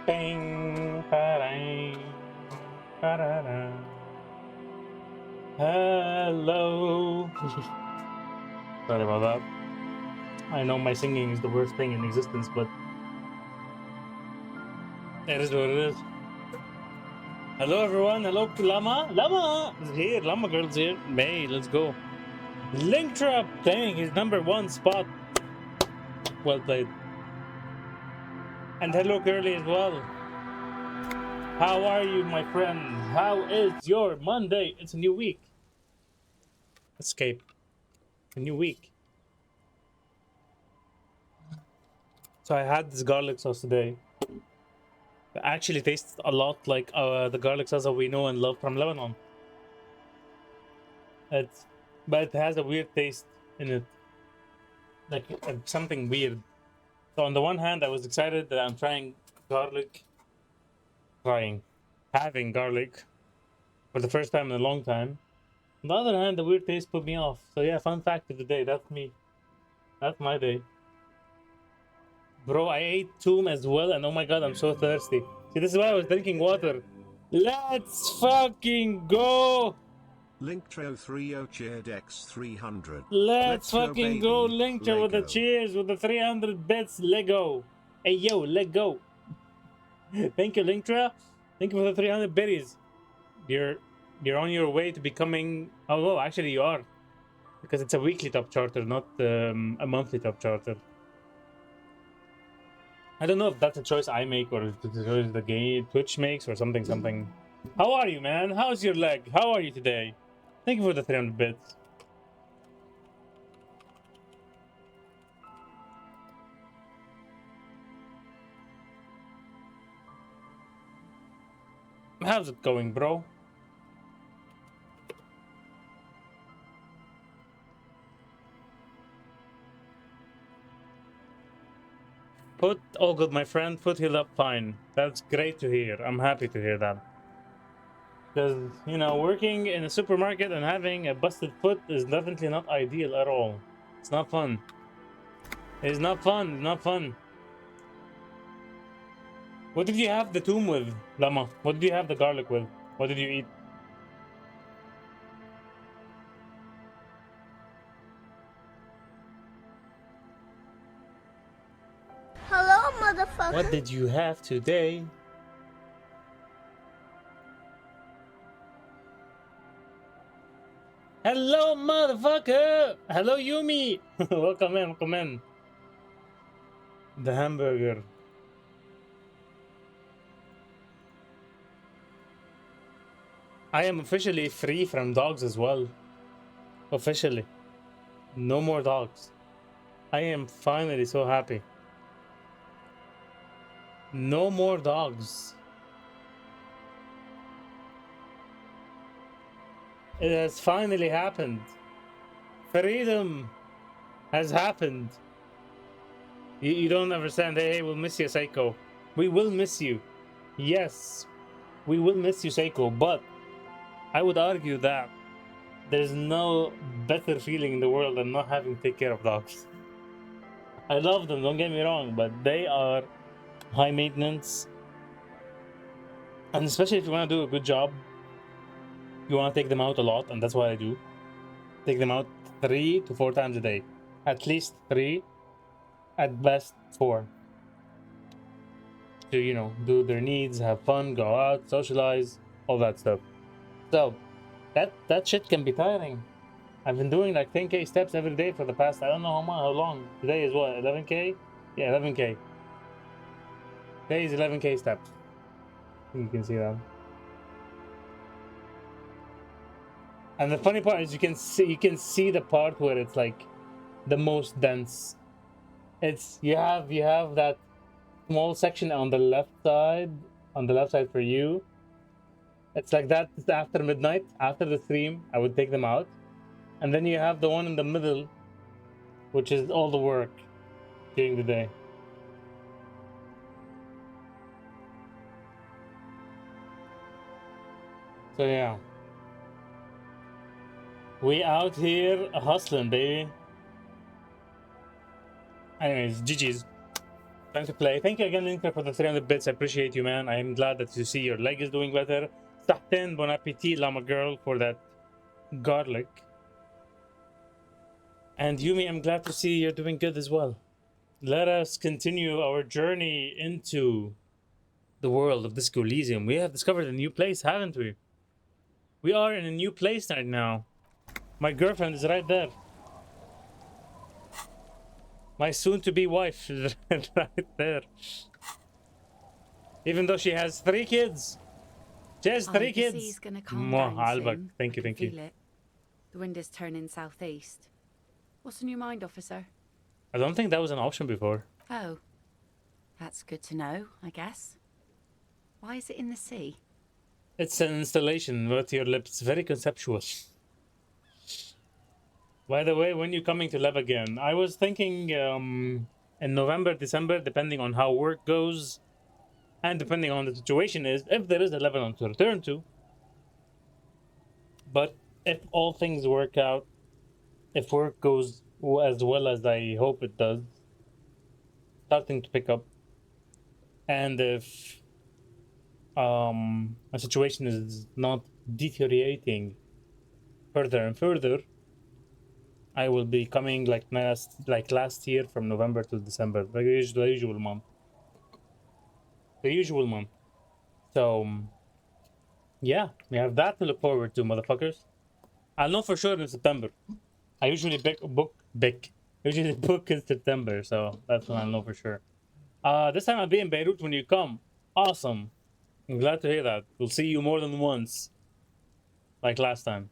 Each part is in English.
Bang, ba-dang, ba-da-da. Hello. Sorry about that. I know my singing is the worst thing in existence, but it is what it is. Hello, everyone. Hello, Lama. Lama is here. Lama girl's here. May, let's go. Linktrap playing his #1 spot. Well played. And hello, Curly, as well. How are you, my friend? How is your Monday? It's a new week. Escape. A new week. So I had this garlic sauce today. It actually tastes a lot like the garlic sauce that we know and love from Lebanon. But it has a weird taste in it, like something weird. So on the one hand, I was excited that I'm garlic, having garlic for the first time in a long time. On the other hand, the weird taste put me off. So yeah, fun fact of the day. That's me. That's my day. Bro, I ate tomb as well, and oh my god, I'm so thirsty. See, this is why I was drinking water. Let's fucking go! Linktro 30 cheered X300. Let's go, fucking go, baby. Linktra, with the cheers, with the 300 bits. Lego. Hey, yo, let go. Thank you, Linktra. Thank you for the 300 berries. You're on your way to becoming... Oh, well, actually, you are. Because it's a weekly top charter, not a monthly top charter. I don't know if that's a choice I make or if it's a choice the game Twitch makes or something. How are you, man? How's your leg? How are you today? Thank you for the 300 bits. How's it going, bro? All good, my friend. Foot healed up fine. That's great to hear. I'm happy to hear that. Because, you know, working in a supermarket and having a busted foot is definitely not ideal at all. It's not fun. It's not fun. It's not fun. What did you have the tomb with, Lama? What did you have the garlic with? What did you eat? Hello, motherfucker. What did you have today? Hello, motherfucker! Hello, Yumi! Welcome in, welcome in. The hamburger. I am officially free from dogs as well. Officially. No more dogs. I am finally so happy. No more dogs. It has finally happened. Freedom has happened. You don't understand. Hey, we'll miss you, Seiko. We will miss you. Yes, we will miss you, Seiko. But I would argue that there's no better feeling in the world than not having to take care of dogs. I love them, don't get me wrong, but they are high maintenance. And especially if you want to do a good job, you want to take them out a lot, and that's what I do. Take them out 3 to 4 times a day. At least 3, at best 4. To, you know, do their needs, have fun, go out, socialize, all that stuff. So, that shit can be tiring. I've been doing like 10k steps every day for the past, I don't know how long. Today is what, 11k? Yeah, 11k. Today is 11k steps. You can see that. And the funny part is you can see the part where it's like the most dense. It's you have that small section on the left side for you. It's like that. It's after midnight, after the stream, I would take them out. And then you have the one in the middle, which is all the work during the day. So yeah. We out here hustling, baby. Anyways, GG's. Time to play. Thank you again, Linker, for the 300 bits. I appreciate you, man. I am glad that you see your leg is doing better. Sahten, bon appetit, Llama Girl, for that garlic. And Yumi, I'm glad to see you're doing good as well. Let us continue our journey into the world of Disco Elysium. We have discovered a new place, haven't we? We are in a new place right now. My girlfriend is right there. My soon-to-be wife is right there. Even though she has 3 kids. She has 3 kids. The sea's gonna calm down soon. Thank you, I can thank you. feel it. The wind is turning southeast. What's on your mind, officer? I don't think that was an option before. Oh, that's good to know, I guess. Why is it in the sea? It's an installation with your lips. Very conceptual. By the way, when you coming to Lab again? I was thinking in November, December, depending on how work goes and depending on the situation is, if there is a Lebanon to return to. But if all things work out, if work goes as well as I hope it does, starting to pick up, and if a situation is not deteriorating further and further, I will be coming like last year from November to December, the usual month. The usual month. So, yeah, we have that to look forward to, motherfuckers. I'll know for sure in September. I usually book in September, so that's when I'll know for sure. This time I'll be in Beirut when you come. Awesome. I'm glad to hear that. We'll see you more than once, like last time.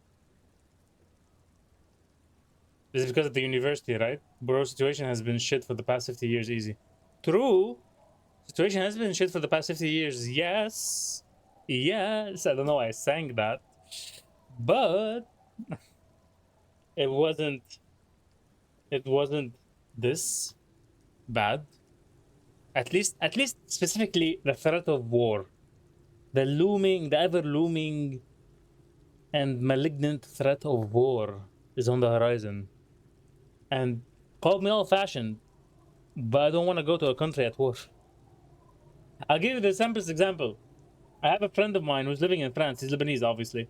This is because of the university, right? Bro, situation has been shit for the past 50 years, easy. True. Situation has been shit for the past 50 years, yes. Yes, I don't know why I sang that. But it wasn't this bad. At least specifically the threat of war. The ever looming and malignant threat of war is on the horizon. And call me old-fashioned, but I don't want to go to a country at war. I'll give you the simplest example. I have a friend of mine who's living in France. He's Lebanese, obviously.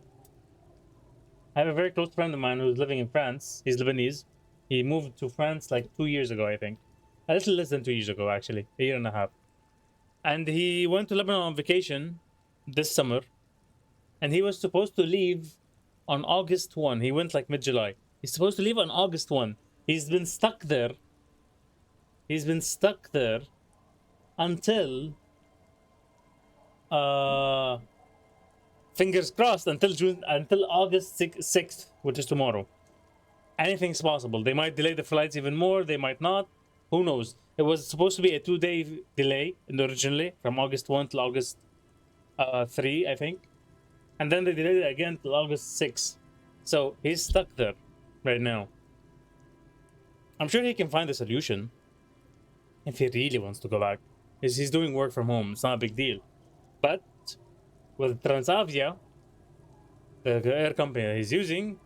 I have a very close friend of mine who's living in France. He's Lebanese. He moved to France like 2 years ago, I think. A little less than 2 years ago, actually. A year and a half. And he went to Lebanon on vacation this summer. And he was supposed to leave on August 1. He went like mid-July. He's supposed to leave on August 1. He's been stuck there. He's been stuck there until fingers crossed until August 6th, which is tomorrow. Anything's possible. They might delay the flights even more, they might not. Who knows? It was supposed to be a 2-day delay originally, from August 1 till August 3, I think. And then they delayed it again till August 6th. So he's stuck there right now. I'm sure he can find a solution if he really wants to go back. He's doing work from home. It's not a big deal. But with Transavia, the air company that he's using,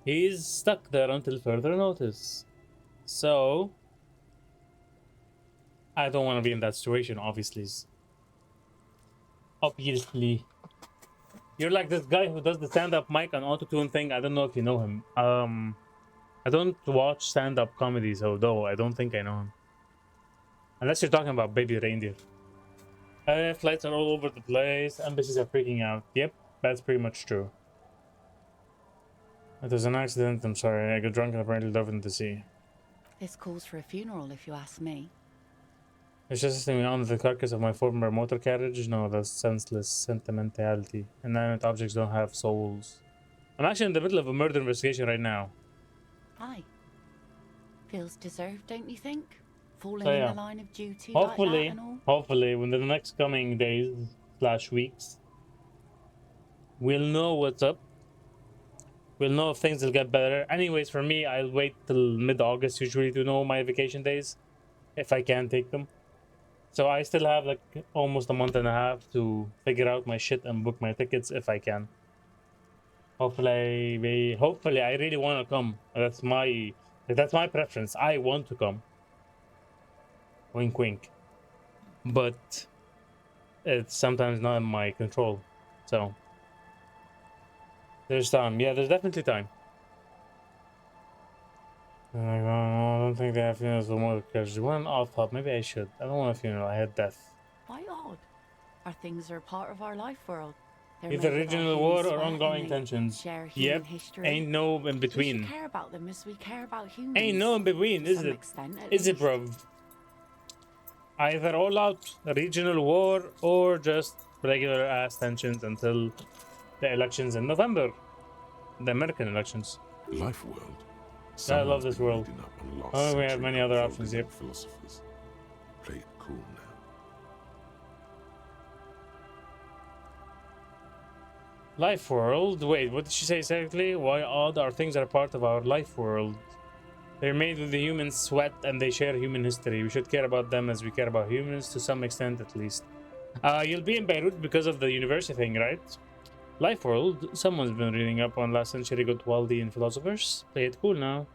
he's stuck there until further notice. So I don't want to be in that situation, obviously. Obviously. You're like this guy who does the stand-up mic on auto-tune thing. I don't know if you know him. I don't watch stand-up comedies, although I don't think I know him. Unless you're talking about Baby Reindeer. Flights are all over the place. Embassies are freaking out. Yep, that's pretty much true. It was an accident. I'm sorry. I got drunk and apparently dove into the sea. This calls for a funeral, if you ask me. It's just sitting on the carcass of my former motor carriage. No, that's senseless sentimentality. Inanimate objects don't have souls. I'm actually in the middle of a murder investigation right now. Aye. Feels deserved, don't you think? Falling So, yeah. in the line of duty Hopefully, like that and all. hopefully, within the next coming days / weeks, we'll know what's up. We'll know if things will get better. Anyways, for me, I'll wait till mid-August usually to know my vacation days, if I can take them. So I still have like almost a month and a half to figure out my shit and book my tickets if I can. Hopefully, I really want to come. That's my preference. I want to come. Wink, wink. but it's sometimes not in my control. So there's time. Yeah, there's definitely time. I don't think they have funerals for more characters. One off top. Maybe I should. I don't want a funeral. I had death. Why odd? Our things are part of our life world. They're Either made with our regional human war or sweat and ongoing they tensions. share human Yep. history. Ain't no in We between. should care about them as we care about humans. Ain't no in between, to is some it? extent, at Is it, least. bro? Either all out regional war or just regular ass tensions until the elections in November. The American elections. Life world. I love this been world. reading up on lost Oh, we have century many other unfolding options, in yep. Philosophers. Play it cool now. Life world? Wait, what did she say exactly? Why odd are things that are part of our life world? They're made with the human sweat and they share human history. We should care about them as we care about humans to some extent at least. You'll be in Beirut because of the university thing, right? Life world? Someone's been reading up on last century good Waldian philosophers. Play it cool now.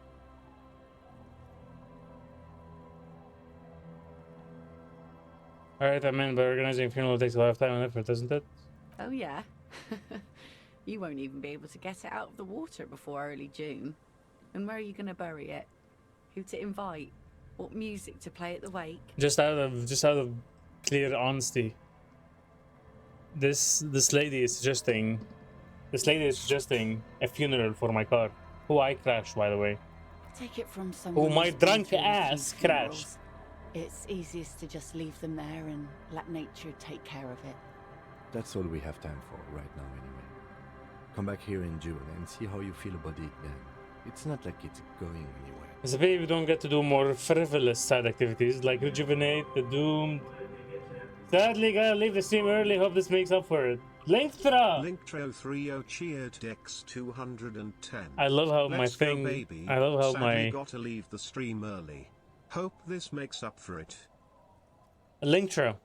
Alright, I mean, but organizing a funeral takes a lot of time and effort, doesn't it? Oh, yeah. You won't even be able to get it out of the water before early June. And where are you going to bury it? Who to invite? What music to play at the wake? Just out of clear honesty. This lady is suggesting a funeral for my car, who I crashed, by the way. Take it from someone my who's been drunk through a few ass funerals. crashed. It's easiest to just leave them there and let nature take care of it. That's all we have time for right now anyway. Come back here in June and see how you feel about it then. It's not like it's going anywhere. It's a pity we don't get to do more frivolous side activities like rejuvenate, the doomed. Sadly, gotta leave the stream early. Hope this makes up for it. Linktra! Linktra30 cheered Dex 210. I love how Let's my go, thing. baby. I love how Sadly my gotta leave the stream early. Hope this makes up for it. Linktra.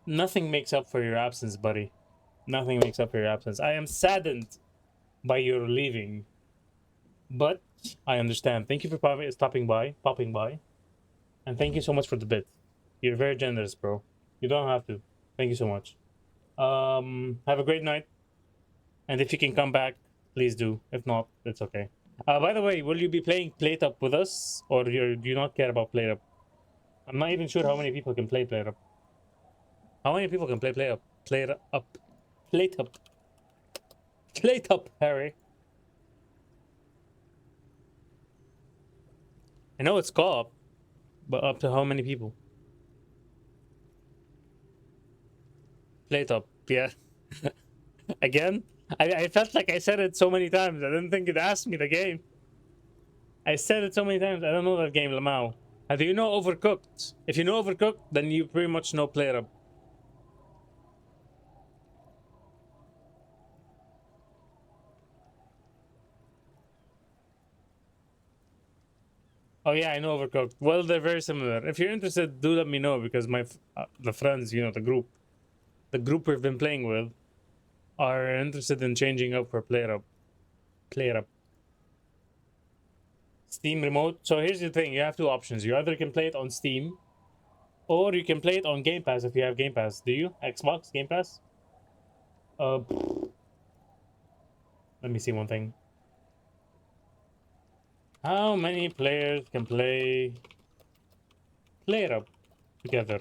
Nothing makes up for your absence, buddy. Nothing makes up for your absence. I am saddened by your leaving, but I understand. Thank you for popping by, and thank you so much for the bit. You're very generous, bro. You don't have to. Thank you so much. Have a great night, and if you can come back, please do. If not, it's okay. By the way, will you be playing Plate Up with us, or do you not care about Plate Up? I'm not even sure how many people can play Plate Up. How many people can play Plate Up? Plate Up. Plate Up. Plate Up, Harry. I know it's co-op, but up to how many people? Plate Up, yeah. Again? I felt like I said it so many times. I didn't think it asked me the game. I said it so many times. I don't know that game, Lamau. Do you know Overcooked? If you know Overcooked, then you pretty much know Plate Up. Oh yeah, I know Overcooked. Well, they're very similar. If you're interested, do let me know because my the friends, you know, the group we've been playing with, are interested in changing up for Plate Up. Steam remote. So here's the thing: you have two options. You either can play it on Steam, or you can play it on Game Pass if you have Game Pass. Do you? Xbox Game Pass? Let me see one thing. How many players can play Plate Up together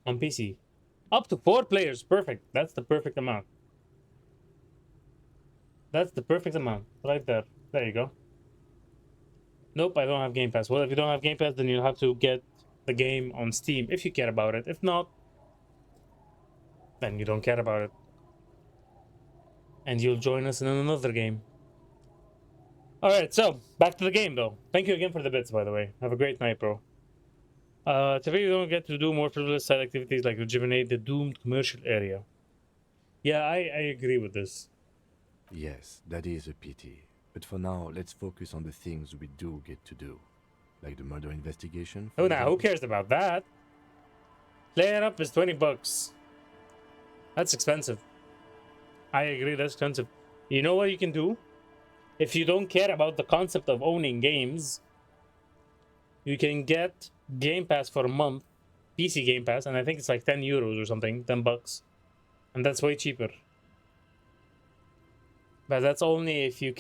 on PC? Up to 4 players. Perfect. That's the perfect amount. That's the perfect amount. Right there. There you go. Nope, I don't have Game Pass. Well, if you don't have Game Pass, then you'll have to get the game on Steam if you care about it. If not, then you don't care about it. And you'll join us in another game. Alright, so, back to the game, though. Thank you again for the bits, by the way. Have a great night, bro. Today you don't get to do more frivolous side activities like rejuvenate the doomed commercial area. Yeah, I agree with this. Yes, that is a pity. But for now, let's focus on the things we do get to do. Like the murder investigation. for Oh, now, who example. cares about that? Plate Up is 20 bucks. That's expensive. I agree, that's expensive. You know what you can do? If you don't care about the concept of owning games, you can get Game Pass for a month PC Game Pass, and I think it's like 10 euros or something, 10 bucks, and that's way cheaper. But that's only if you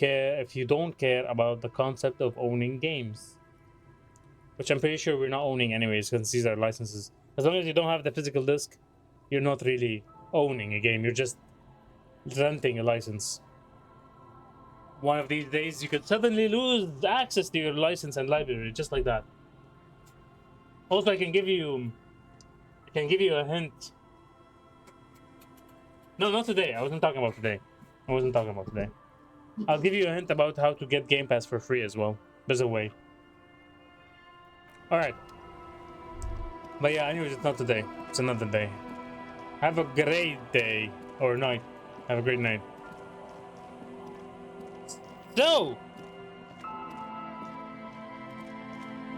don't care about the concept of owning games, which I'm pretty sure we're not owning anyways, since these are licenses. As long as you don't have the physical disc, you're not really owning a game. You're just renting a license. One of these days, you could suddenly lose access to your license and library, just like that. Also, I can give you a hint. No, not today. I wasn't talking about today. I'll give you a hint about how to get Game Pass for free as well. There's a way. All right. But yeah, anyways, it's not today. It's another day. Have a great day or night. Have a great night. So,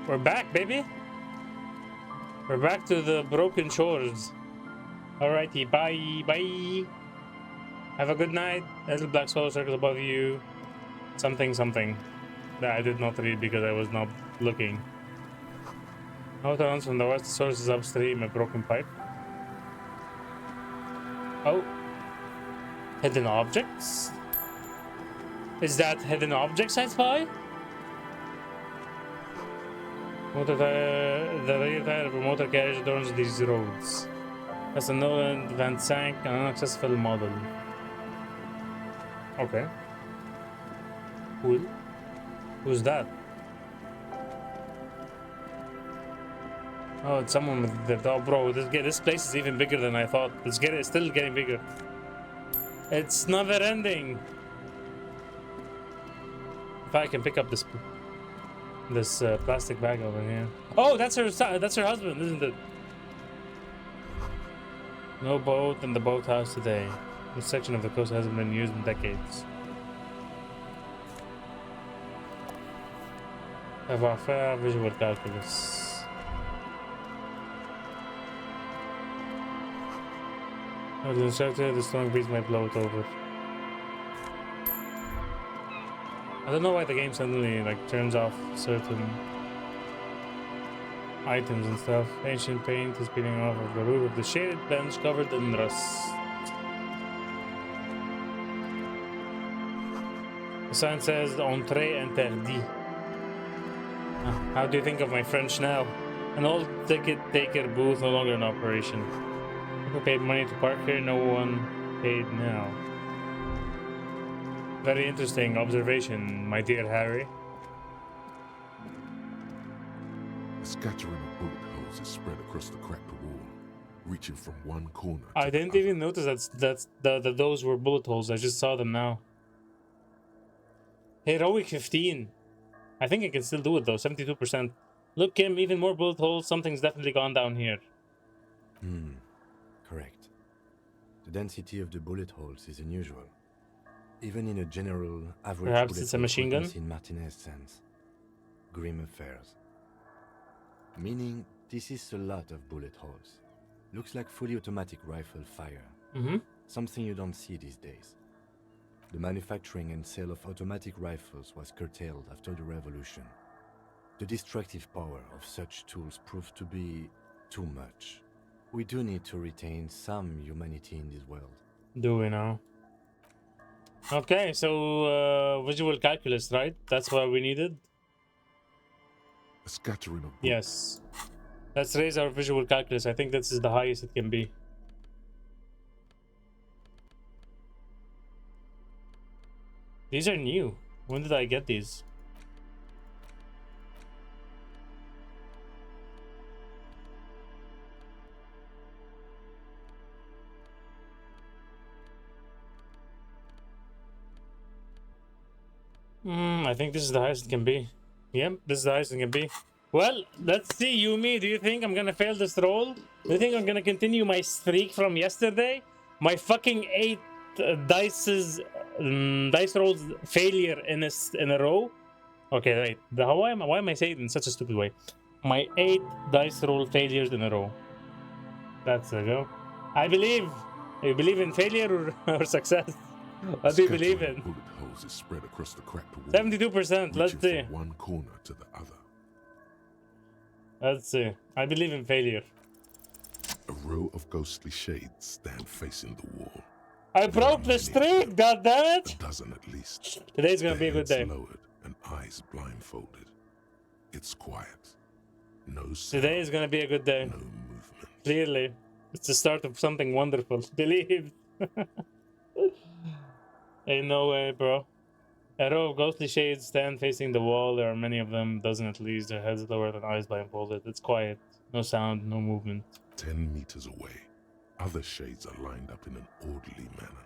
we're back, baby. We're back to the broken shores. Alrighty, bye. Have a good night. Little black swallow circles above you. Something. That I did not read because I was not looking. Outer runs from the west, the source is upstream, a broken pipe. Oh. Hidden objects? Is that hidden objects I spy? The rear tire of a motor carriage adorns these roads. That's a Nolan Van Sank, an unsuccessful model. Okay. Cool. Who's that? Oh, it's someone with the dog. Bro, this place is even bigger than I thought. It's still getting bigger. It's never ending. If I can pick up this plastic bag over here. Oh, that's her husband, isn't it? No boat in the boathouse today. This section of the coast hasn't been used in decades. Have a fair visual calculus. As an instructor, the strong breeze might blow it over. I don't know why the game suddenly turns off certain items and stuff. Ancient paint is peeling off of the roof of the shaded bench covered in rust. The sign says "Entrée interdit." How do you think of my French now? An old ticket taker booth no longer in operation. People paid money to park here, no one paid now. Very interesting observation, my dear Harry. A scattering of bullet holes is spread across the cracked wall, reaching from one corner to I didn't even notice that those were bullet holes. I just saw them now. Heroic 15. I think I can still do it though, 72%. Look, Kim, even more bullet holes. Something's definitely gone down here. Correct. The density of the bullet holes is unusual. Even in a general average Perhaps bullet it's a hole machine gun? frequency in Martinez's sense. Grim affairs. Meaning, this is a lot of bullet holes. Looks like fully automatic rifle fire. Something you don't see these days. The manufacturing and sale of automatic rifles was curtailed after the revolution. The destructive power of such tools proved to be too much. We do need to retain some humanity in this world. Do we now? Okay, so visual calculus, right? That's what we needed? a scattering of books. Yes. Let's raise our visual calculus. I think this is the highest it can be. These are new. When did I get these? I think this is the highest it can be. Yep, this is the highest it can be. Well, let's see, Yumi. Do you think I'm gonna fail this roll? Do you think I'm gonna continue my streak from yesterday? My fucking 8 dice rolls failure in a row? Okay, wait. Why am I saying it in such a stupid way? My 8 dice roll failures in a row. That's a go. I believe. You believe in failure or success? What do you believe in? Bullet holes is spread across the cracked wall, 72%. Let's reaching see. from one corner to the other. Let's see. I believe in failure. row of ghostly shades stand facing the wall. I broke the streak, goddammit! A dozen at least. Today's gonna be a good Their day. heads lowered and eyes blindfolded. It's quiet. No sound. Today is gonna be a good day. No movement. Clearly. It's the start of something wonderful. Believe. Ain't no way, bro. A row of ghostly shades stand facing the wall. There are many of them, dozen at least. Their heads lowered and eyes blindfolded. It's quiet. No sound, no movement. 10 meters away, other shades are lined up in an orderly manner.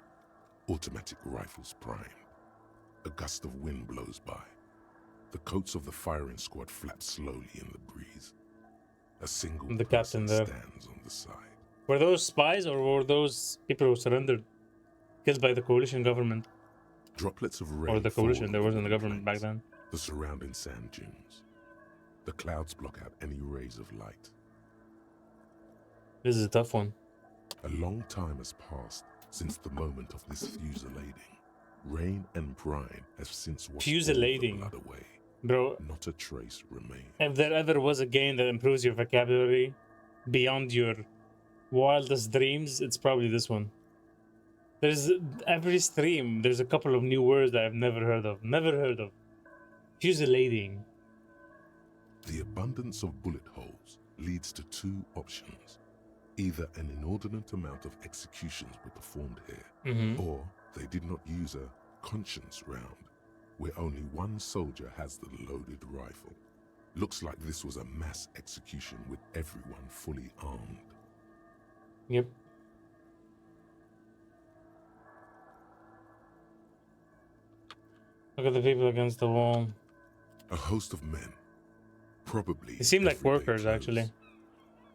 Automatic rifles primed. A gust of wind blows by. The coats of the firing squad flap slowly in the breeze. A single The captain person there. stands on the side. Were those spies or were those people who surrendered? Killed by the coalition government. Droplets of rain Or the fall coalition, on there the wasn't a wooden government back planks, then. the surrounding sand dunes. The clouds block out any rays of light. This is a tough one. A long time has passed since the moment of this fusillading. Rain and brine have since washed all the Fusillading. blood away. Bro, Not a trace remains. if there ever was a game that improves your vocabulary beyond your wildest dreams, it's probably this one. There's every stream, there's a couple of new words that I've never heard of. Never heard of. Fusillading. The abundance of bullet holes leads to two options. Either an inordinate amount of executions were performed here, or they did not use a conscience round, where only one soldier has the loaded rifle. Looks like this was a mass execution with everyone fully armed. Yep. Look at the people against the wall. A host of men, probably They seem like everyday workers, clothes, actually.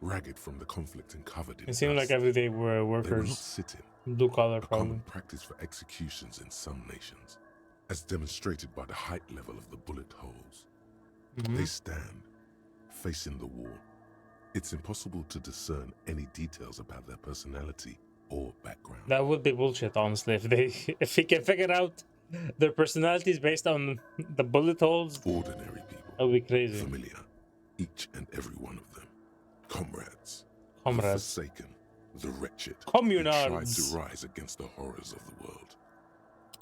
ragged from the conflict and covered in They seem like dust. everyday They were not workers. sitting, Blue collar, a probably. common practice for executions in some nations, as demonstrated by the height level of the bullet holes. They stand, facing the wall. It's impossible to discern any details about their personality or background. That would be bullshit, honestly. If he can figure out their personalities based on the bullet holes, Ordinary people, that would be crazy. familiar, each and every one of them. Comrades, the Comrades. forsaken, the wretched, who tried Communards. to rise against the horrors of the world.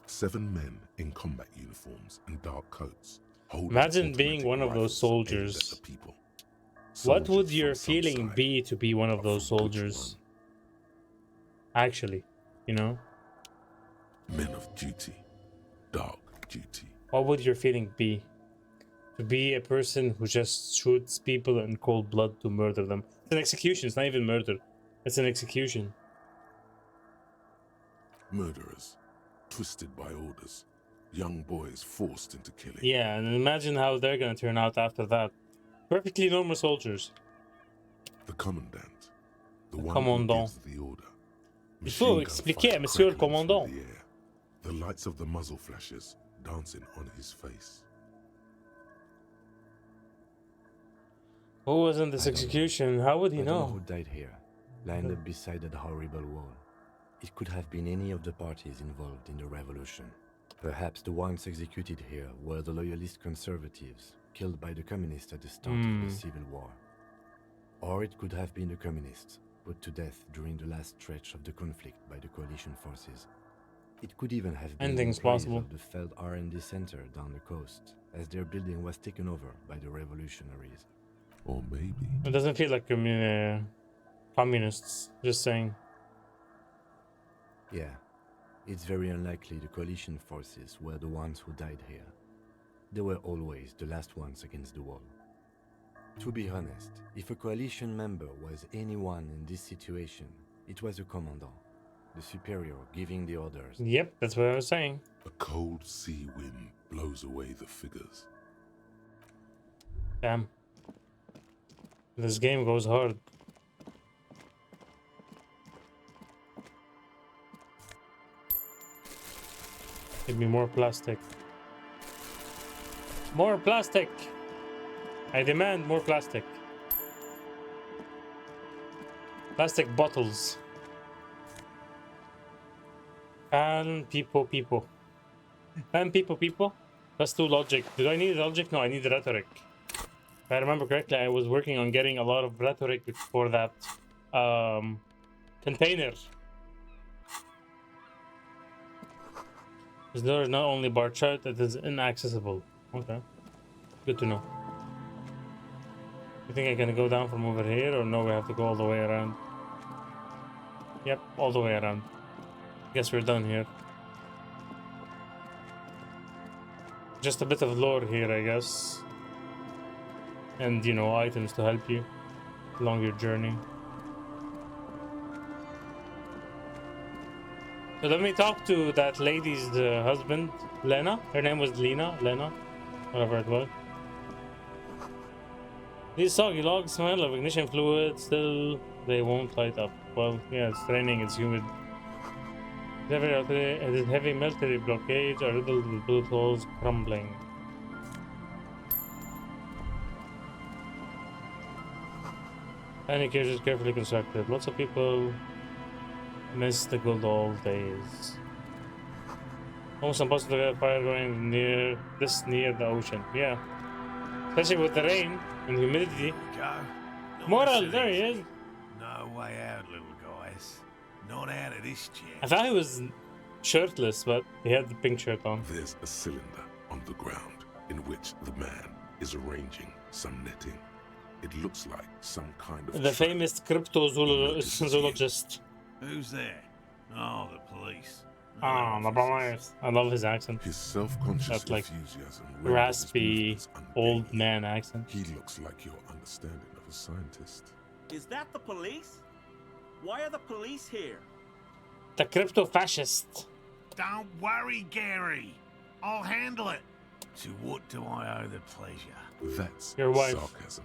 7 men in combat uniforms and dark coats. holding Imagine being automatic one of those rifles aimed at soldiers. the people. What would Soldiers your from some feeling side, be to be one of but those from which soldiers? Actually, you know? one? Men of duty, dark duty. What would your feeling be? To be a person who just shoots people in cold blood to murder them. It's an execution, it's not even murder. It's an execution. Murderers, twisted by orders. Young boys forced into killing. Yeah, and imagine how they're gonna turn out after that. Perfectly normal soldiers. The commandant, the one commandant. who gives the order. Il faut Machine gun expliquer à fire monsieur le crackling through commandant. the air, the lights of the muzzle flashes dancing on his face. Who was in this I don't know. execution? How would he I don't know know? who died here, lined up beside that horrible wall. It could have been any of the parties involved in the revolution. Perhaps the ones executed here were the loyalist conservatives, killed by the communists at the start of the Civil War. Or it could have been the communists, put to death during the last stretch of the conflict by the coalition forces. It could even have been Anything's employees possible. of the failed R&D center down the coast, as their building was taken over by the revolutionaries. Or maybe It doesn't feel like communists, just saying. Yeah, it's very unlikely the coalition forces were the ones who died here. They were always the last ones against the wall. To be honest, if a coalition member was anyone in this situation, it was a commandant, the superior giving the orders. Yep, that's what I was saying. a cold sea wind blows away the figures. Damn. This game goes hard. Give me more plastic. More plastic! I demand more plastic. Plastic bottles. And people. And people. Let's do logic. Did I need logic? No, I need rhetoric. If I remember correctly, I was working on getting a lot of rhetoric for that container. This door is not only barred shut, it is inaccessible. Okay, good to know. You think I can go down from over here, or no? We have to go all the way around. Yep, all the way around. Guess we're done here. Just a bit of lore here, I guess. And, you know, items to help you along your journey. So let me talk to that lady's husband, Lena. Her name was Lena, whatever it was. These soggy logs smell of ignition fluid, still they won't light up. Well, yeah, it's raining, it's humid. It is heavy military blockades are riddled with bullet holes crumbling. Tiny cages carefully constructed. Lots of people miss the good old days. Almost impossible to get a fire going near the ocean. Yeah. Especially with the rain and humidity. Moral, there he is. No way out, little guys. Not out of this chair. I thought he was shirtless, but he had the pink shirt on. There's a cylinder on the ground in which the man is arranging some netting. It looks like some kind of The famous cryptozoologist. Who's there? Oh, the police. Ah, the police. I love his accent. His self-conscious That, like, enthusiasm, raspy old man accent. He looks like your understanding of a scientist. Is that the police? Why are the police here? The crypto fascist. Don't worry, Gary. I'll handle it. To what do I owe the pleasure? That's Your wife. sarcasm.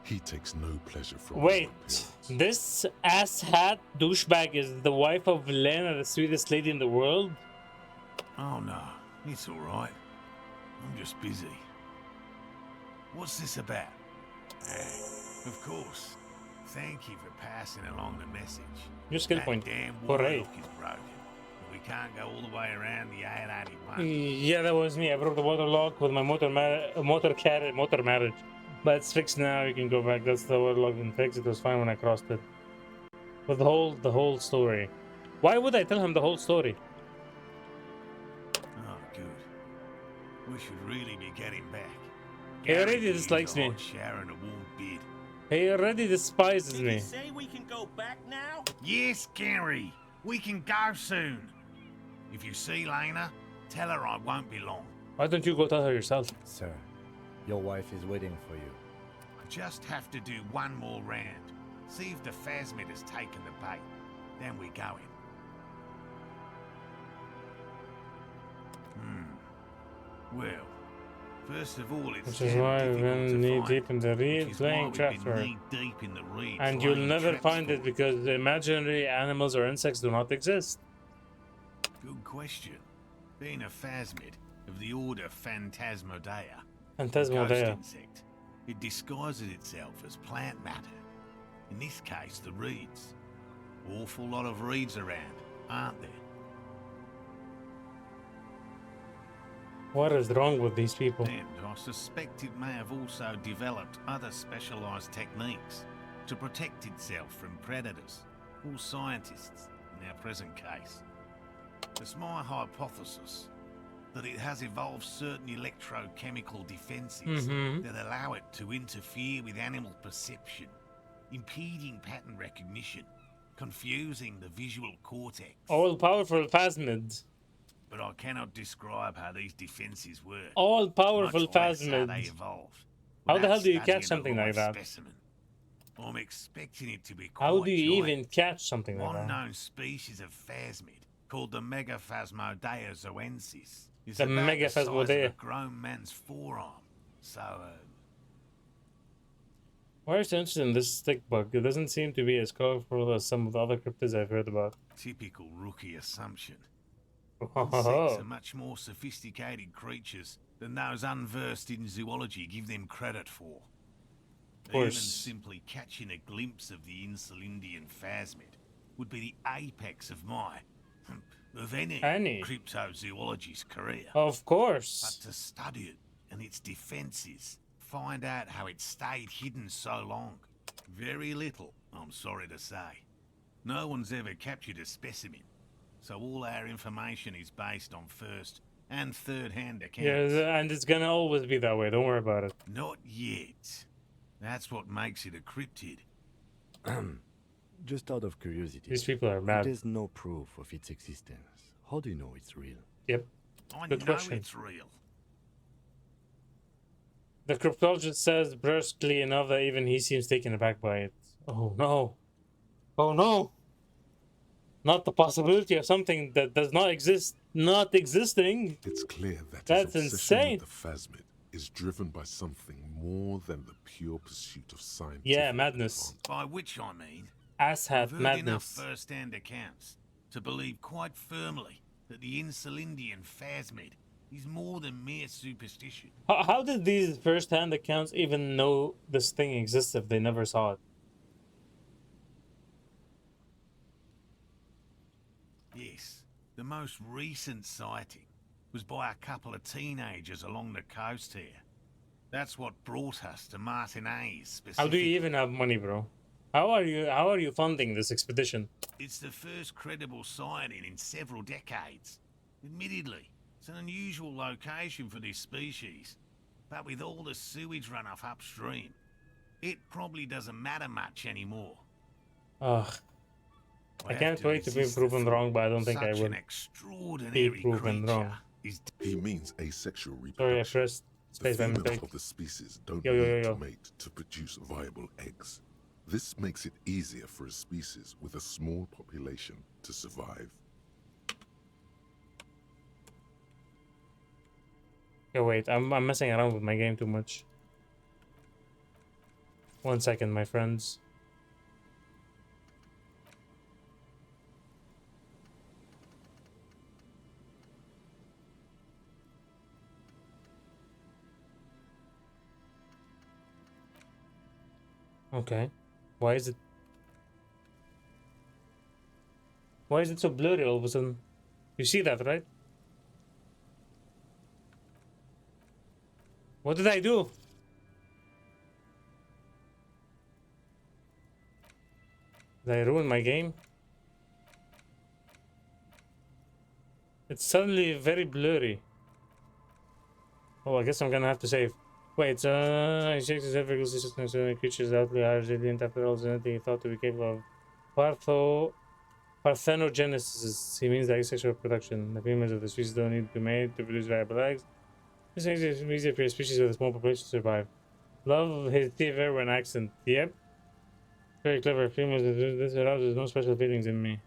He takes no pleasure from Wait, your appearance. this asshat douchebag is the wife of Lena, the sweetest lady in the world? Oh no, it's all right. I'm just busy. What's this about? Of course. Thank you for passing along the message. Your skill That point. damn Hooray. water lock is broken. We can't go all the way around the 881. Yeah, that was me. I broke the water lock with my motor marriage. But it's fixed now. You can go back. That's the water lock been fixed. It was fine when I crossed it. But the whole story. Why would I tell him the whole story? Oh, good. We should really be getting back. He already Gary dislikes needs a me. hot shower and a warm bed. He already despises Did me. you say we can go back now? Yes, Gary. We can go soon. If you see Lena, tell her I won't be long. Why don't you go tell her yourself? Sir, your wife is waiting for you. I just have to do one more round. See if the phasmid has taken the bait. Then we go in. Well, first of all, it's Which is why terribly we're difficult to knee find, deep in the which reeds is why playing we've traps been for it. knee-deep in the reeds And you'll laying never traps find for it because the imaginary animals or insects do not exist. Good question. Being a phasmid of the order Phantasmodea, a ghost Phantasmodea. insect, it disguises itself as plant matter. In this case, the reeds. Awful lot of reeds around, aren't there? What is wrong with these people? And I suspect it may have also developed other specialized techniques to protect itself from predators or scientists in our present case. It's my hypothesis that it has evolved certain electrochemical defenses that allow it to interfere with animal perception, impeding pattern recognition, confusing the visual cortex. All-powerful phasmid. But I cannot describe how these defenses work. All-powerful much less how they phasmid. evolved. How the without hell do you studying catch a something like live that? Specimen. I'm expecting it to be quite How do you giant. even catch something like One that? known species of phasmid, called the Megaphasmodea zoensis, is The about the size of Megaphasmodea. a grown man's forearm. So, Why are you so interested in this stick bug? It doesn't seem to be as colorful as some of the other cryptids I've heard about. typical rookie assumption. Oh, Insects are much more sophisticated creatures than those unversed in zoology give them credit for. Even course. simply catching a glimpse of the Insulindian phasmid would be the apex of my, of any cryptozoologist's career. Of But course. to study it and its defenses, find out how it stayed hidden so long, Very little, I'm sorry to say. No one's ever captured a specimen, so all our information is based on first and third-hand accounts. Yeah, and it's gonna always be that way. Don't worry about it. Not yet. That's what makes it a cryptid. Just out of curiosity, These people are mad. there's no proof of its existence. How do you know it's real? Yep. I Good know question. it's real. The cryptologist says brusquely enough that even he seems taken aback by it. Oh no. Oh no. Not the possibility of something that does not exist not existing. It's clear that That's his obsession insane. with the phasmid is driven by something more than the pure pursuit of scientific Yeah, madness. advancement. By which I mean, Asshat I've heard enough madness. first-hand accounts to believe quite firmly that the Insulindian phasmid is more than mere superstition. How did these first-hand accounts even know this thing exists if they never saw it? Yes, the most recent sighting was by a couple of teenagers along the coast here. That's what brought us to Martinez specifically. How do you even have money, bro? How are you funding this expedition? It's the first credible sighting in several decades. Admittedly, it's an unusual location for this species, but with all the sewage runoff upstream, it probably doesn't matter much anymore. Ugh. I can't wait to be proven wrong, but I don't think I Such will an extraordinary be proven creature wrong. is He means asexual Sorry, I reproduction. pressed The space by females mistake. of the species don't Yo. need to mate to produce viable eggs. This makes it easier for a species with a small population to survive. Yo, wait, I'm messing around with my game too much. 1 second, my friends. Okay. Why is it so blurry all of a sudden? You see that, right? What did I do? Did I ruin my game? It's suddenly very blurry. Oh, I guess I'm gonna have to save. Wait, I checked his efficacy system, so creatures outly are resilient after all genetic thought to be capable of parthenogenesis. He means the asexual reproduction. The females of the species don't need to mate to produce viable eggs. This makes it easier for a species with a small population to survive. Love his theater when accent. Yep. Very clever. Females that do this arouses no special feelings in me.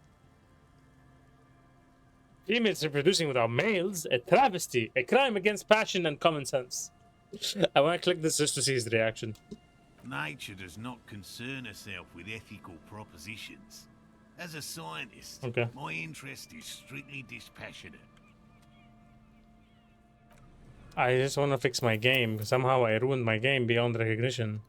Females reproducing without males? A travesty. A crime against passion and common sense. I want to click this just to see his reaction. Nature does not concern herself with ethical propositions. As a scientist, Okay. my interest is strictly dispassionate. I just want to fix my game. Somehow I ruined my game beyond recognition.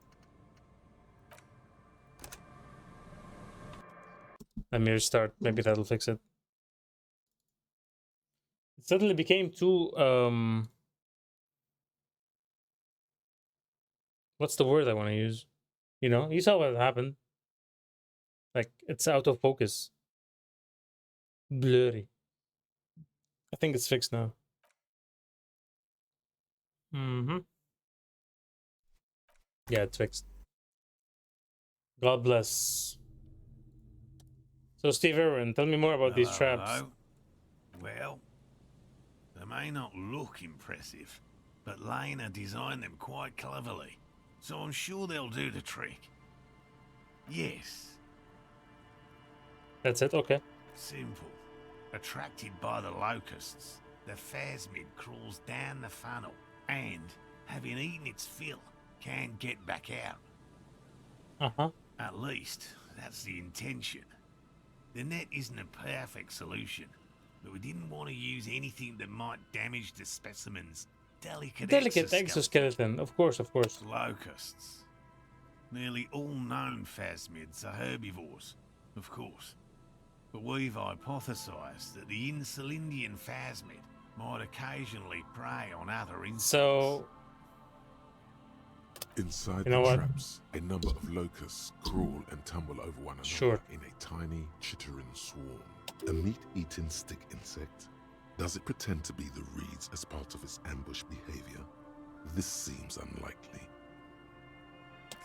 Let me restart. Maybe that'll fix it. It suddenly became too what's the word I want to use? You know, you saw what happened. Like, it's out of focus. Blurry. I think it's fixed now. Mm-hmm. Yeah, it's fixed. God bless. So, Steve Irwin, tell me more about these traps. Hello? Well, they may not look impressive, but Lena designed them quite cleverly, so I'm sure they'll do the trick. Yes, That's it? Okay. simple. Attracted by the locusts, the phasmid crawls down the funnel and, having eaten its fill, can't get back out. Uh-huh. At least, that's the intention. The net isn't a perfect solution, but we didn't want to use anything that might damage the specimen's delicate exoskeleton. Of course, of course. Locusts. Nearly all known phasmids are herbivores, of course. But we've hypothesized that the Insulindian phasmid might occasionally prey on other insects. So, Inside You know the what? traps, a number of locusts crawl and tumble over one another Sure. in a tiny, chittering swarm. A meat-eating stick insect? Does it pretend to be the reeds as part of its ambush behavior? This seems unlikely.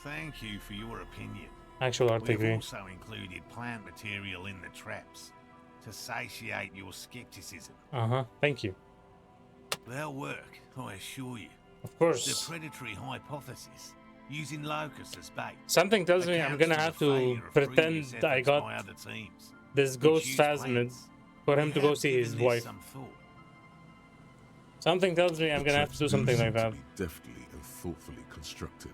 Thank you for your opinion. Actual art We've degree. also included plant material in the traps to satiate your skepticism. Thank you. They'll work, I assure you. Of The course. predatory hypothesis, using locusts as bait, Something tells me I'm accounts gonna for have the to failure of pretend previous I efforts got by other teams, this which ghost used phasmid plants. for We him to go have see given his this wife. some thought. Something tells me I'm The gonna have to traps do something seem like that. to be deftly and thoughtfully constructed.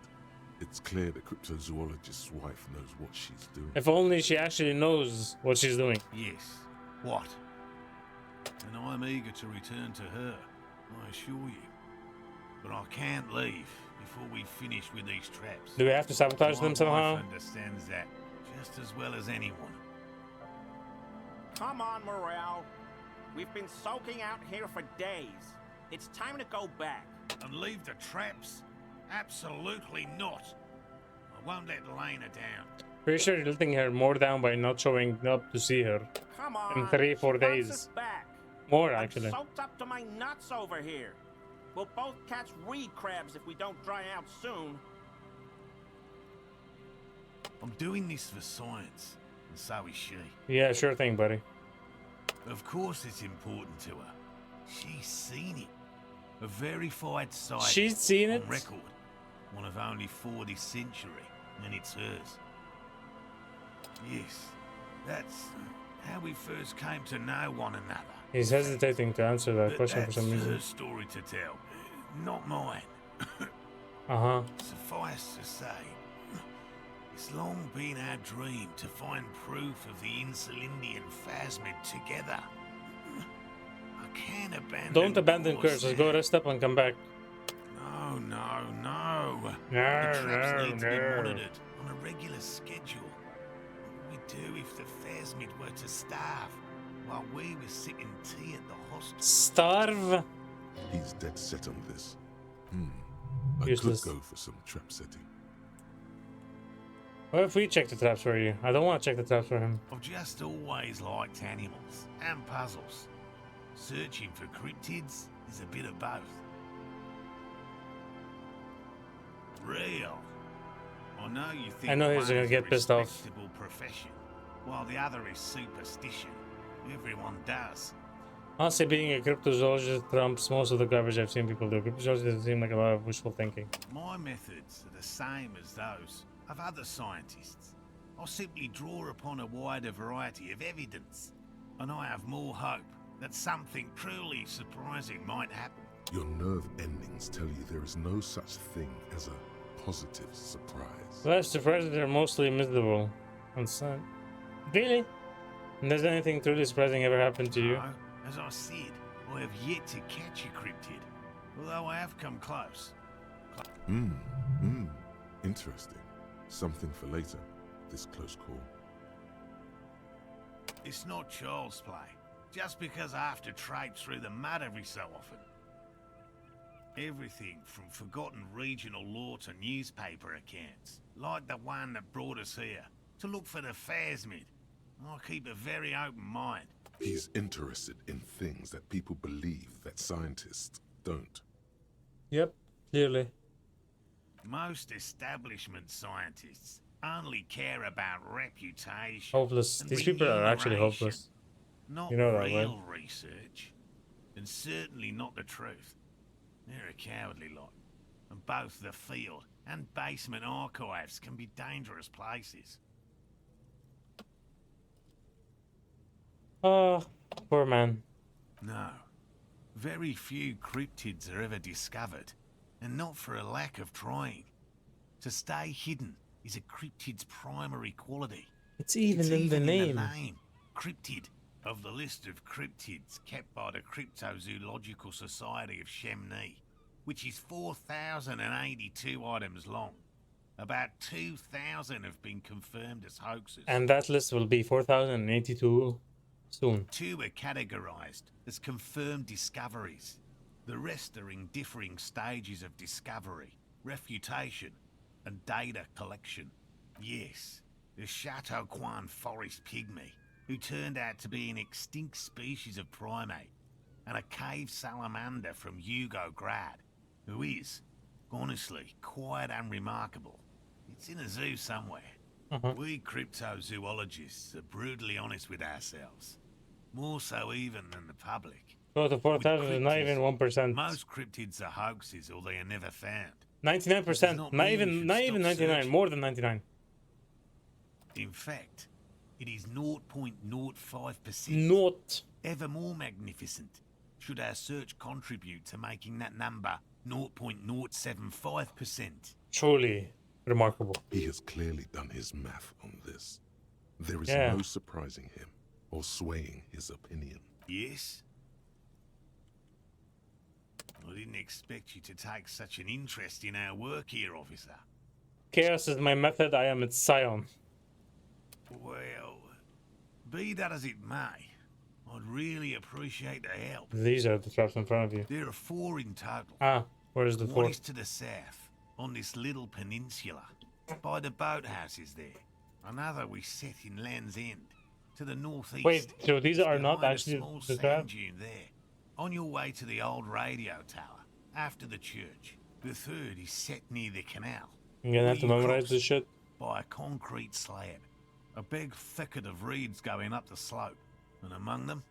It's clear the cryptozoologist's wife knows what she's doing. If only she actually knows what she's doing. Yes. What? And I'm eager to return to her, I assure you. But I can't leave before we finish with these traps. Do we have to sabotage My them wife somehow? understands that just as well as anyone. Come on, Morale. We've been soaking out here for days. It's time to go back. And leave the traps? Absolutely not. I won't let Lena down. Pretty sure you're letting her more down by not showing up to see her. Come on. In 3-4 she wants days. us back. More, I'm actually. soaked up to my nuts over here. We'll both catch reed crabs if we don't dry out soon. I'm doing this for science, and so is she. Yeah, sure thing, buddy. Of course it's important to her. She's seen it. A verified site. She's seen it? On record. One of only 4 this century, and it's hers. Yes, that's how we first came to know one another. He's hesitating to answer that But question for some that's reason. her story to tell, not mine. Suffice to say, it's long been our dream to find proof of the Insulindian phasmid together. I can't abandon. Don't abandon course curses. Go rest up and come back. No. No, The traps need to be no. monitored on a regular schedule. What would we do if the phasmid were to starve while we were sipping tea at the hostel? Starve? He's dead set on this. I Useless. could go for some trap setting. What if we check the traps for you? I don't want to check the traps for him. I've just always liked animals and puzzles. Searching for cryptids is a bit of both. Real. I know you think I know he's one gonna is get a pissed off. respectable profession, while the other is superstition. Everyone does. Honestly, being a cryptozoologist trumps most of the garbage I've seen people do. Cryptozoologists seem like a lot of wishful thinking. My methods are the same as those of other scientists. I simply draw upon a wider variety of evidence, and I have more hope that something truly surprising might happen. Your nerve endings tell you there is no such thing as a positive surprise. Well, I'm surprised they're mostly miserable. Really? And does anything truly surprising ever happen to you? No, as I said, I have yet to catch a cryptid, although I have come close. Interesting. Something for later, this close call. It's not child's play, just because I have to traipse through the mud every so often. Everything from forgotten regional lore to newspaper accounts, like the one that brought us here, to look for the phasmid. I keep a very open mind. He's interested in things that people believe that scientists don't. Yep, clearly. Most establishment scientists only care about reputation. Hopeless. and These people are actually remuneration, hopeless. Not You know that, real research. And certainly not the truth. They're a cowardly lot. And both the field and basement archives can be dangerous places. Oh, poor man. No. Very few cryptids are ever discovered. And not for a lack of trying. To stay hidden is a cryptid's primary quality. It's even in the name. Cryptid. Of the list of cryptids kept by the Cryptozoological Society of Chemnee, which is 4,082 items long. About 2,000 have been confirmed as hoaxes. And that list will be 4,082 soon. 2 are categorized as confirmed discoveries. The rest are in differing stages of discovery, refutation, and data collection. Yes, the Chateau Quan forest pygmy, who turned out to be an extinct species of primate, and a cave salamander from Hugo Grad, who is, honestly, quite unremarkable. It's in a zoo somewhere. We cryptozoologists are brutally honest with ourselves. More so even than the public. So the 4,000 is not even 1%. Most cryptids are hoaxes or they are never found. 99%. Not even 99. More than 99. In fact, it is 0.05%. Not. Ever more magnificent. Should our search contribute to making that number 0.075%? Truly remarkable. He has clearly done his math on this. There is Yeah. no surprising him or swaying his opinion. Yes? I didn't expect you to take such an interest in our work here, officer. Chaos is my method. I am its scion. Well, be that as it may, I'd really appreciate the help. These are the traps in front of you. There are 4 in total. Ah, where's the One fourth? is to the south, on this little peninsula, by the boathouses there. Another we set in Land's End, to the northeast. Wait, so these are not behind a actually small the sand traps? dune there, on your way to the old radio tower, after the church. The third is set near the canal. I'm gonna have to where you memorize cross this shit. by a concrete slab. A big thicket of reeds going up the slope, and among them,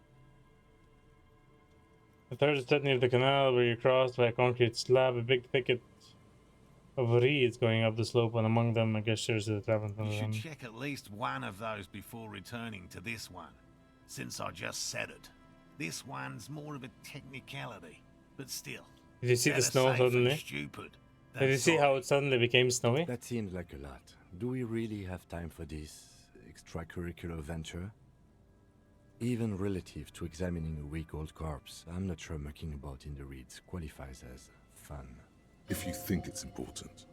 The third is set near the canal where you cross by a concrete slab, a big thicket of reeds going up the slope, and among them, I guess there's the trap in front you of should them. check at least one of those before returning to this one, since I just said it. This one's more of a technicality, but still. Did you see the better snow safe and suddenly? stupid than Did you see how sorry. it suddenly became snowy? That seems like a lot. Do we really have time for this extracurricular venture? Even relative to examining a week-old corpse, I'm not sure mucking about in the reeds qualifies as fun. If you think it's important,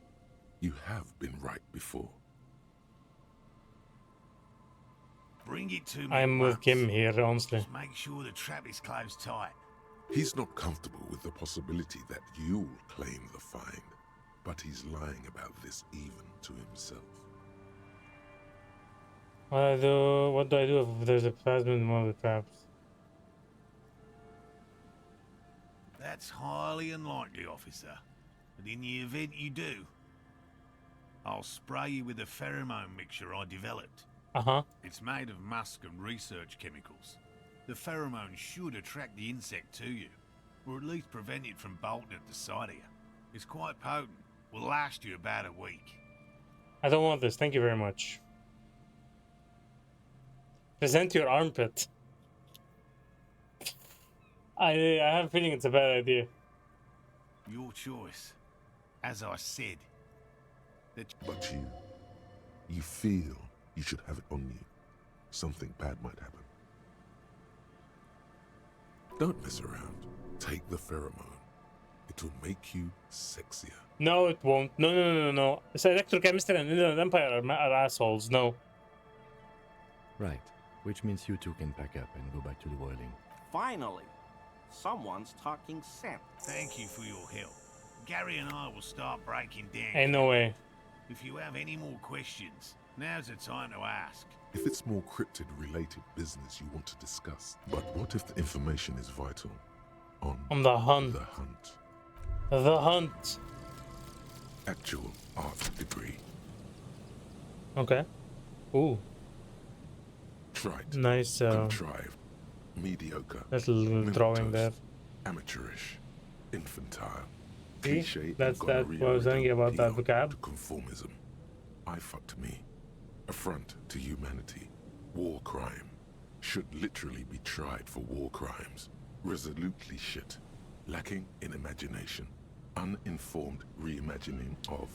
you have been right before. Bring it to me. I'm with once. Kim here, honestly. Just make sure the trap is closed tight. He's not comfortable with the possibility that you'll claim the find, but he's lying about this even to himself. What do I do if there's a plasmid in one of the traps? That's highly unlikely, officer. But in the event you do, I'll spray you with a pheromone mixture I developed. Uh-huh. It's made of musk and research chemicals. The pheromone should attract the insect to you, or at least prevent it from bolting at the sight of you. It's quite potent. Will last you about a week. I don't want this. Thank you very much. Present your armpit. I have a feeling it's a bad idea. Your choice. As I said, that But you feel you should have it on you. Something bad might happen. Don't mess around. Take the pheromone. It will make you sexier. No, it won't. No. It's electrochemistry and Inland Empire are assholes. No. Right, which means you two can pack up and go back to the boiling. Finally, someone's talking sense. Thank you for your help. Gary and I will start breaking down. Ain't no way. If you have any more questions, now's the time to ask. If it's more cryptid-related business you want to discuss, but what if the information is vital On the hunt. the hunt? The hunt. Actual art degree. Okay. Ooh. Trite. Nice Contrived. Mediocre. little drawing there. Amateurish. Infantile. See? Cliché That's and what I was gonorrhea telling you about that appeal vocab. to conformism. I fucked me. Affront to humanity. War crime. Should literally be tried for war crimes. Resolutely shit. Lacking in imagination. Uninformed reimagining of.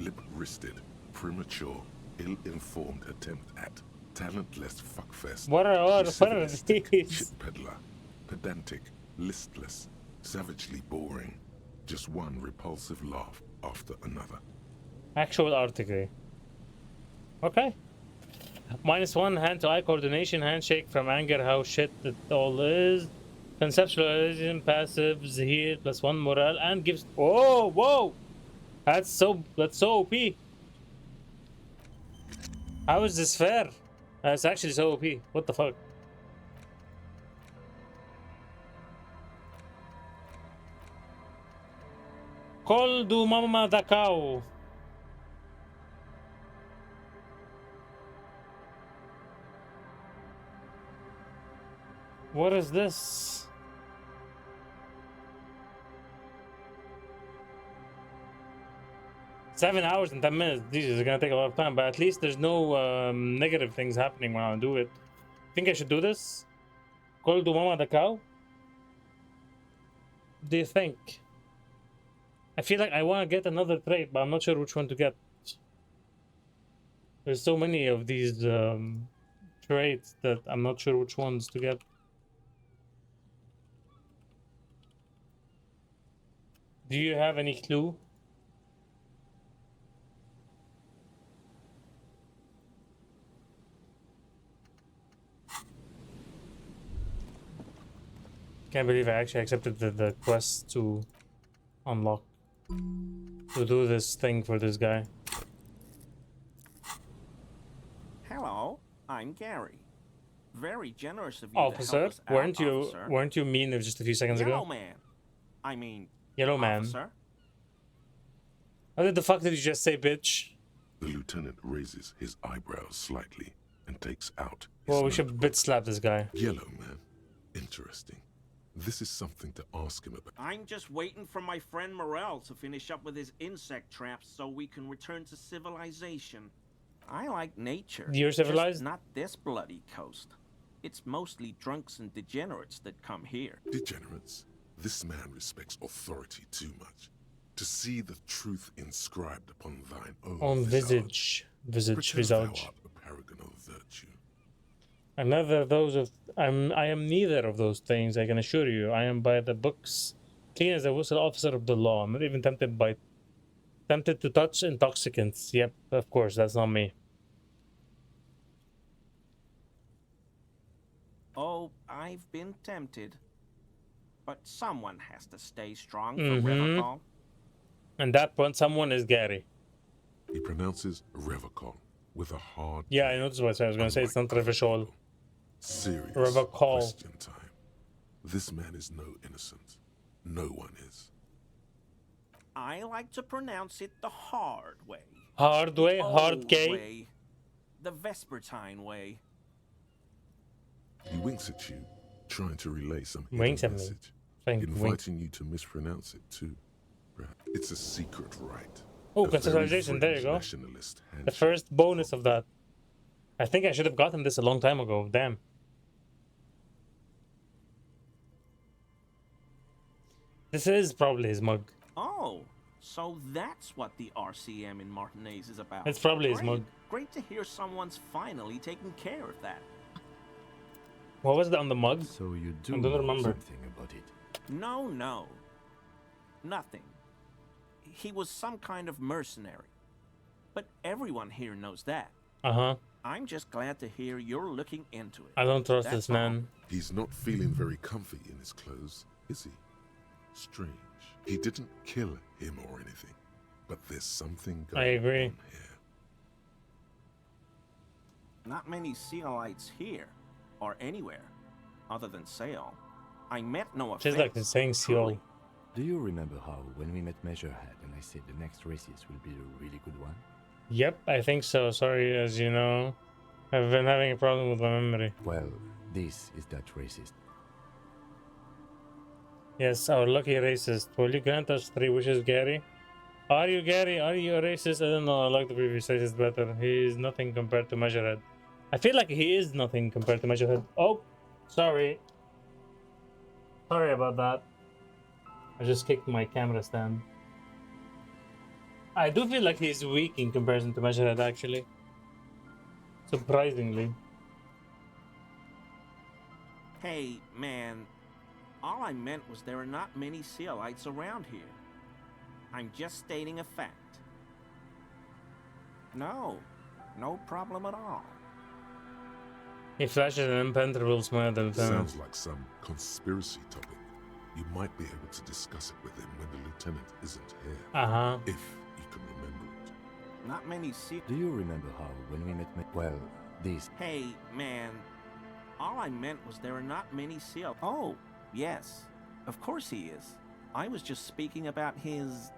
Limp-wristed. Premature. Ill-informed attempt at. Talentless fuckfest. What are Pessimistic these? shit peddler. Pedantic. Listless. Savagely boring. Just one repulsive laugh after another. Actual art degree. Okay. -1 hand-to-eye coordination, handshake from anger, how shit it all is. Conceptualization, passives here, +1 morale, and gives. Whoa! That's so OP. How is this fair? It's actually so OP. What the fuck? Call do mama da cow. What is this? Seven hours and 10 minutes. Jesus, it's gonna take a lot of time, but at least there's no negative things happening when I do it. Think I should do this? Call do mama da cow? Do you think? I feel like I want to get another trait, but I'm not sure which one to get. There's so many of these traits that I'm not sure which ones to get. Do you have any clue? Can't believe I actually accepted the quest to unlock, to do this thing for this guy. Hello, I'm Gary. Very generous of you to Officer, help us out, officer. weren't you mean just a few seconds Yellow ago? man. I mean, Yellow man. officer. What the fuck did you just say, bitch? The lieutenant raises his eyebrows slightly and takes out his Well, we should notebook. bit slap this guy. Yellow man. Interesting. This is something to ask him about. I'm just waiting for my friend Morel to finish up with his insect traps so we can return to civilization. I like nature. You're civilized? Just not this bloody coast. It's mostly drunks and degenerates that come here. Degenerates. This man respects authority too much. To see the truth inscribed upon thine own On visage. Visage, Pretend thou visage. art a paragon of virtue. I'm neither of those of I am neither of those things, I can assure you. I am by the books, clean as a whistle officer of the law. I'm not even tempted to touch intoxicants. Yep, of course, that's not me. Oh, I've been tempted. But someone has to stay strong for Mhm. Revocol. And that one someone is Gary. He pronounces Revocol with a hard. Yeah, I noticed what I was gonna say, it's not Revocol. Serious Revocol. question time. This man is no innocent. No one is. I like to pronounce it the hard way. Hard way, hard Old K. way. The Vespertine way. He winks at you, trying to relay some hidden Winks at me. message, Wink, wink. inviting you to mispronounce it too. Perhaps it's a secret right. Oh, A very conceptualization, there you fringe go. nationalist The handshake. first bonus of that. I think I should have gotten this a long time ago. Damn. This is probably his mug. Oh, so that's what the RCM in Martinez is about. It's probably his Great. mug. Great to hear someone's finally taking care of that. What was that on the mug? So you do I don't know remember. something about it. No, no. Nothing. He was some kind of mercenary. But everyone here knows that. Uh-huh. I'm just glad to hear you're looking into it. I don't trust That's this all. man. He's not feeling very comfy in his clothes, is he? Strange. He didn't kill him or anything, but there's something going I agree. on here. Not many Sealites here, or anywhere, other than Sail. I meant no offense. Just like the saying seal. truly. Do you remember how, when we met Measurehead and I said the next races will be a really good one? Yep, I think so. Sorry, as you know, I've been having a problem with my memory. Well, this is that racist. Yes, our lucky racist. Will you grant us 3 wishes, Gary? Are you Gary? Are you a racist? I don't know. I like the previous racist better. He is nothing compared to Measurehead. I feel like he is nothing compared to Measurehead. Oh, sorry. Sorry about that. I just kicked my camera stand. I do feel like he's weak in comparison to Measurehead, actually. Surprisingly. Hey, man. All I meant was there are not many Sealites around here. I'm just stating a fact. No problem at all. He flashes an impenetrable smile at the Sounds like some conspiracy topic. You might be able to discuss it with him when the lieutenant isn't here. Uh-huh. If you can remember it. not many seal. Do you remember how, when we met, well, these... Hey, man. All I meant was there are not many seal. Oh, yes. Of course he is. I was just speaking about his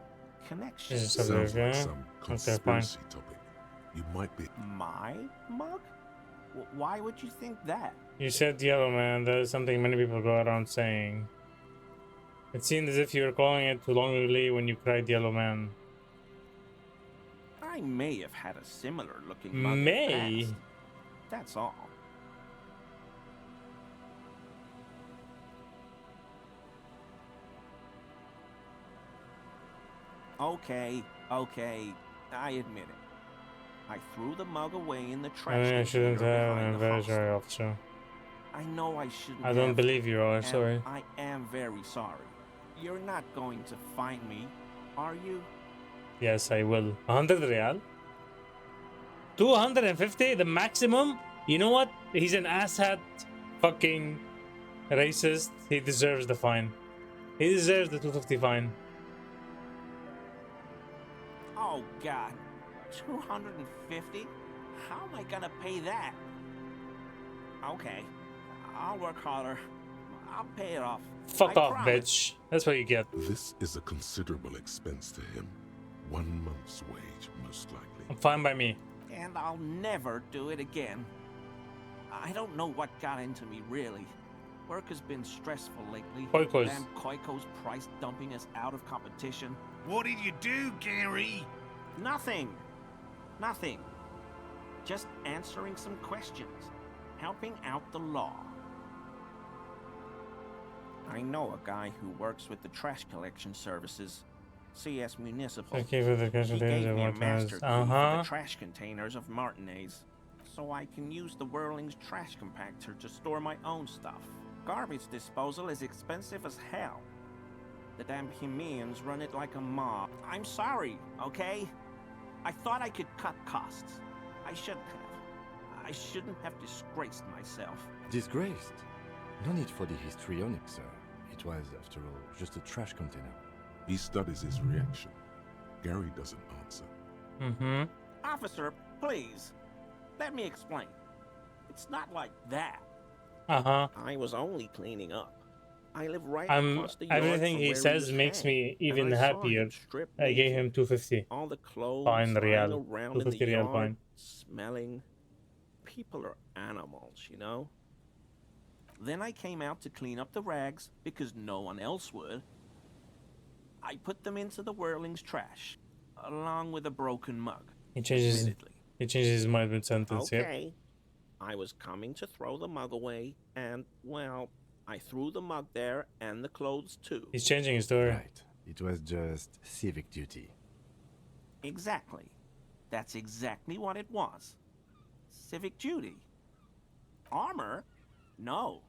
connection. Is it Sounds something, like okay? some Okay, fine. conspiracy topic. You might be. My mug? Why would you think that? You said yellow man. That is something many people go around saying. It seemed as if you were calling it too longingly when you cried yellow man. I may have had a similar looking mug in May? the past. That's all. Okay, I admit it. I threw the mug away in the I trash mean, I shouldn't container have an behind the advisory hostel. officer. I know I shouldn't I don't have, believe you are, and sorry. I am very sorry. You're not going to find me, are you? Yes, I will. 100 real? 250? The maximum? You know what? He's an asshat fucking racist. He deserves the fine. He deserves the 250 fine. Oh God, 250? How am I gonna pay that? Okay, I'll work harder. I'll pay it off. Fuck I off, promise. bitch. That's what you get. This is a considerable expense to him. 1 month's wage, most likely. I'm fine by me. And I'll never do it again. I don't know what got into me, really. Work has been stressful lately. Koikos. Damn Koiko's price dumping us out of competition. What did you do, Gary? Nothing. Nothing. Just answering some questions. Helping out the law. I know a guy who works with the trash collection services. CS Municipal. Okay, for the He question gave me a days master key for Uh-huh. the trash containers of Martinez, so I can use the Whirling's trash compactor to store my own stuff. Garbage disposal is expensive as hell. The damn Hemians run it like a mob. I'm sorry, okay? I thought I could cut costs. I shouldn't have. I shouldn't have disgraced myself. Disgraced? No need for the histrionic, sir. It was, after all, just a trash container. He studies his reaction. Gary doesn't answer. Mm-hmm. Officer, please, let me explain. It's not like that. Uh-huh. I was only cleaning up. I live right across the yard Everything from he where says was makes hanged, me even and I saw happier. him stripped I gave naked. him 250. All the clothes Fine, lying real. around in the 250 real yard, fine. smelling. People are animals, you know? Then I came out to clean up the rags because no one else would. I put them into the Whirling's trash, along with a broken mug. He changes admittedly. his mind mid-sentence, yep. Okay. I was coming to throw the mug away, and, well, I threw the mug there and the clothes too. He's changing his story. Right. It was just civic duty. Exactly. That's exactly what it was. Civic duty. Armor? No.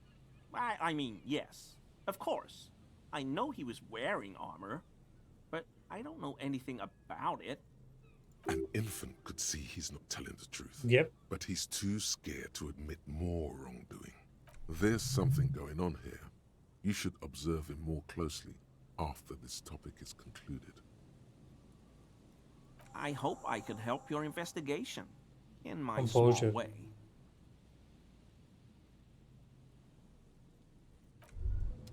I mean, yes. Of course. I know he was wearing armor, but I don't know anything about it. An infant could see he's not telling the truth. Yep. But he's too scared to admit more wrongdoing. There's something going on here. You should observe him more closely after this topic is concluded. I hope I could help your investigation in my Composure. small way.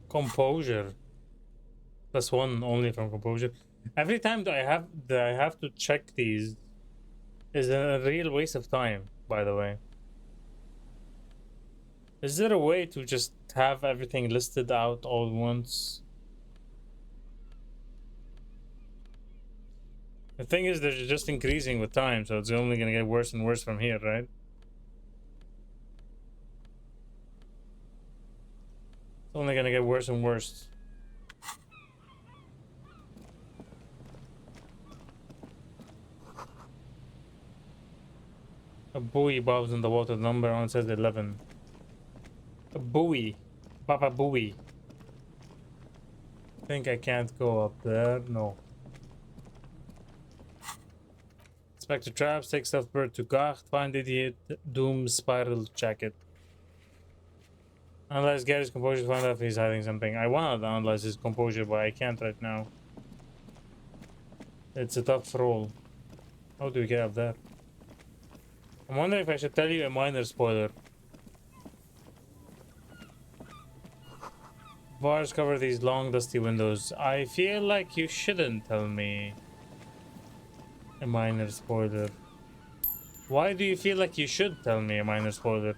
Composure. +1 only from composure. Every time that I have to check these is a real waste of time, by the way. Is there a way to just have everything listed out all at once? The thing is, they're just increasing with time, so it's only gonna get worse and worse from here, right? It's only gonna get worse and worse. A buoy bobs in the water. The number on says 11. A buoy. Papa buoy. Think I can't go up there? No. Inspector traps, take stuffed bird to guard, find idiot, doom spiral jacket. Analyze Gary's composure, find out if he's hiding something. I want to analyze his composure, but I can't right now. It's a tough role. How do we get up there? I'm wondering if I should tell you a minor spoiler. Bars cover these long, dusty windows. I feel like you shouldn't tell me a minor spoiler. Why do you feel like you should tell me a minor spoiler?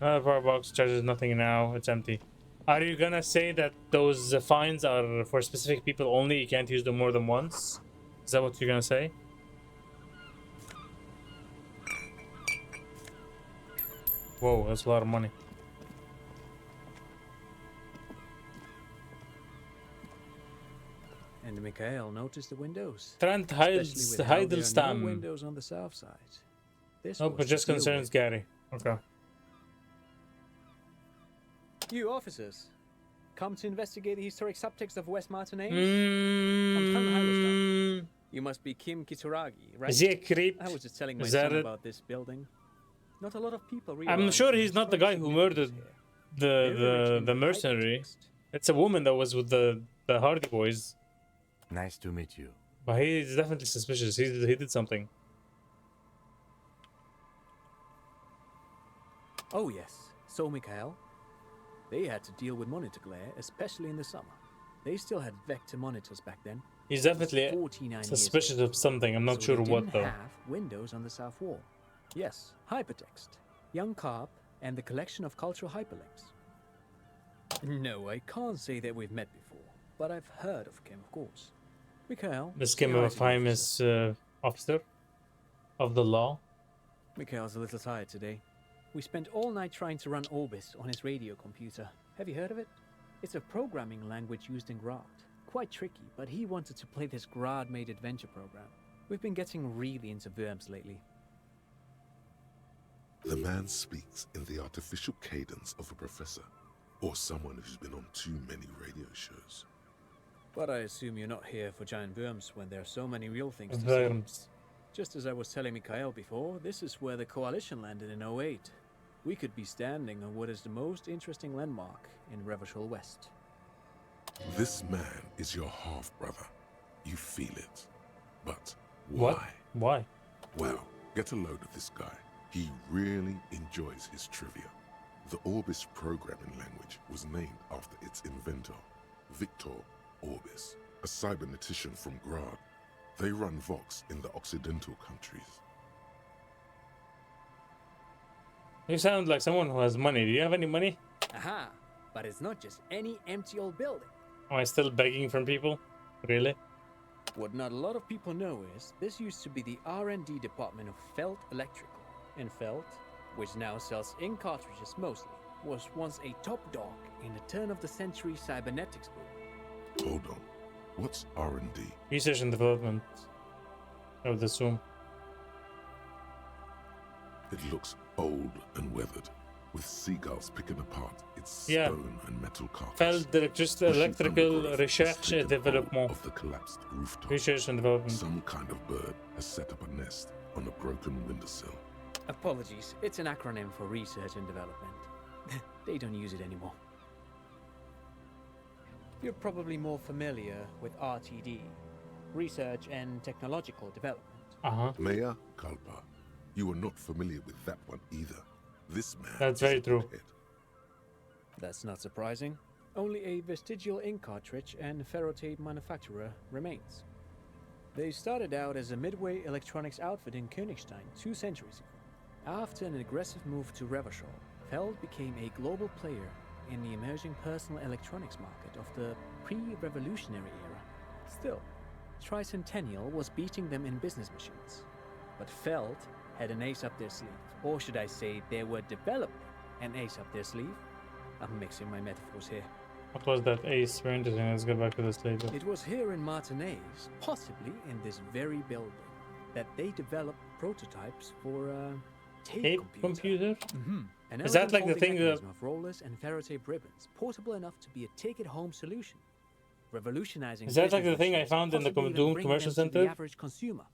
Another power box charges nothing now. It's empty. Are you gonna say that those fines are for specific people only? You can't use them more than once? Is that what you're gonna say? Whoa, that's a lot of money. And Mikhail noticed the windows. Trent Heidelstein. No windows on the south side. This nope, it just concerns Gary. Okay. You officers, come to investigate the historic subtext of West Martinaise? I'm Trent Heidelstein. You must be Kim Kituragi, right? Is he a creep? I was just telling my son about this building. Not a lot of people realize. I'm sure he's not the guy who murdered the mercenary. It's a woman that was with the Hardy Boys. Nice to meet you. But he's definitely suspicious. He did something. Oh yes. So Mikhail, they had to deal with monitor glare, especially in the summer. They still had vector monitors back then. He's definitely suspicious of something. I'm not sure what though. Have windows on the south wall. Yes, hypertext, young carp, and the collection of cultural hyperlinks. No, I can't say that we've met before, but I've heard of Kim, of course. Mikhail. This Kim of a famous officer of the law. Mikhail's a little tired today. We spent all night trying to run Orbis on his radio computer. Have you heard of it? It's a programming language used in Grad. Quite tricky, but he wanted to play this Grad-made adventure program. We've been getting really into verbs lately. The man speaks in the artificial cadence of a professor, or someone who's been on too many radio shows. But I assume you're not here for giant worms when there are so many real things to see. Just as I was telling Mikhail before, this is where the Coalition landed in 08. We could be standing on what is the most interesting landmark in Revachol West. This man is your half-brother. You feel it. But why? What? Why? Well, get a load of this guy. He really enjoys his trivia. The Orbis programming language was named after its inventor, Victor Orbis, a cybernetician from Grad. They run Vox in the Occidental countries. You sound like someone who has money. Do you have any money? Aha! But it's not just any empty old building. Am I still begging from people? Really? What not a lot of people know is this used to be the R&D department of Felt Electrical. And Felt, which now sells ink cartridges mostly, was once a top dog in the turn-of-the-century cybernetics boom. Hold on. What's R&D? Research and development. I would assume. It looks old and weathered, with seagulls picking apart its stone and metal carcass. Felt electrical research and development. Of the collapsed rooftop. Research and development. Some kind of bird has set up a nest on a broken windowsill. Apologies, it's an acronym for research and development. They don't use it anymore. You're probably more familiar with RTD, Research and Technological Development. Mea culpa. You are not familiar with that one either. This man. That's very true. That's not surprising. Only a vestigial ink cartridge and ferrotape manufacturer remains. They started out as a midway electronics outfit in Königstein 2 centuries ago. After an aggressive move to Revachol, Feld became a global player in the emerging personal electronics market of the pre-revolutionary era. Still, Tricentennial was beating them in business machines. But Feld had an ace up their sleeve, or should I say they were developing an ace up their sleeve? I'm mixing my metaphors here. What was that ace? Very interesting. Let's get back to this later. It was here in Martinaise, possibly in this very building, that they developed prototypes for a tape computer. Is that like the thing that of rollers and ferrotape ribbons, portable enough to be a take-it-home solution, revolutionizing. Is that like the thing I found in the Doom Commercial Center? The average consumer,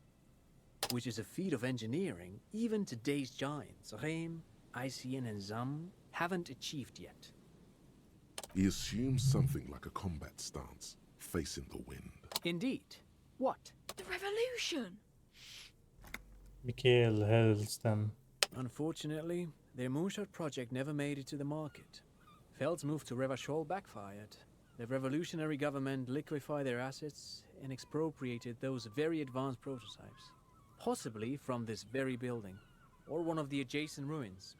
which is a feat of engineering even today's giants, Rehm, ICN, and ZAM, haven't achieved yet. He assumes something like a combat stance, facing the wind. Indeed. What? The revolution. Mikhail Helston. Unfortunately, their moonshot project never made it to the market. Feld's move to Revachol backfired. The revolutionary government liquefied their assets and expropriated those very advanced prototypes. Possibly from this very building, or one of the adjacent ruins.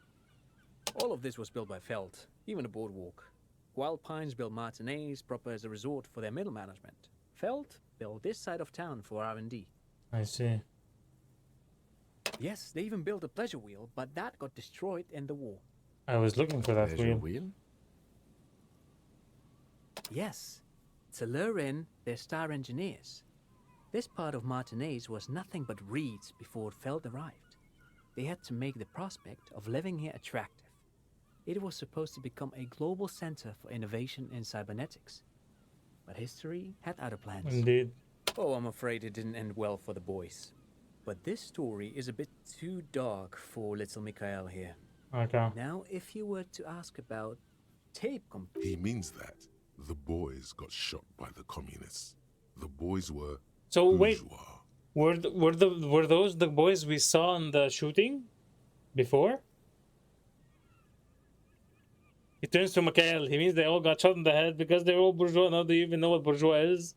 All of this was built by Feld, even the boardwalk. Wild Pines built Martinez proper as a resort for their middle management. Feld built this side of town for R&D. I see. Yes, they even built a pleasure wheel, but that got destroyed in the war. I was looking for that Pleasure wheel. wheel? Yes, to lure in their star engineers. This part of Martinez was nothing but reeds before Feld arrived. They had to make the prospect of living here attractive. It was supposed to become a global center for innovation in cybernetics. But history had other plans. Indeed. Oh, I'm afraid it didn't end well for the boys. But this story is a bit too dark for little Mikhail here. Okay. Now, if you were to ask about tape He means that the boys got shot by the communists. The boys were So wait, bourgeois. were those the boys we saw in the shooting before? He turns to Mikhail. He means they all got shot in the head because they're all bourgeois. Now they even know what bourgeois is.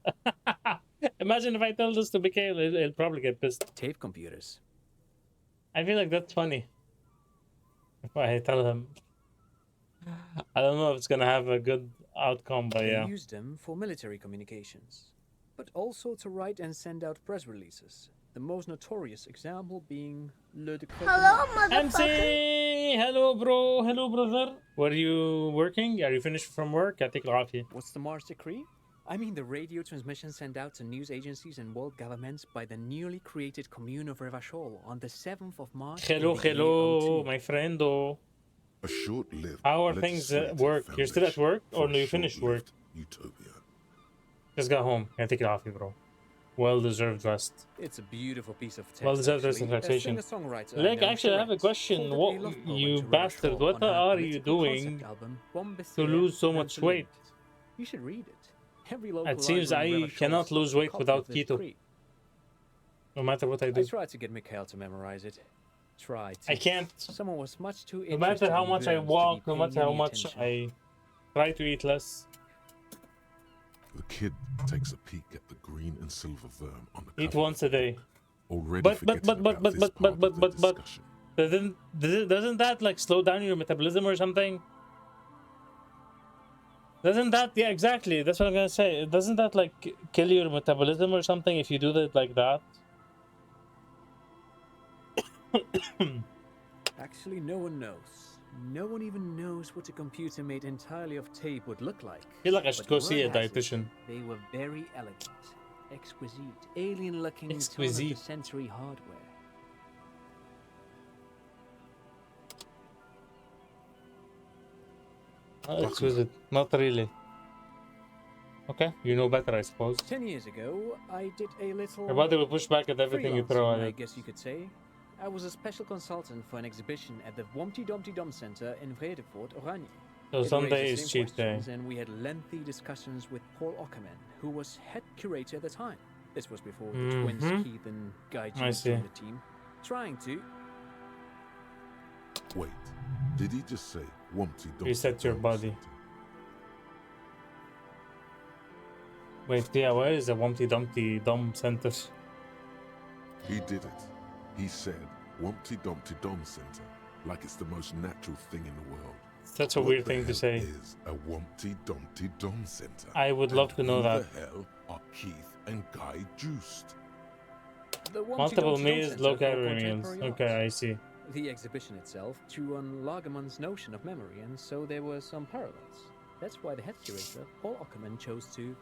Imagine if I tell this to Mikhail, he'll probably get pissed. tape computers. I feel like that's funny. If I tell him, I don't know if it's gonna have a good outcome, but They yeah. used them for military communications, but also to write and send out press releases. The most notorious example being Le Decret. Hello, motherfucker. MC! Hello, bro. Hello, brother. Were you working? Are you finished from work? يعطيك العافية. What's the Mars Decree? I mean the radio transmission sent out to news agencies and world governments by the newly created commune of Revachol on the 7th of March. in Hello, the year hello, 02. my friendo. A short-lived. How are things at work? You're still at work or no, you finished work? Utopia. Just got home. يعطيك العافية, bro. Well-deserved rest. It's a beautiful piece of text. Well-deserved actually. relaxation. A singer-songwriter I Like, know actually, I have a directs question. called it What, a love poem you to bastard, Revachol what on her are you political doing concept album, to lose so much Pamphlet. weight? You should read it. Every local It seems library in I Revachol cannot sells lose a weight copy without of the keto. decree. No matter what I I do. tried to get Mikhail to memorize it. Tried to. I can't. Someone was much too No matter how much I walk, no matter how much I. I try to eat less. The kid takes a peek at the green and silver verm on the Eat cover. once a day. Already But- forgetting but- about this part of the discussion. Doesn't that like slow down your metabolism or something? Doesn't that, yeah, exactly, that's what I'm gonna say. Doesn't that like kill your metabolism or something if you do that like that? Actually, no one knows. No one even knows what a computer made entirely of tape would look like. I feel like I should But go see a word has it, dietitian. They were very elegant, exquisite, alien-looking, Exquisite. turn-of-the-century hardware. Exquisite. Not really. Okay, you know better, I suppose. 10 years ago, I did a little. Your body will push back at everything you throw at freelancing, I it. guess you could say. I was a special consultant for an exhibition at the Womty Dumpty Dum Center in Vredefort, Oranje. So It Sunday raised the is same cheat day. questions, and we had lengthy discussions with Paul Ockerman, who was head curator at the time. This was before the twins Mhm. Keith and Guy I Jones see. joined the team, trying to. Wait, did he just say Wumpty Dumpty Reset your Dum body. Center? Wait, yeah, where is the Wumpty Dumpty Dum Center? He did it. He said Wumpty Dumpty Dum Center, like it's the most natural thing in the world. Such a What weird the thing to hell say. is a Wumpty Dumpty Dum Center? I would love And to know who that. the hell are Keith and Guy Juiced? The Womty Multiple Dumpty Dum meals, Center low for calorie meals. contemporary Okay, art. I see. The exhibition itself drew on Lagerman's notion of memory, and so there were some parallels. That's why the head curator, Paul Ockerman, chose to.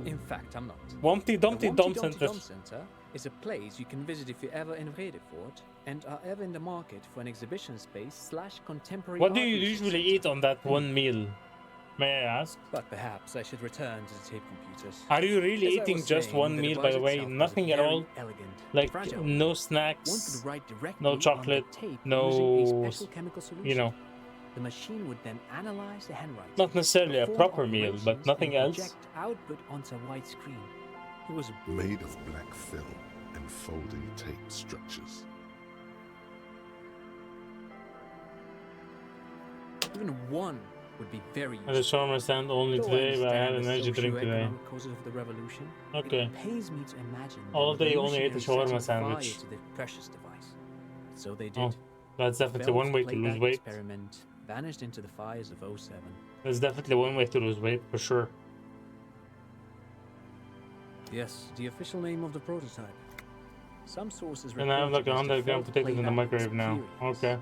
In fact, I'm not. Wumpty Dumpty The Dum Dumpty Center. Dum Center is a place you can visit if you're ever in Vredefort and are ever in the market for an exhibition space / contemporary What do art you research usually center. eat on that one meal? May I ask? But perhaps I should return to the tape computers. Are you really As I eating was just saying, one the meal, by the device way? itself was Nothing at very all? elegant, Like, fragile. no One snacks? could write directly no on the chocolate, tape no using a special chemical solution. You know, The machine would then analyze the handwriting. not necessarily a perform proper meal, but operations, nothing and else. project output onto a white screen. It was made of black film and folding tape structures. even one would be very I just useful. shawarma stand only Though today, but I had an understand the energy drink today. socio-economic causes of the revolution, Okay. it pains me to imagine All the day only ate a revolutionaries shawarma setting fire sandwich. to the precious device. So they Oh, did. that's definitely Failed one way to play lose that weight. experiment, vanished into the fires of '07. That's definitely one way to lose weight, for sure. Yes, the official name of the prototype. Some sources And I have like report it as 100 the gram failed potatoes in the playback microwave now. experience, Okay.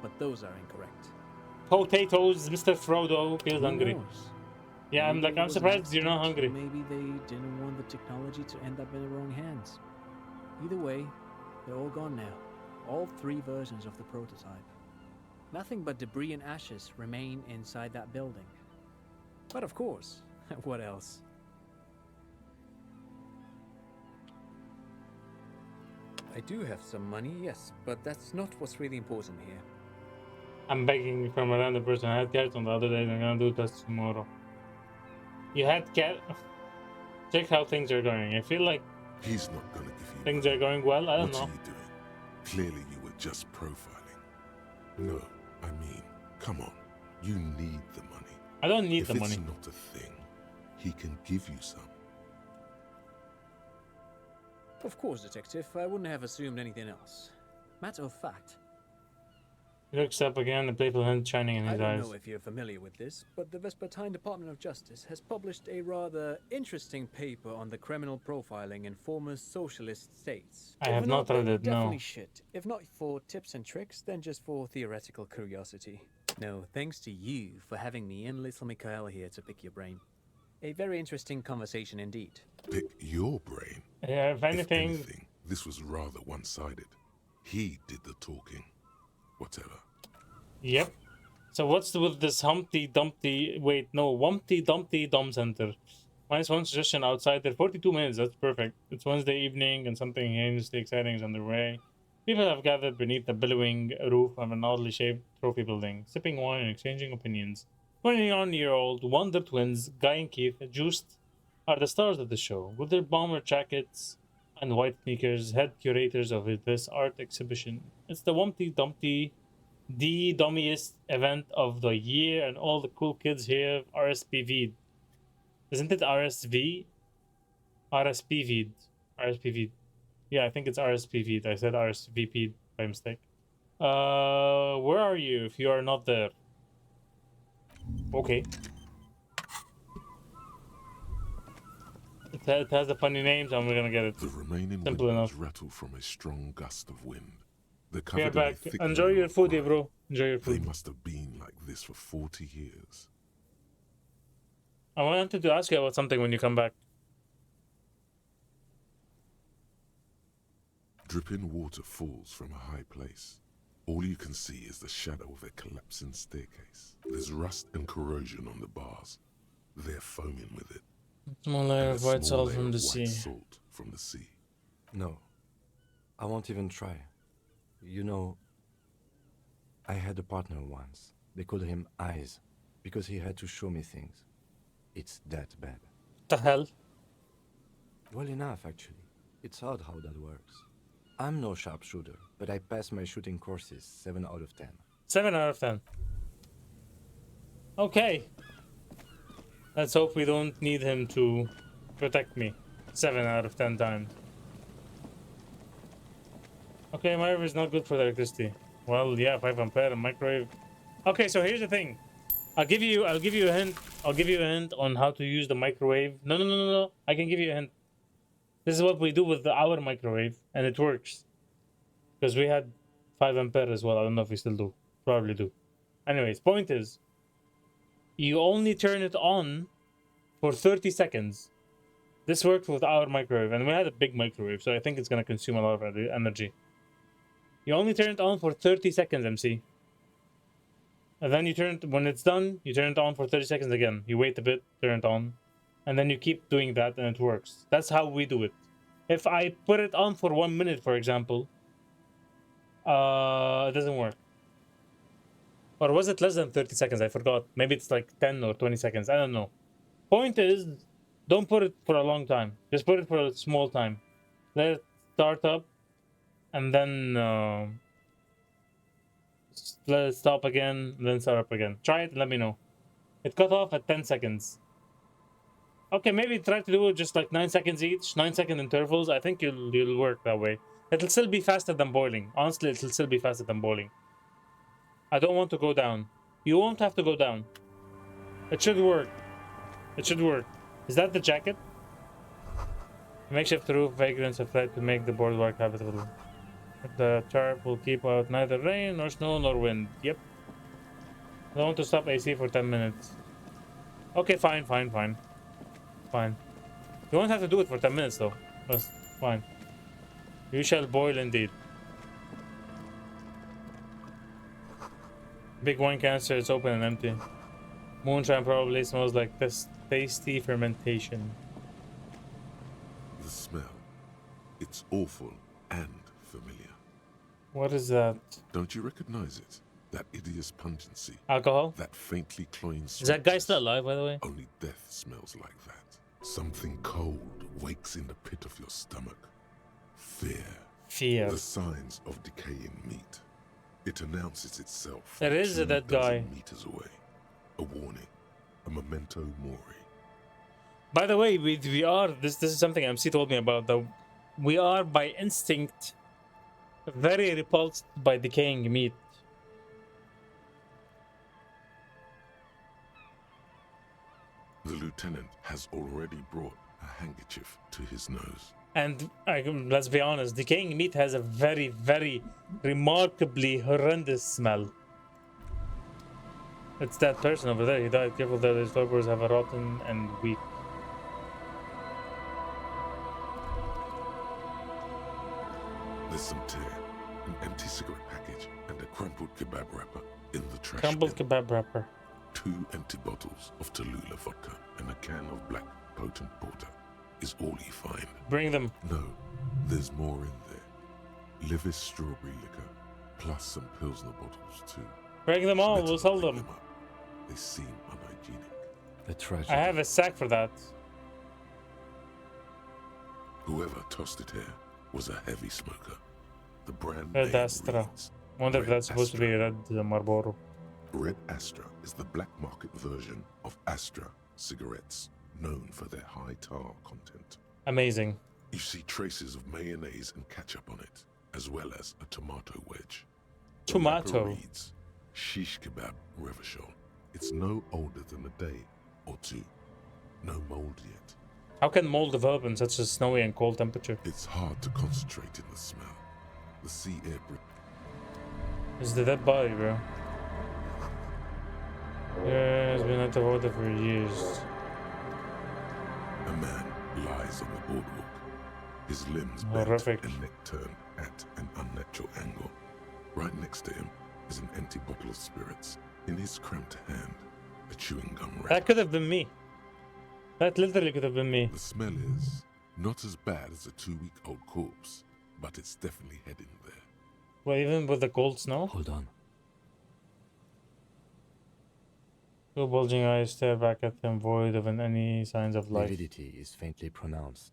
but those are incorrect. Potatoes, Mr. Frodo feels Who hungry. knows? Yeah, I'm Maybe like, it I'm was an surprised you're not accident, or hungry. maybe they didn't want the technology to end up in the wrong hands. Either way, they're all gone now. All 3 versions of the prototype. Nothing but debris and ashes remain inside that building. But of course, what else? I do have some money, yes, but that's not what's really important here. I'm begging from a random person. I had carrots on the other day, and I'm gonna do this tomorrow. You had cat. Check how things are going. I feel like He's not gonna give you things money. are going well. I don't What know. are you doing? Clearly you were just profiling. No, I mean, come on. You need the money. I don't need If the money. it's not a thing, he can give you some. Of course, Detective, I wouldn't have assumed anything else. Matter of fact, He looks up again, the playful hint shining in I his don't eyes. know if you're familiar with this, but the Vespertine Department of Justice has published a rather interesting paper on the criminal profiling in former socialist states. I If have not they read it, no. definitely should. If not for tips and tricks, then just for theoretical curiosity. No, thanks to you for having me and little Mikhail here to pick your brain. A very interesting conversation indeed. Pick your brain. Yeah, if If anything, anything, this was rather one-sided. He did the talking. Whatever. yep. So what's with this Humpty Dumpty? Wait, no, Wumpty Dumpty Dum Center. Minus 1 suggestion outside there. 42 minutes. That's perfect. It's Wednesday evening, and something heinously exciting is underway. People have gathered beneath the billowing roof of an oddly shaped trophy building, sipping wine and exchanging opinions. 21-year-old Wonder Twins, Guy and Keith, juiced, are the stars of the show. With their bomber jackets and white sneakers, head curators of this art exhibition. It's the Wumpty Dumpty, the dummiest event of the year, and all the cool kids here RSPV'd. Isn't it RSV? RSPV'd. RSPV'd. Yeah, I think it's RSPV'd. I said RSVP'd by mistake. Where are you if you are not there? Okay. It has the funny names, and we're gonna get it. The remaining Simple windows enough. rattle from a strong gust of wind. They're We are covered in a back. thick Enjoy layer your of food, grime. bro. Enjoy your They food. must have been like this for 40 years. I wanted to ask you about something when you come back. Dripping water falls from a high place. All you can see is the shadow of a collapsing staircase. There's rust and corrosion on the bars. They're foaming with it. Small layer And a of white small salt layer from of the white sea. salt from the sea. No, I won't even try. You know, I had a partner once. They called him Eyes because he had to show me things. It's that bad. The hell? Well enough, actually. It's odd how that works. I'm no sharpshooter, but I passed my shooting courses 7 out of 10. 7 out of 10. Okay. Let's hope we don't need him to protect me 7 out of 10 times. Okay, my river is not good for the electricity. Well, yeah, 5 ampere and microwave. Okay, so here's the thing. I'll give you a hint. I'll give you a hint on how to use the microwave. No. I can give you a hint. This is what we do with our microwave, and it works. Because we had 5 ampere as well. I don't know if we still do. Probably do. Anyways, point is, you only turn it on for 30 seconds. This worked with our microwave, and we had a big microwave, so I think it's going to consume a lot of energy. You only turn it on for 30 seconds, MC. And then you turn it, when it's done, you turn it on for 30 seconds again. You wait a bit, turn it on, and then you keep doing that, and it works. That's how we do it. If I put it on for 1 minute, for example, it doesn't work. Or was it less than 30 seconds? I forgot. Maybe it's like 10 or 20 seconds. I don't know. Point is, Don't put it for a long time. Just put it for a small time. Let it start up, and then let it stop again, then start up again. Try it and let me know. It cut off at 10 seconds. Okay, maybe try to do it just like 9 seconds each, 9-second intervals. I think you'll work that way. It'll still be faster than boiling. Honestly, it'll still be faster than boiling. I don't want to go down. You won't have to go down. It should work. It should work. Is that the jacket? Makeshift roof, vagrants have tried to make the boardwalk habitable. The tarp will keep out neither rain, nor snow, nor wind. Yep. I don't want to stop AC for 10 minutes. Okay, fine. Fine. You won't have to do it for 10 minutes, though. That's fine. You shall boil indeed. Big wine canister is open and empty. Moonshine probably smells like this tasty fermentation. The smell. It's awful and familiar. What is that? Don't you recognize it? That hideous pungency. Alcohol? That faintly cloying Is that guy sweetness. still alive, by the way? Only death smells like that. Something cold wakes in the pit of your stomach. Fear. Fear. The signs of decaying meat. It announces itself. There is a dead guy. Meters away. A warning. A memento mori. By the way, we are, this is something MC told me about, though. We are, by instinct, very repulsed by decaying meat. The lieutenant has already brought a handkerchief to his nose. And let's be honest, decaying meat has a very, very remarkably horrendous smell. It's that person over there. He died. Careful that his laborers have a rotten and weak. There's some tear, an empty cigarette package, and a crumpled kebab wrapper in the trash Crumpled bin. kebab wrapper. 2 empty bottles of Tallulah vodka and a can of black potent porter is all you find. Bring them. No, there's more in there. Livis strawberry liquor, plus some Pilsner bottles too. Bring them all. Let's We'll sell pick them. up. They seem unhygienic. A tragedy. I have a sack for that. Whoever tossed it here was a heavy smoker. The brand Red name Astra. reads Wonder if Red that's supposed to be Astra. red Marlboro. Red Astra is the black market version of Astra cigarettes, known for their high tar content. Amazing. You see traces of mayonnaise and ketchup on it, as well as a tomato wedge. The wrapper Tomato. reads Shish Kebab Revachol. It's no older than a day or two. No mold yet. How can mold develop in such a snowy and cold temperature? It's hard to concentrate in the smell. The sea air It's the dead body, bro. Yeah, it's been out of order for years. A man lies on the boardwalk, his limbs bent Horrific. and neck turned at an unnatural angle. Right next to him is an empty bottle of spirits. In his cramped hand, a chewing gum wrapper. That could have been me. That literally could have been me. The smell is not as bad as a 2-week-old corpse, but it's definitely heading there. Well, even with the cold snow? Hold on. Two bulging eyes stare back at them, void of any signs of life. Lividity is faintly pronounced.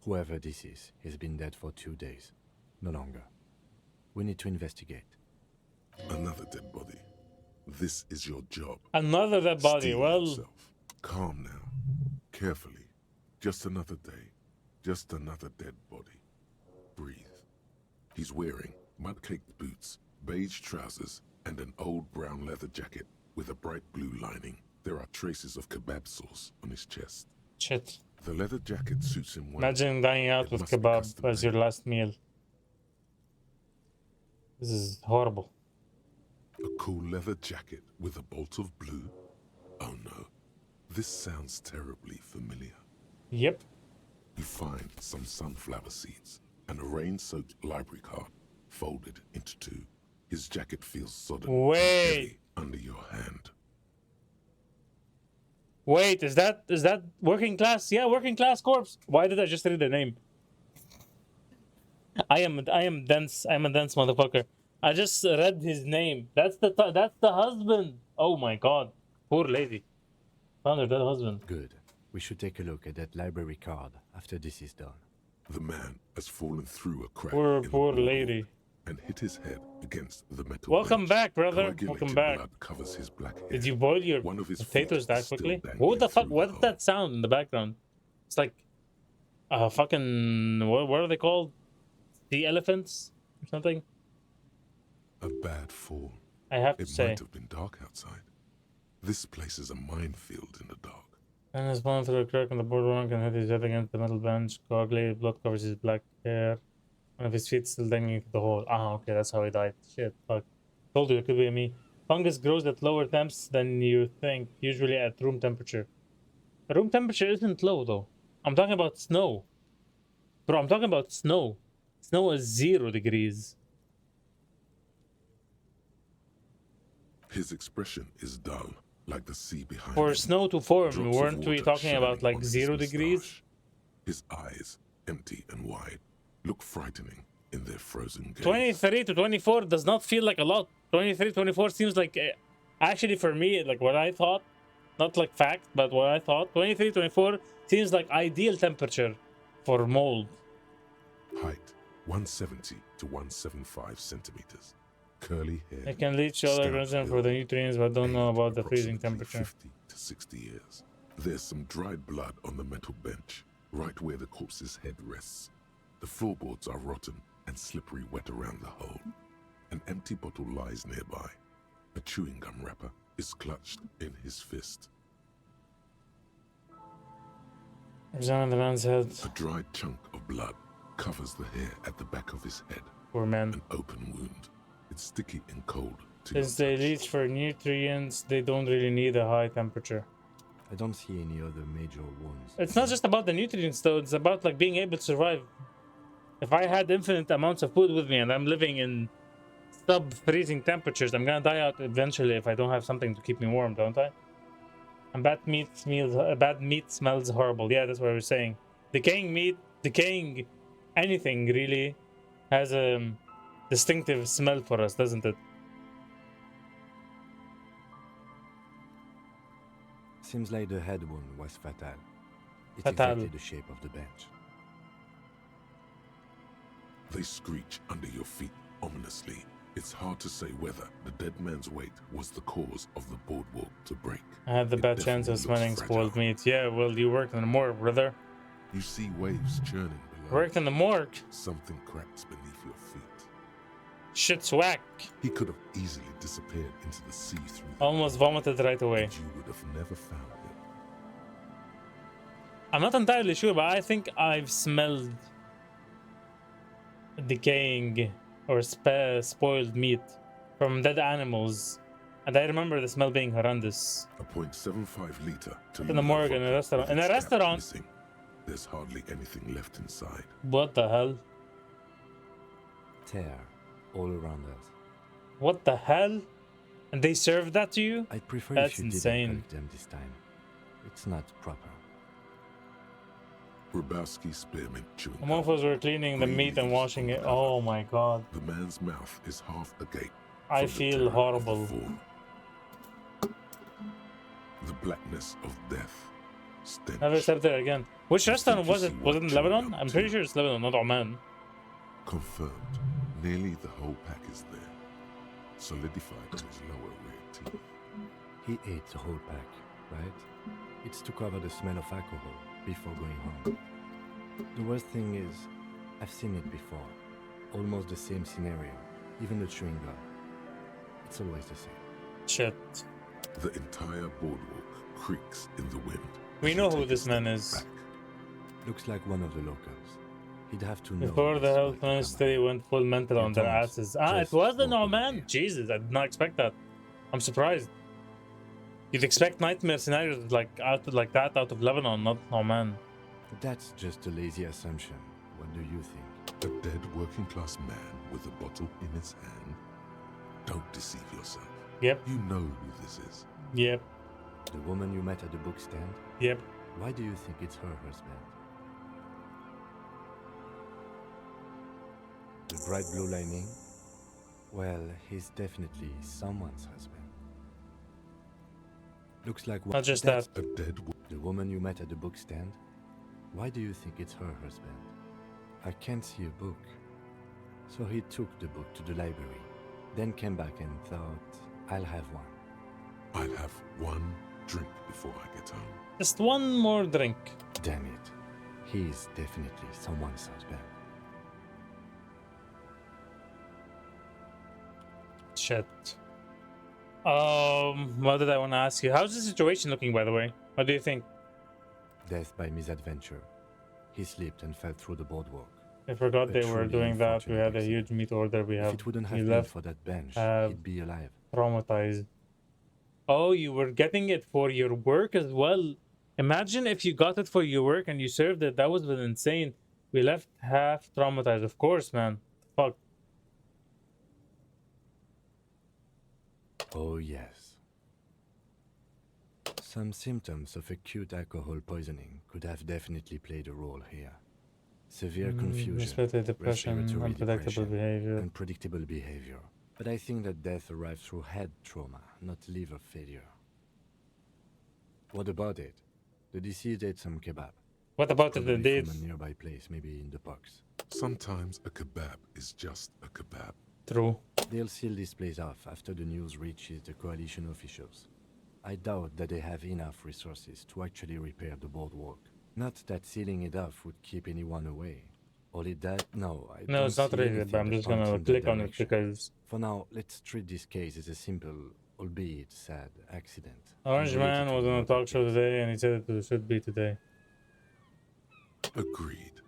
Whoever this is has been dead for 2 days. No longer. We need to investigate. Another dead body. This is your job. Another dead body. Steel Well, yourself. Calm now. Carefully. Just another day. Just another dead body. Breathe. He's wearing mud-caked boots, beige trousers, and an old brown leather jacket with a bright blue lining. There are traces of kebab sauce on his chest. shit. The leather jacket suits him well. Imagine dying out It with must be kebab custom as your made. last meal. This is horrible. A cool leather jacket with a bolt of blue? Oh no. This sounds terribly familiar. Yep. You find some sunflower seeds and a rain-soaked library card folded into 2. His jacket feels sodden and Wait. heavy under your hand. Wait, is that working class? Yeah, working class corpse. Why did I just read the name? I am dense. I'm a dense motherfucker. I just read his name. That's the husband. Oh my god, poor lady. Found her dead husband. Good. We should take a look at that library card after this is done. The man has fallen through a crack Poor in the poor boardwalk lady. and hit his head against the metal Welcome bench. back, brother. Coagulated Welcome back. blood covers his black hair. Did you boil your One of his potatoes feet that is still quickly? dangling What the fuck? through What the is that sound in the background? It's like fucking what are they called? The elephants or something? A bad fall. I have to It say. might have been dark outside. This place is a minefield in the dark. And his fallen through a crack on the boardwalk and hit his head against the metal bench. Coagulated blood covers his black hair. One of his feet still dangling through the hole. Ah, okay, that's how he died. Shit, fuck. Told you it could be me. Fungus grows at lower temps than you think, usually at room temperature. Room temperature isn't low, though. I'm talking about snow. Bro, I'm talking about snow. Snow is 0 degrees. His expression is dull, like the sea behind For him. snow to form, Drops of weren't we water talking about shining like on his 0 degrees? moustache. His eyes, empty and wide, look frightening in their frozen gaze. 23 to 24 does not feel like a lot. 23, 24 seems like, actually for me, like what I thought, not like fact, but what I thought, 23, 24 seems like ideal temperature for mold. Height, 170 to 175 centimeters. Curly hair. It can leach other stout organisms for build, the nutrients, but don't know aged about the freezing approximately temperature. 50 to 60 years. There's some dried blood on the metal bench, right where the corpse's head rests. The floorboards are rotten and slippery wet around the hole. An empty bottle lies nearby. A chewing gum wrapper is clutched in his fist. Examine the man's head. A dried chunk of blood covers the hair at the back of his head. Poor man. An open wound. It's sticky and cold to Since your they touch. leach for nutrients, they don't really need a high temperature. I don't see any other major wounds. It's not just about the nutrients though, it's about like being able to survive. If I had infinite amounts of food with me and I'm living in sub-freezing temperatures, I'm gonna die out eventually if I don't have something to keep me warm, don't I? And bad meat smells horrible. Yeah, that's what I was saying. Decaying meat, decaying anything really has a distinctive smell for us, doesn't it? Seems like the head wound was fatal. It's Fatal. exactly the shape of the bench. They screech under your feet ominously. It's hard to say whether the dead man's weight was the cause of the boardwalk to break. I had the It bad chance of definitely smelling looks spoiled fragile. meat. Yeah, well, you worked in the morgue, brother. You see waves churning below. Worked in the morgue. Something cracks beneath your feet. Shit's whack. He could have easily disappeared into the sea through the Almost vomited right away. and you would have never found him. I'm not entirely sure, but I think I've smelled decaying or spoiled meat from dead animals, and I remember the smell being horrendous. A .75 liter In the morgue, in a restaurant. In a restaurant? Missing. There's hardly anything left inside. What the hell? Tear all around us. What the hell? And they served that to you? I'd prefer That's if you insane. didn't collect them this time. It's not proper. Grabowski spearmint chewing The mofos were cleaning the meat and washing it. Oh my god. The man's mouth is half agape. I from the feel terror of the horrible. fall. The blackness of death. Stench. Never stepped there again. Which You restaurant think you was it? see Was it what in chewing Lebanon? gum I'm pretty too. sure it's Lebanon, not Oman. Confirmed. Nearly the whole pack is there. Solidified to his lower rear teeth. He ate the whole pack, right? It's to cover the smell of alcohol before going home. The worst thing is, I've seen it before. Almost the same scenario. Even the chewing gum. It's always the same. Shit. The entire boardwalk creaks in the wind. We as know you who take a this man step is. back. Looks like one of the locals. He'd have to know. Before the this health might become ministry went full mental on their Thomas, asses. Ah, it just was in walk over Oman? here. Jesus, I did not expect that. I'm surprised. You'd expect nightmare scenarios like that out of Lebanon, not Oman. That's just a lazy assumption. What do you think? A dead working class man with a bottle in his hand. Don't deceive yourself. Yep, You know who this is. yep, The woman you met at the book stand? yep. Why do you think it's her husband? The bright blue lining? Well, he's definitely someone's husband. Looks like Not just that. A dead The woman you met at the book stand? Why do you think it's her husband? I can't see a book. So he took the book to the library, then came back and thought, I'll have one. I'll have one drink before I get home. Just one more drink. Damn it. He's definitely someone's husband. Shit. What did I want to ask you? How's the situation looking, by the way? What do you think? Death by misadventure. He slipped and fell through the boardwalk. I forgot A they were truly doing that. We had a unfortunate huge meat order. We If have. it wouldn't he have been left for that bench, have he'd be alive. traumatized. Oh, you were getting it for your work as well. Imagine if you got it for your work and you served it. That would have been insane. We left half traumatized. Of course, man. Fuck. Oh yes. Some symptoms of acute alcohol poisoning could have definitely played a role here. Severe confusion, Respiratory depression, respiratory unpredictable depression, behavior. unpredictable behavior. But I think that death arrived through head trauma, not liver failure. What about it? The deceased ate some kebab. What about the Probably date? from a nearby place, maybe in the box. Sometimes a kebab is just a kebab. True. They'll seal this place off after the news reaches the coalition officials. I doubt that they have enough resources to actually repair the boardwalk. Not that sealing it off would keep anyone away. Only that, no, I No, don't it's not see really, anything but I'm that just points gonna in that click on it direction. because For now, let's treat this case as a simple, albeit sad, accident. Orange unrelated Man to was the on a murder talk show case. today and he said it should be today. Agreed. If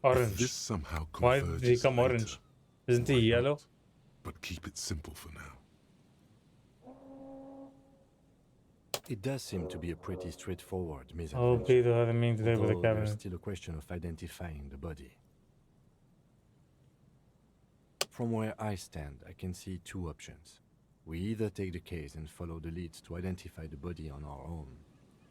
Orange. this somehow Why converges did he become later, orange? Isn't he why yellow? not? But keep it simple for now. It does seem to be a pretty straightforward Oh, misadventure. Peter had a meeting today with the Although there's cabinet. still a question of identifying the body. From where I stand, I can see two options. We either take the case and follow the leads to identify the body on our own,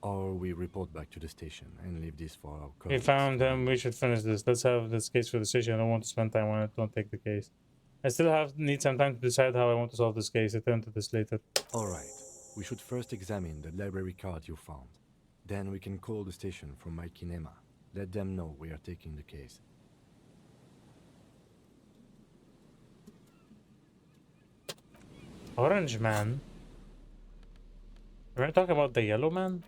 or we report back to the station and leave this for our We colleagues found to him. handle. We should finish this. Let's have this case for the station. I don't want to spend time on it. Don't take the case. I still need some time to decide how I want to solve this case. I'll turn to this later. Alright, we should first examine the library card you found. Then we can call the station from my kinema. Let them know we are taking the case. Orange Man? We're gonna talk about the yellow man?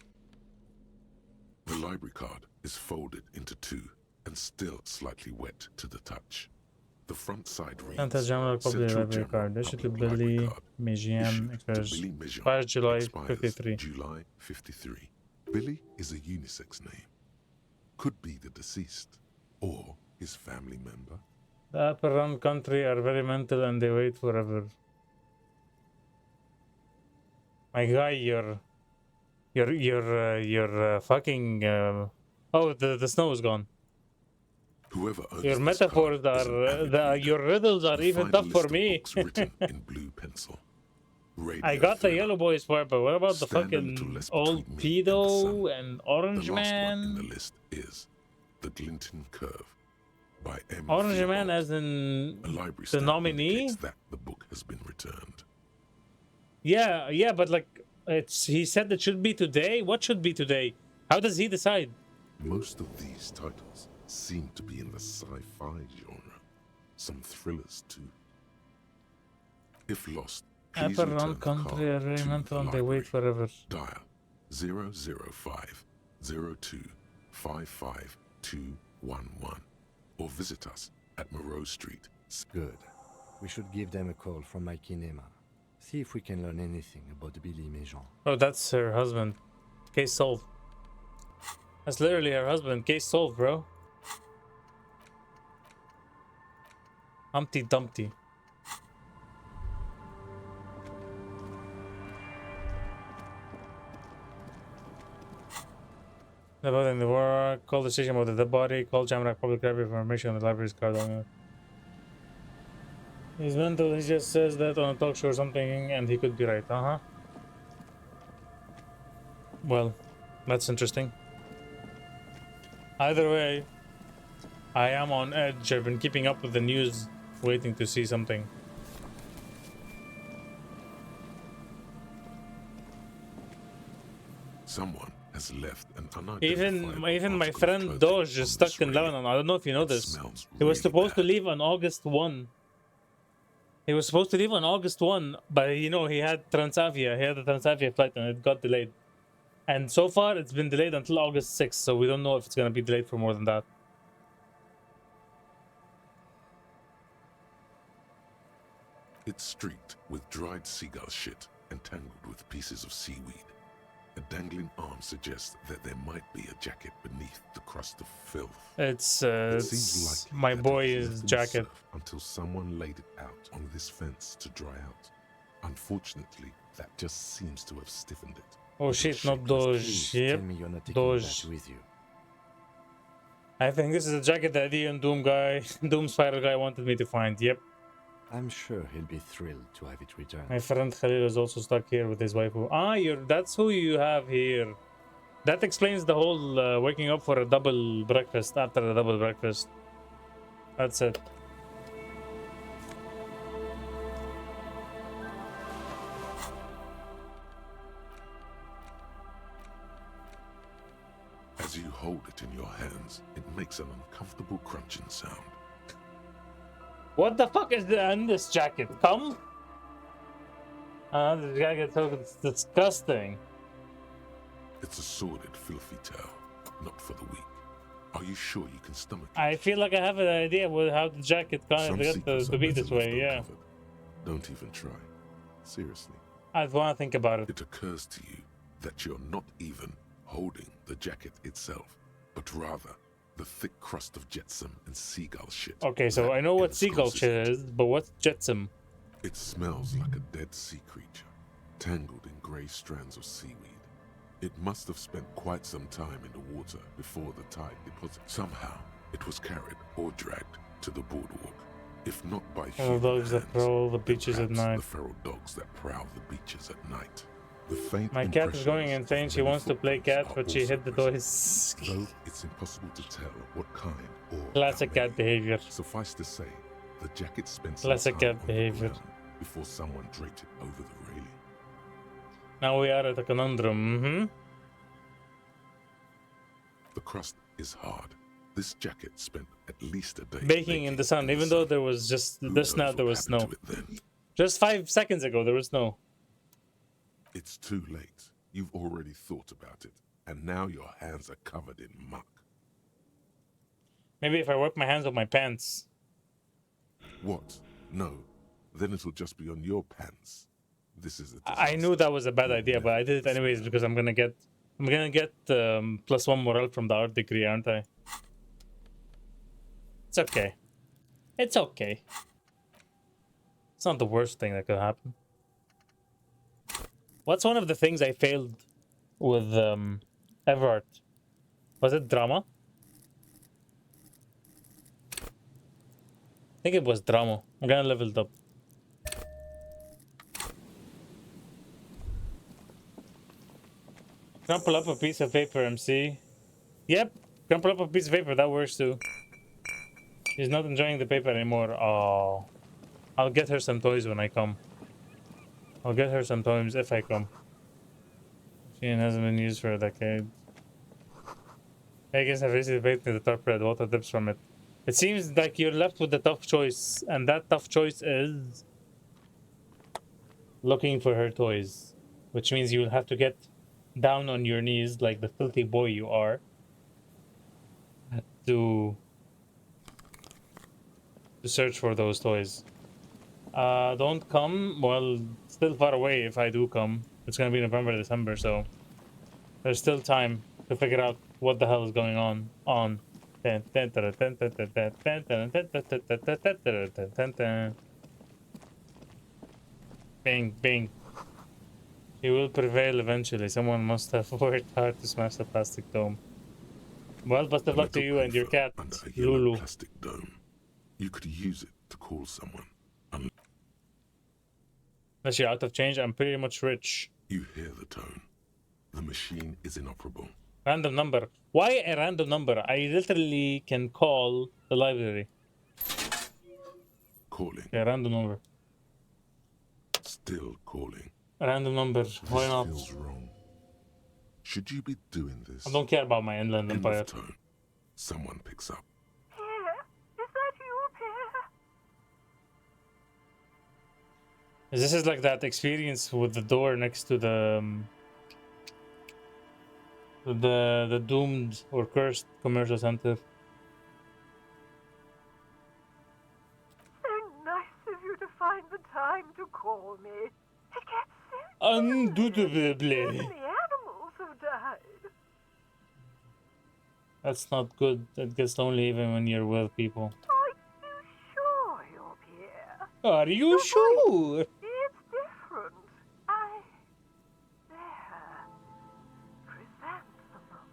The library card is folded into two and still slightly wet to the touch. The front side reads, Santa General Public Central Library General card. Issued to Public Library Billy Card. Mejian. Issued to Expires Billy Mejian. expires July Expires 53. July 53. Billy is a unisex name. Could be the deceased or his family member. The upper run country are very mental and they wait forever. My guy, you're fucking. Oh, the snow is gone. Whoever owns Your this metaphors card is an avid reader. your riddles are You'll even find a tough for list of me. books written in blue pencil. Radio I got the thriller. yellow boys part, but what about the Stand a little fucking less old between me and the pedo sun. and orange The last one in the man? list is The Glinton Curve by M. Orange Theobald. man, as in A library the stamp nominee? indicates that the book has been returned. Yeah, but like he said it should be today. What should be today? How does he decide? Most of these titles seem to be in the sci-fi genre. Some thrillers too. If lost, please Upper return run the country card are very to mental the and they wait library. forever. Dial 005 02 55 211 or visit us at Moreau Street. Good. We should give them a call from my kinema. See if we can learn anything about Billy Mejian. Oh, that's her husband. Case solved. That's literally her husband. Case solved, bro. Humpty Dumpty. About in the war, call the station about the dead body, call Jamrock Public Library for information on the library's card on it. He's mental, he just says that on a talk show or something, and he could be right, Well, that's interesting. Either way, I am on edge. I've been keeping up with the news, waiting to see something. Someone has left an Even unidentifiable my article of friend clothing Doge is on stuck this in railing. Lebanon. I don't know if you know It this. smells He was really supposed to bad. leave on August 1. He was supposed to leave on August 1, but you know, he had Transavia. He had a Transavia flight and it got delayed. And so far, it's been delayed until August 6th, so we don't know if it's going to be delayed for more than that. It's streaked with dried seagull shit and tangled with pieces of seaweed. A dangling arm suggests that there might be a jacket beneath the crust of filth. It It seems seems likely my that it was boy's left in the jacket. surf until someone laid it out on this fence to dry out. Unfortunately, that just seems to have stiffened it. Oh shit, not Doge. Please Yep, tell me you're not taking Doge. that with you. I think this is a jacket that the Doom guy, Doom Spider guy wanted me to find. Yep. I'm sure he'll be thrilled to have it returned. My friend Khalil is also stuck here with his wife. Ah, that's who you have here. That explains the whole waking up for a double breakfast after a double breakfast. That's it. As you hold it in your hands, it makes an uncomfortable crunching sound. What the fuck is in this jacket? Come? This jacket's so disgusting. It's a sordid, filthy tale, not for the weak. Are you sure you can stomach it? I feel like I have an idea with how the jacket got Some to secrets are be better this way, left yeah. uncovered. Don't even try. Seriously. I'd want to think about it. It occurs to you that you're not even holding the jacket itself, but rather the thick crust of jetsam and seagull shit. Okay, so that I know what seagull ensconces shit it. is, but what's jetsam? It smells like a dead sea creature, tangled in grey strands of seaweed. It must have spent quite some time in the water before the tide deposited. Somehow, it was carried or dragged to the boardwalk. If not by Feral human dogs that hands, prowl the then beaches at perhaps night. The feral dogs that prowl the beaches at night. The faint My cat is going impressions insane. of She many wants to play cat, footprints but are she also hit the present, toys. though it's impossible to tell what kind or Classic how cat many. behavior. Suffice to say, the jacket spent some Classic time cat on the behavior. ground before someone draped it over the railing. Now we are at a conundrum. The crust is hard. This jacket spent at least a day Baking in the sun, even though there was just this now there was snow. Just 5 seconds ago there was snow. It's too late. You've already thought about it, and now your hands are covered in muck. Maybe if I wipe my hands with my pants. What? No. Then it'll just be on your pants. This is a I knew that was a bad idea, but I did it anyways because I'm gonna get +1 morale from the art degree, aren't I? It's okay. It's okay. It's not the worst thing that could happen. What's one of the things I failed with Everart? Was it drama? I think it was drama. I'm gonna level it up. Crumple up a piece of paper, MC. Yep, crumple up a piece of paper, that works too. She's not enjoying the paper anymore. Oh, I'll get her some toys when I come. I'll get her some toys if I come. She hasn't been used for a decade. I guess I've recently baked the top bread. Water dips from it. It seems like you're left with the tough choice, and that tough choice is looking for her toys, which means you'll have to get down on your knees like the filthy boy you are to search for those toys. Don't come. Well, still far away if I do come. It's gonna be November, December, so there's still time to figure out what the hell is going on. Bing, bing. He will prevail eventually. Someone must have worked hard to smash the plastic dome. Well, best of luck to you and your cat, Under a yellow Lulu. plastic dome. You could use it to call someone. Unless you're out of change, I'm pretty much rich. You hear the tone. The machine is inoperable. Random number. Why a random number? I literally can call the library. Calling. Yeah, random number. Still calling. Random number. Why This not? feels wrong. Should you be doing this? I don't care about my inland End empire. of tone. Someone picks up. Pierre, is that you, Pierre? This is like that experience with the door next to the doomed or cursed commercial center. So nice of you to find the time to call me. It gets so Undoubtedly. many animals have died. That's not good. It gets lonely even when you're with people. Are you sure you're Pierre? Are you sure? It's different. There. Chrysanthemum.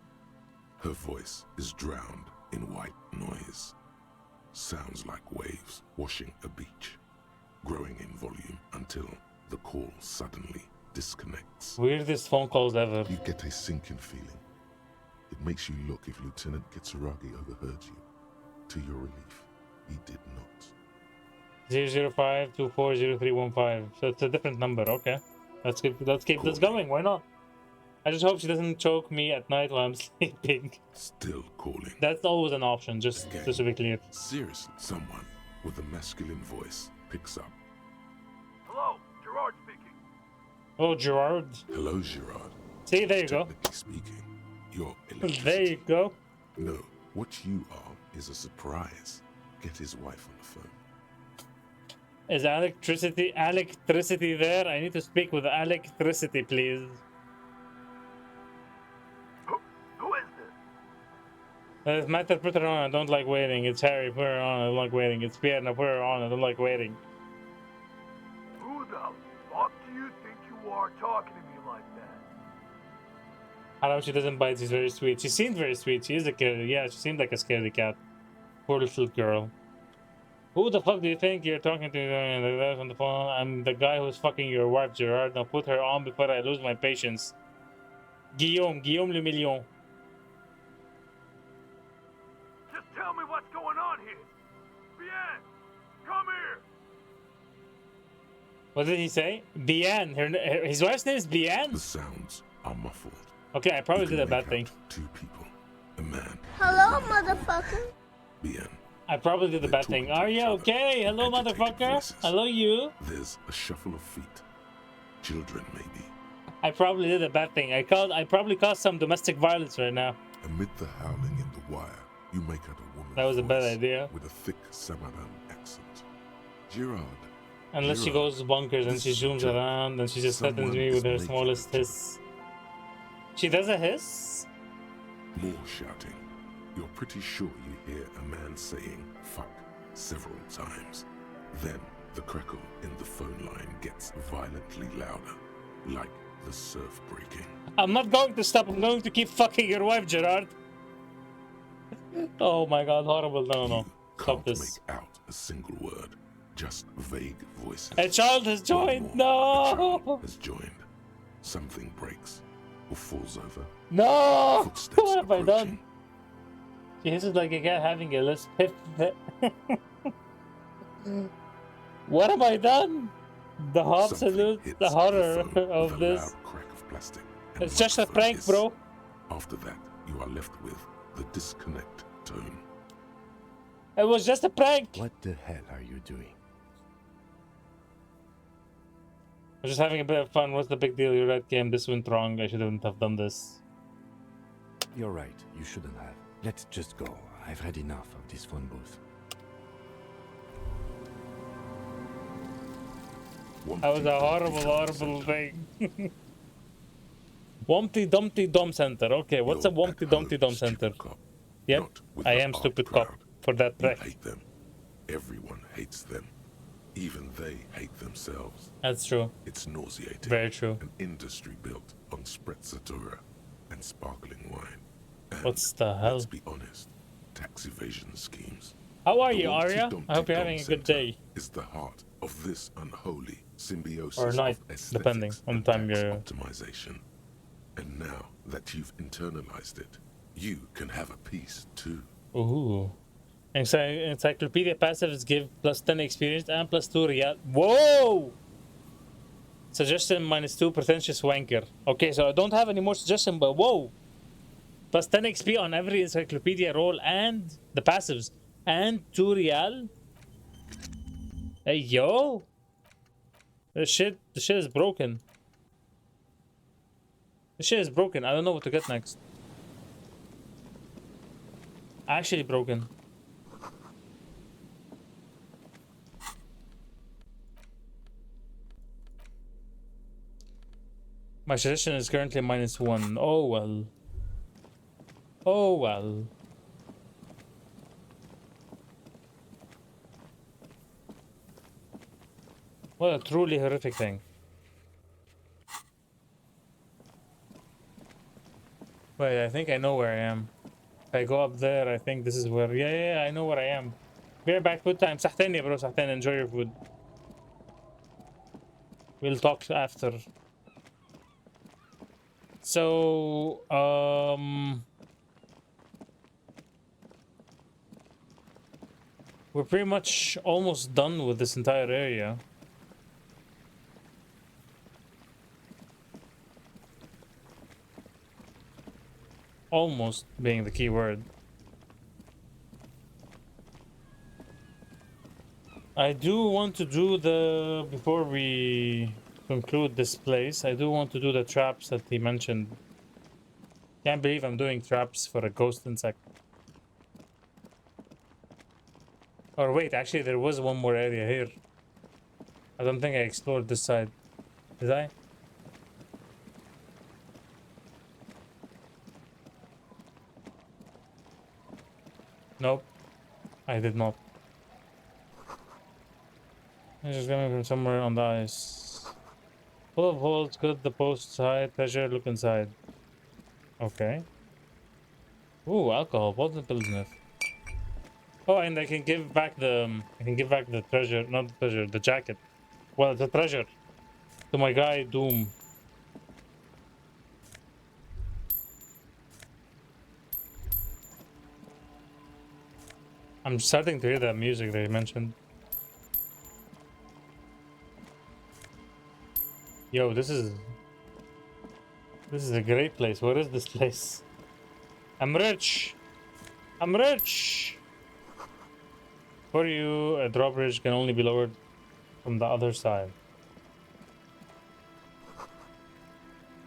Her voice is drowned in white noise. Sounds like waves washing a beach, growing in volume until the call suddenly disconnects. Weirdest phone calls ever. You get a sinking feeling. It makes you look if Lieutenant Kitsuragi overheard you. To your relief, he did not. 005240315. So it's a different number. Okay, let's keep this going. Why not? I just hope she doesn't choke me at night while I'm sleeping. Still calling. That's always an option. Just Again. to be clear. Seriously, someone with a masculine voice picks up. Hello, Gerard speaking. Oh, Gerard. Hello, Gerard. See, there you go. Technically speaking, you're electricity. There you go. No, what you are is a surprise. Get his wife on the phone. Is electricity there? I need to speak with electricity, please. Who is this? It's Matter, put her on. I don't like waiting. It's Harry, put her on. I don't like waiting. It's Pierre, now put her on. I don't like waiting. Who the fuck do you think you are talking to me like that? I know she doesn't bite. She's very sweet. She seemed very sweet. She is a kid. Yeah, she seemed like a scaredy cat. Poor little girl. Who the fuck do you think you're talking to on the phone? I'm the guy who's fucking your wife, Gerard. Now put her on before I lose my patience. Guillaume le Million. Just tell me what's going on here. Bien, come here. What did he say? Bien. His wife's name is Bien? The sounds are muffled. Okay, I probably You did a can bad make thing. out two people. A man, Hello, motherfucker. Bien. I probably did a They're bad talking thing. to Are each you other. okay? Hello, Agitated motherfucker. voices. Hello, you. There's a shuffle of feet. Children, maybe. I probably did a bad thing. I probably caused some domestic violence right now. Amid the howling in the wire, you make out a woman's That was a bad voice idea. with a thick Samaran accent. Gerard. Unless she Gerard, goes bonkers and this she is a zooms joke. around and she just threatens Someone me is with her making smallest a joke. hiss. She does a hiss? More shouting. You're pretty sure you hear a man saying fuck several times. Then the crackle in the phone line gets violently louder, like the surf breaking. I'm not going to stop. I'm going to keep fucking your wife, Gerard. Oh my god, horrible. No, no. You Stop can't this. make out a single word, just vague voices. A child has One joined. more. A No. child has joined. Something breaks or falls over. No. Footsteps What have I done? approaching. This is like a cat having a lisp. What have I done? The Something absolute hits the horror phone of with a this. loud crack of plastic and It's just a microphone prank, hiss. bro. After that, you are left with the disconnect tone. It was just a prank. What the hell are you doing? I'm just having a bit of fun. What's the big deal? You're right, Kim. This went wrong. I shouldn't have done this. You're right, you shouldn't have. Let's just go. I've had enough of this phone booth. That was a horrible, horrible thing. Wumpty Dumpty Dom Center. Okay, what's a You're at Wumpty Dumpty home, Dom stupid Center? cop, Yep, not with I the am art stupid crowd. cop for that You track. hate them. Everyone hates them. Even they hate themselves. That's true. It's nauseating. Very true. An industry built on sprezzatura and sparkling wine. And What's the hell? let's be honest, tax evasion schemes. How are The you, Arya? Humpty I hope you're Dom having a good Center day. Is the heart of this unholy symbiosis Or night, of aesthetics depending on and the time tax you're- optimization. And now that you've internalized it, you can have a piece too. Ooh. Encyclopedia passives give +10 experience and +2 real. Whoa! Suggestion -2, pretentious wanker. Okay, so I don't have any more suggestion, but whoa! Plus 10 XP on every encyclopedia roll and the passives. And 2 real? Hey, yo! The shit is broken. The shit is broken. I don't know what to get next. Actually broken. My suggestion is currently -1. Oh well. Oh well. What a truly horrific thing. Wait, I think I know where I am. If I go up there, I think this is where... Yeah, I know where I am. Be right back, food time. صحتين يا bro, صحتين. Enjoy your food. We'll talk after. So, we're pretty much almost done with this entire area. Almost being the key word. I do want to do the... Before we conclude this place, I do want to do the traps that he mentioned. Can't believe I'm doing traps for a ghost insect. Or wait, actually there was one more area here. I don't think I explored this side. Did I? Nope. I did not. It's just coming from somewhere on the ice. Full of holes, good the posts hide, treasure, look inside. Okay. Ooh, alcohol, what's the business? Oh, and I can give back the treasure, not the treasure, the jacket. Well, the treasure to my guy Doom. I'm starting to hear that music that you mentioned. Yo, this is a great place. What is this place? I'm rich. I'm rich. For you, a drawbridge can only be lowered from the other side.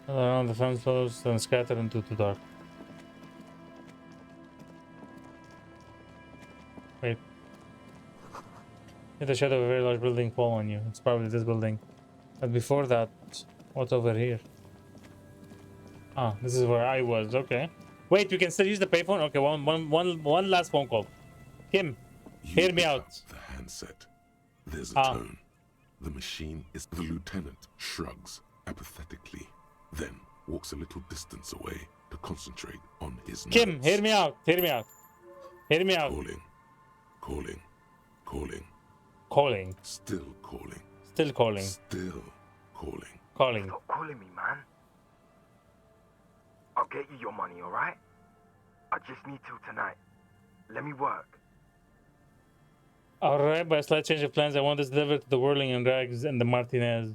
Around the fence posts and scatter into the dark. Wait. Hit the shadow of a very large building fall on you. It's probably this building. But before that, what's over here? Ah, this is where I was. Okay. Wait, we can still use the payphone? Okay, one last phone call. Kim, hear me out. The handset. There's a tone. The machine is... The lieutenant shrugs apathetically, then walks a little distance away to concentrate on his notes. Kim, hear me out. Hear me out. Hear me out. Calling. Calling. Calling. Calling. Still calling. Still calling. Still calling. Calling. Stop calling me, man. I'll get you your money, alright? I just need till tonight. Let me work. Alright, by a slight change of plans, I want this delivered to the Whirling and Rags and the Martinez.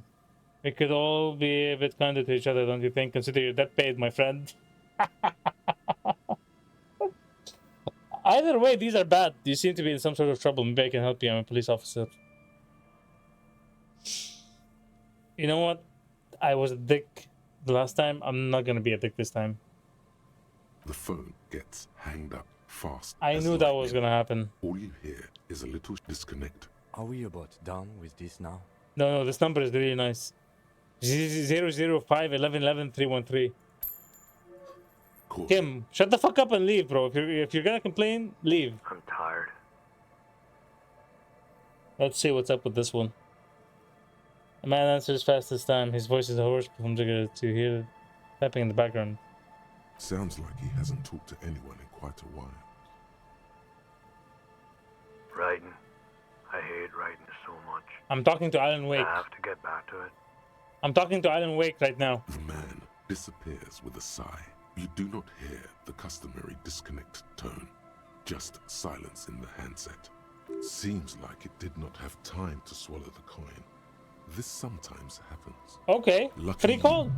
We could all be a bit kinder to each other, don't you think? Consider your debt paid, my friend. Either way, these are bad. You seem to be in some sort of trouble. Maybe I can help you. I'm a police officer. You know what? I was a dick the last time. I'm not gonna be a dick this time. The phone gets hanged up fast. I knew that was gonna happen. All you hear is a little disconnect. Are we about done with this now? No, this number is really nice. 005 11 11 313. Kim, shut the fuck up and leave, bro. If you're gonna complain, leave. I'm tired. Let's see what's up with this one. A man answers fast this time. His voice is hoarse from to hear tapping in the background. Sounds like he hasn't talked to anyone in quite a while. Writing. I hate writing so much. I'm talking to Alan Wake. I have to get back to it. I'm talking to Alan Wake right now. The man disappears with a sigh. You do not hear the customary disconnect tone, just silence in the handset. Seems like it did not have time to swallow the coin. This sometimes happens. Okay. Lucky Free call. you,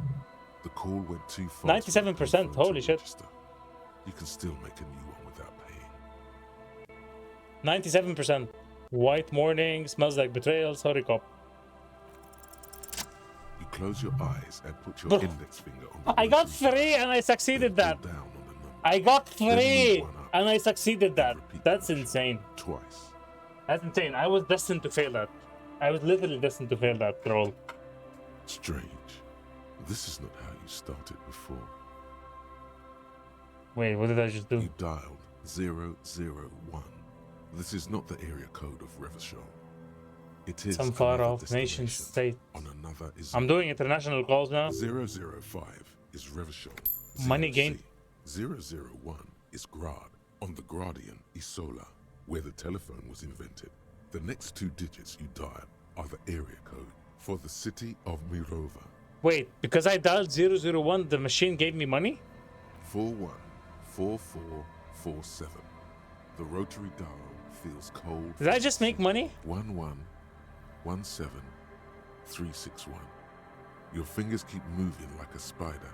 the call went too far. 97%. Holy shit. You can still make a new one without paying. 97%. White morning, smells like betrayal, sorry cop. You close your eyes and put your Bro, index finger on the I got rotary 3 and I succeeded dial. that. Pull down on the number. I got Then move 3 one up and I succeeded that. repeat That's the motion insane. Twice. That's insane. I was destined to fail that. I was literally destined to fail that roll. Strange. This is not how you started before. Wait, what did I just do? You dialed 001. This is not the area code of Revachol. It is Some far another off nation destination state. on another I'm doing international calls now. 005 is Revachol. Money gain. 001 is Grad on the Gradian Isola, where the telephone was invented. The next 2 digits you dial are the area code for the city of Mirova. Wait, because I dialed 001, the machine gave me money? 414447. The rotary dial feels cold. Did I just make money? 1117361. Your fingers keep moving like a spider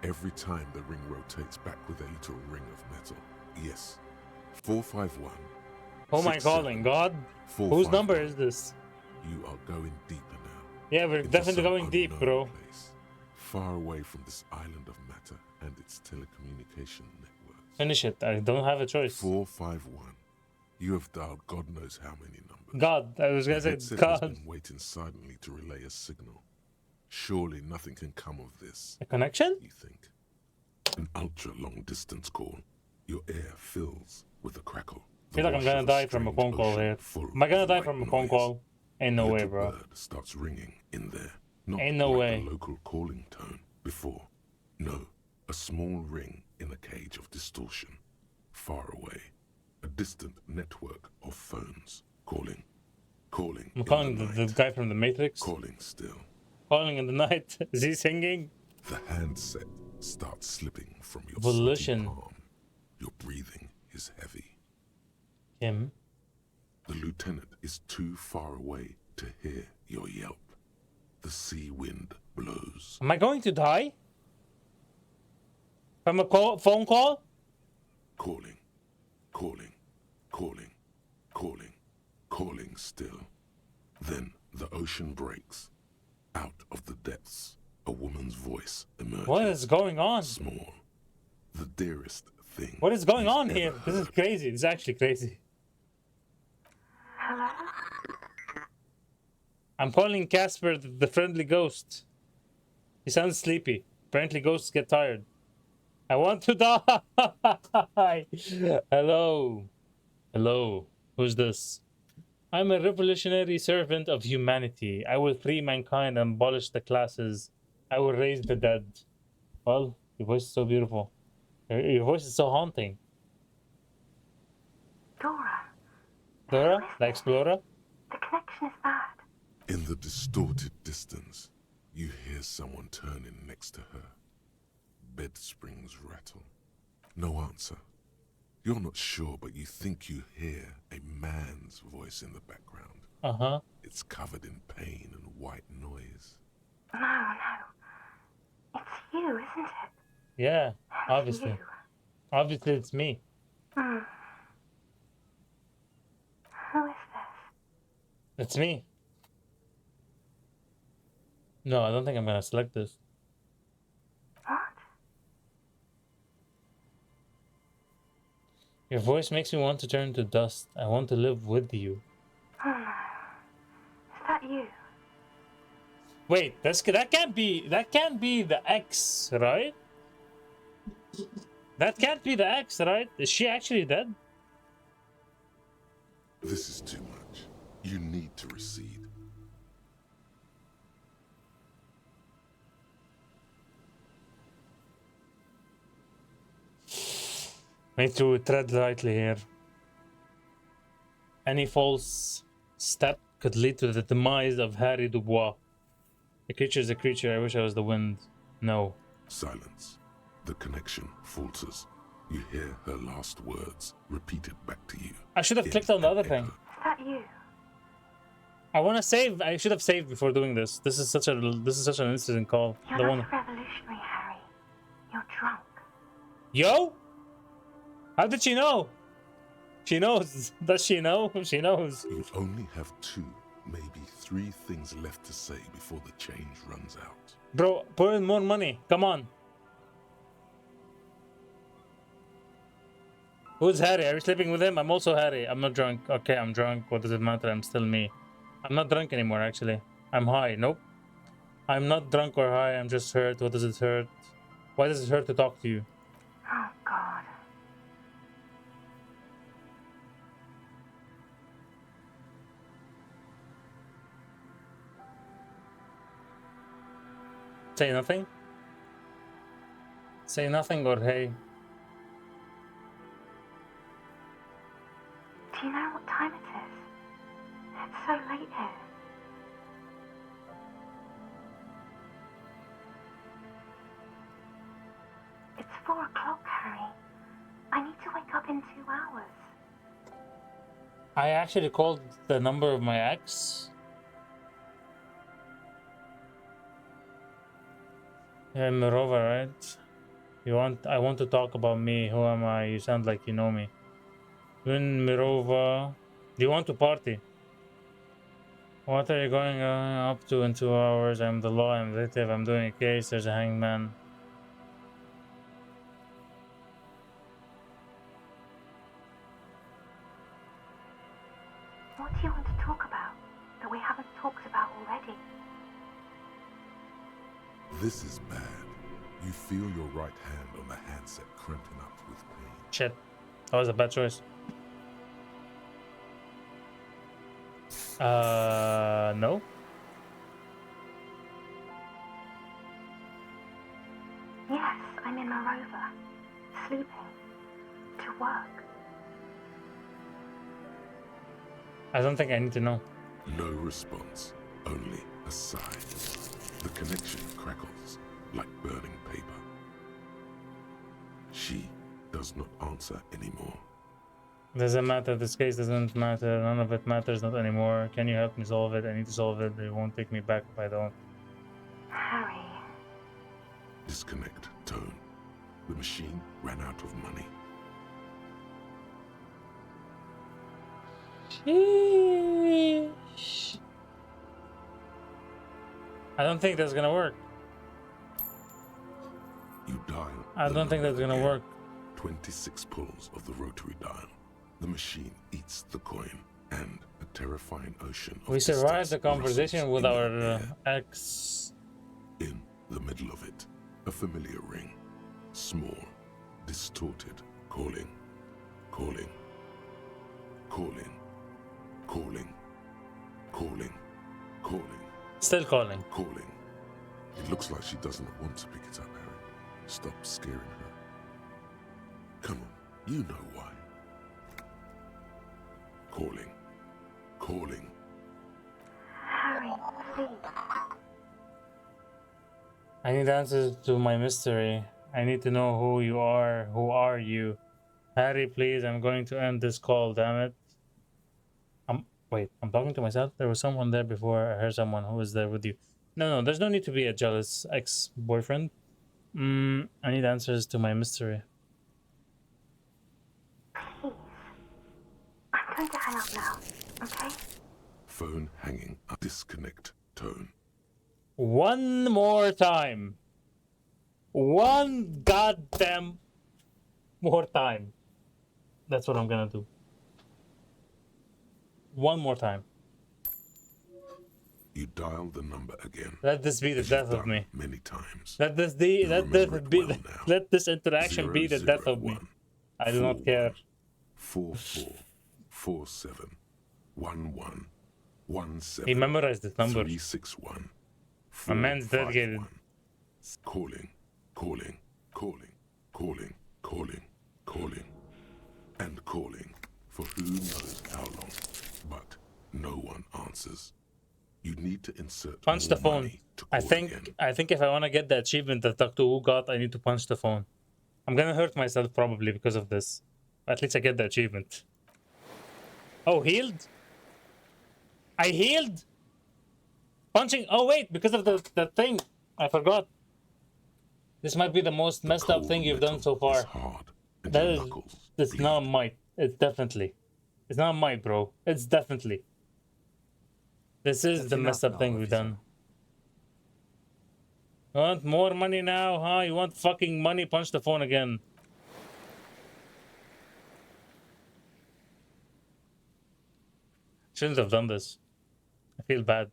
every time the ring rotates back with a little ring of metal. Yes. 451. Oh my calling, God. Whose number is this? You are going deeper now. Yeah, we're into definitely some going deep, unknown bro. place, far away from this island of matter and its telecommunication networks. Finish it. I don't have a choice. 451. You have dialed God knows how many numbers. God. I was gonna The say headset has God. been waiting silently to relay a signal. Surely nothing can come of this. A connection? You think. An ultra long distance call. Your air fills with a crackle. I feel like I'm gonna die from a phone call here. Am I gonna die from a phone call? Ain't no way, bro. Bird starts ringing in there. Not Ain't no like way. the local calling tone before. No, a small ring in a cage of distortion. Far away. A distant network of phones. Calling. Calling. I'm in calling the the night. guy from the Matrix. Calling still. Calling in the night. Is he singing? The handset starts slipping from your Volition. sweaty palm. Your breathing is heavy. Him. The lieutenant is too far away to hear your yelp. The sea wind blows. Am I going to die? From a phone call? Calling, calling, calling, calling, calling still. Then the ocean breaks. Out of the depths, a woman's voice emerges. What is going on? Small. The dearest thing. What is going you've on ever here? This is heard. crazy. This is actually crazy. Hello? I'm calling Casper the friendly ghost. He sounds sleepy. Apparently ghosts get tired. I want to die. Hello. Hello. Who's this? I'm a revolutionary servant of humanity. I will free mankind and abolish the classes. I will raise the dead. Well, your voice is so beautiful. Your voice is so haunting. Dora, Dora, the explorer? the connection is bad. In the distorted distance, you hear someone turning next to her. Bed springs rattle. No answer. You're not sure, but you think you hear a man's voice in the background. Uh-huh. It's covered in pain and white noise. No, no. It's you, isn't it? Yeah, It's obviously. you. Obviously it's me. Hmm. Who is this? It's me. No, I don't think I'm gonna select this. What? Your voice makes me want to turn to dust. I want to live with you. Oh no. Is that you? Wait, that can't be the ex, right? That can't be the ex, right? Is she actually dead? This is too much. You need to recede. Need to tread lightly here. Any false step could lead to the demise of Harry Dubois. A creature is a creature. I wish I was the wind. No. Silence. The connection falters. You hear her last words repeated back to you. I should have clicked on the other thing. Is that you? I want to save. I should have saved before doing this. This is such an instant call. You're Don't not wanna... revolutionary, Harry. You're drunk. Yo? How did she know? She knows. Does she know? She knows. You only have 2, maybe 3 things left to say before the change runs out. Bro, put in more money. Come on. Who's Harry? Are you sleeping with him? I'm also Harry. I'm not drunk. Okay, I'm drunk. What does it matter? I'm still me. I'm not drunk anymore, actually. I'm high. Nope. I'm not drunk or high. I'm just hurt. What does it hurt? Why does it hurt to talk to you? Oh, God. Say nothing? Say nothing or hey? Do you know what time it is? It's so late here. It's 4 o'clock, Harry. I need to wake up in 2 hours. I actually called the number of my ex. Yeah, Mirova, right? I want to talk about me. Who am I? You sound like you know me. When Mirova, do you want to party? What are you going up to in 2 hours? I'm the law, I'm detective, I'm doing a case, there's a hangman. What do you want to talk about that we haven't talked about already? This is bad. You feel your right hand on the handset cramping up with pain. Shit, that was a bad choice. No. Yes, I'm in my rover. Sleeping. To work. I don't think I need to know. No response, only a sigh. The connection crackles like burning paper. She does not answer anymore. Doesn't matter, this case doesn't matter, none of it matters, not anymore. Can you help me solve it? I need to solve it. They won't take me back if I don't. Harry. Disconnect tone. The machine ran out of money. Sheesh. I don't think that's gonna work. You dial. I don't think that's gonna work. 26 pulls of the rotary dial. The machine eats the coin, and a terrifying ocean of We survived the distance conversation rustles with in our your ear. ex. In the middle of it, a familiar ring. Small, distorted, calling, calling, calling, calling, calling, calling, Still calling. calling. It looks like she doesn't want to pick it up, Harry. Stop scaring her. Come on, you know why. Calling, calling. Harry, please. I need answers to my mystery. I need to know who you are. Who are you? Harry, please, I'm going to end this call, damn it. Wait, I'm talking to myself? There was someone there before. I heard someone who was there with you. No, there's no need to be a jealous ex-boyfriend. I need answers to my mystery. Please. I'm going to hang up now, okay? Phone hanging. Disconnect tone. One more time. One goddamn more time. That's what I'm gonna do. One more time. You dial the number again. Let this be the death of me. Many times. Let this interaction be the death of me. I do not care. 4447 1117. He memorized this number. 361. My man's dedicated. Calling, calling, calling, calling, calling, calling, and calling for who knows how long, but no one answers. You need to insert Punch the phone. I think if I want to get the achievement that Doctor Who got, I need to punch the phone. I'm gonna hurt myself probably because of this. At least I get the achievement. Oh, healed? I healed. Punching. Oh wait, because of the thing. I forgot. This might be the most messed up thing you've done so far. That is. It's not might. It's definitely. It's not might, bro. It's definitely. This is the messed up thing we've done. You want more money now, huh? You want fucking money? Punch the phone again. Shouldn't have done this. I feel bad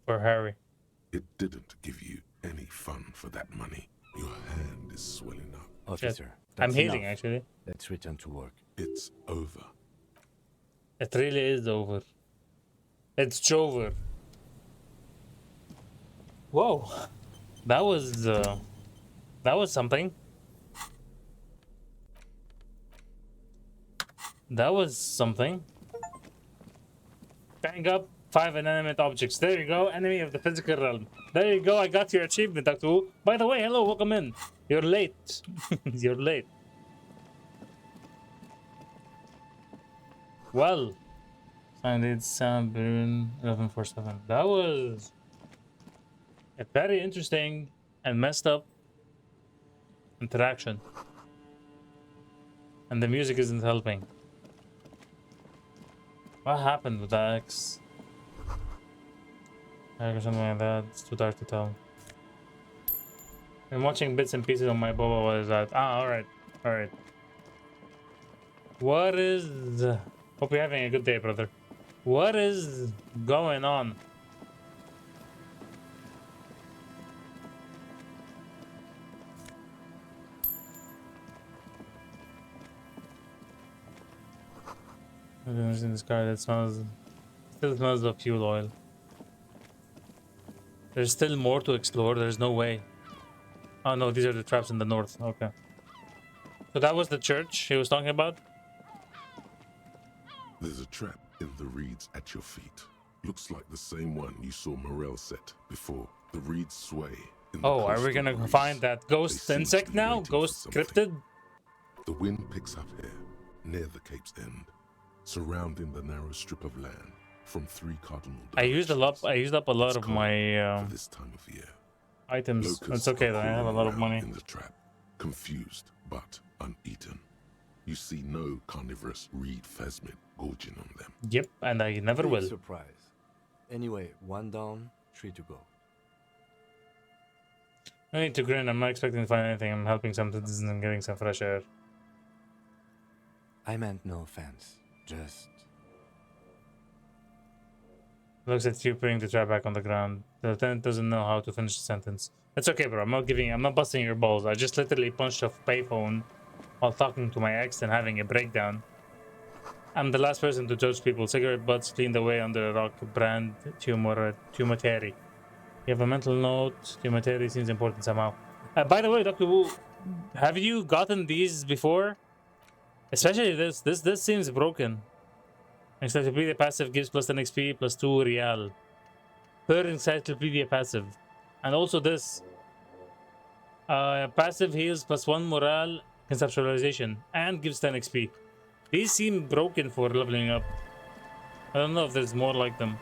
for Harry. It didn't give you any fun for that money. Your hand is swelling up. Officer, I'm healing, actually. Let's return to work. It's over. It really is over. It's over. Whoa. That was something. That was something. Bang up 5 inanimate objects. There you go. Enemy of the physical realm. There you go. I got your achievement, Doctor Who. By the way, hello. Welcome in. You're late. You're late. Well. I did Sam Baron 1147. That was a very interesting and messed up interaction. And the music isn't helping. What happened with the X? Or something like that. It's too dark to tell. I'm watching bits and pieces on my boba. What is that? Ah, alright. Alright. What is... Hope you're having a good day, brother. What is going on? There's in this car that smells, still smells of fuel oil. There's still more to explore. There's no way. Oh no, these are the traps in the north. Okay. So that was the church he was talking about? There's a trap in the reeds at your feet. Looks like the same one you saw Morel set before. The reeds sway. Oh, are we gonna find that ghost insect now? Ghost cryptid? The wind picks up here, near the Cape's end, surrounding the narrow strip of land from 3 cardinal directions. I used up a lot of my this time of year. items. Locusts It's okay though, I have a lot of money. In the trap, confused but uneaten. You see no carnivorous reed phasmid gorging on them. Yep, and I never Big will. Surprise. Anyway, 1 down, 3 to go. I need to grin. I'm not expecting to find anything. I'm helping some citizens and getting some fresh air. I meant no offense. Just... Looks at you putting the trap back on the ground. The lieutenant doesn't know how to finish the sentence. It's okay, bro. I'm not busting your balls. I just literally punched a payphone while talking to my ex and having a breakdown. I'm the last person to judge people. Cigarette butts cleaned away under a rock. Brand Tumateri. You have a mental note. Tumateri seems important somehow. By the way, Dr. Wu, have you gotten these before? Especially this. This seems broken. Encyclopedia passive gives plus 10 XP plus 2 real per encyclopedia passive. And also this. Passive heals plus 1 morale conceptualization and gives 10 XP. These seem broken for leveling up. I don't know if there's more like them.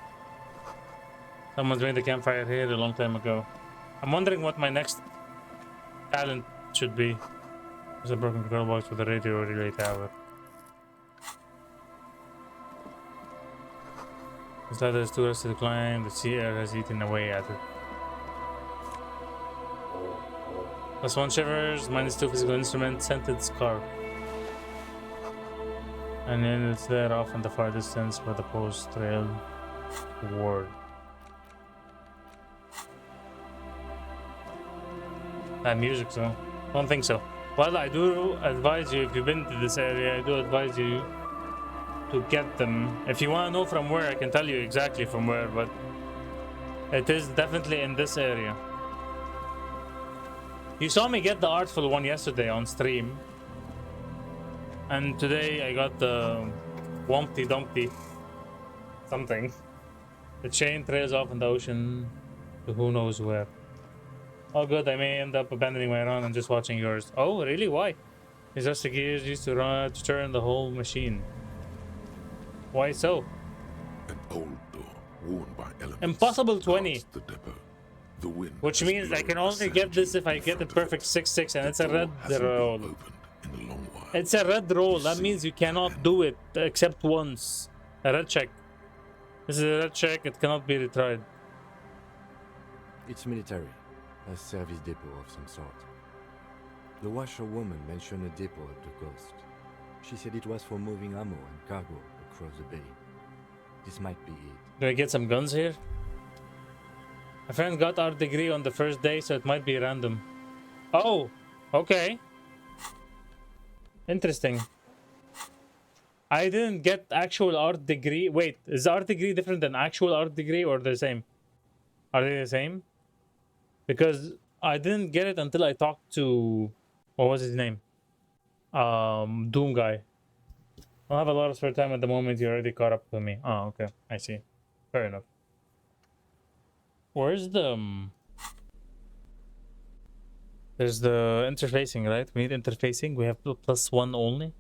Someone's made the campfire here a long time ago. I'm wondering what my next talent should be. There's a broken control box with a radio relay tower. This ladder is too rusty to climb. The sea air has eaten away at it. +1 shivers, -2 physical instrument, scented scarf. And then it's there off in the far distance where the post trailed toward. That music, so don't think so. Well, I do advise you, if you've been to this area, I do advise you to get them. If you want to know from where, I can tell you exactly from where, but it is definitely in this area. You saw me get the artful one yesterday on stream, and today I got the Wumpty Dumpty something. The chain trails off in the ocean to who knows where. Oh good, I may end up abandoning my run and just watching yours. Oh really? Why? These rusty gears used to turn the whole machine. Why so? An old worn by elements. Impossible 20. guards the depot. The wind Which has means I blown can a only get this if I in get the front of perfect it. 6-6, and The it's a door red hasn't been roll. opened in a long while. It's a red roll. You That see means you cannot and do it except once. A red check. This is a red check. It cannot be retried. It's military, a service depot of some sort. The washerwoman mentioned a depot at the coast. She said it was for moving ammo and cargo across the bay. This might be it. Do I get some guns here? My friend got our degree on the first day, so it might be random. Oh, okay. Interesting. I didn't get actual art degree. Wait, is art degree different than actual art degree or the same? Are they the same? Because I didn't get it until I talked to... What was his name? Doom guy. I'll have a lot of spare time at the moment. You're already caught up with me. Oh, okay. I see. Fair enough. Where's the... There's the interfacing, right? We need interfacing. We have +1 only.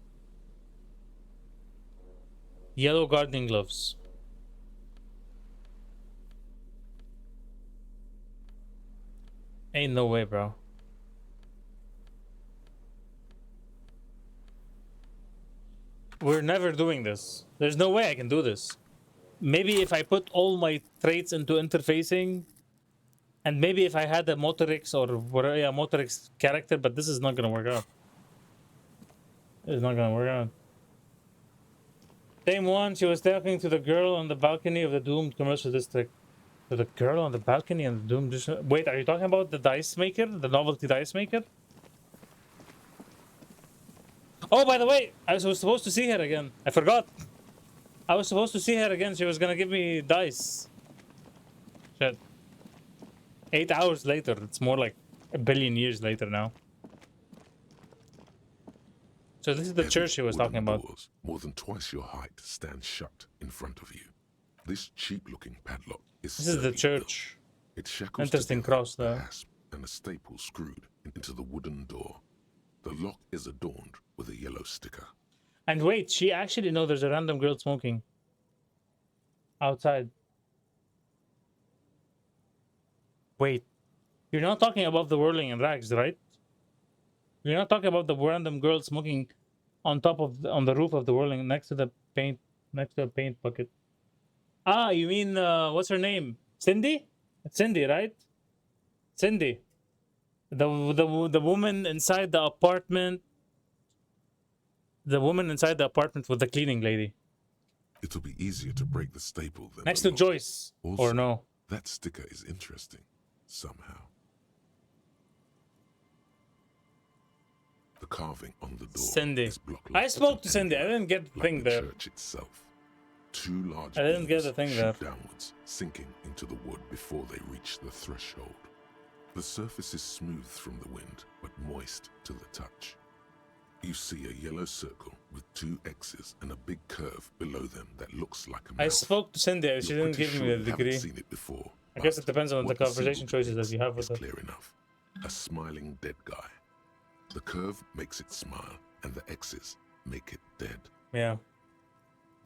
Yellow gardening gloves. Ain't no way, bro. We're never doing this. There's no way I can do this. Maybe if I put all my traits into interfacing, and maybe if I had a Motorix or whatever, yeah, Motorix character, but this is not gonna work out. It's not gonna work out. Same one, she was talking to the girl on the balcony of the doomed commercial district. To the girl on the balcony of the doomed district. Wait, are you talking about the dice maker? The novelty dice maker? Oh, by the way, I was supposed to see her again. I forgot. I was supposed to see her again. She was gonna give me dice. Shit. 8 hours later. It's more like a billion years later now. So this is the church she was talking about. Doors, more than twice your height, stand shut in front of you. This cheap-looking padlock is. This is the church. It shackles Interesting together cross there. a hasp and a staple screwed into the wooden door. The lock is adorned with a yellow sticker. And wait, she actually knows there's a random girl smoking outside. Wait, you're not talking about the whirling in rags, right? You're not talking about the random girl smoking on top of on the roof of the whirling next to the paint, next to a paint bucket. Ah, you mean what's her name? Cindy? It's Cindy, right? Cindy, the woman inside the apartment. The woman inside the apartment with the cleaning lady. It'll be easier to break the staple than next the to lock. Joyce, Also, or no? That sticker is interesting, somehow. The carving on the door Cindy. is block I spoke to Cindy. I didn't get the thing there. Church itself. Two large I didn't get beams the thing shoot there. downwards, sinking into the wood before they reach the threshold. The surface is smooth from the wind, but moist to the touch. You see a yellow circle with 2 X's and a big curve below them that looks like a mouth. I spoke to Cindy. She You're didn't pretty give sure me you the haven't degree. seen it before, I guess but it depends on the what the conversation symbol choices that you have with is her. clear enough. A smiling dead guy. The curve makes it smile, and the X's make it dead. Yeah.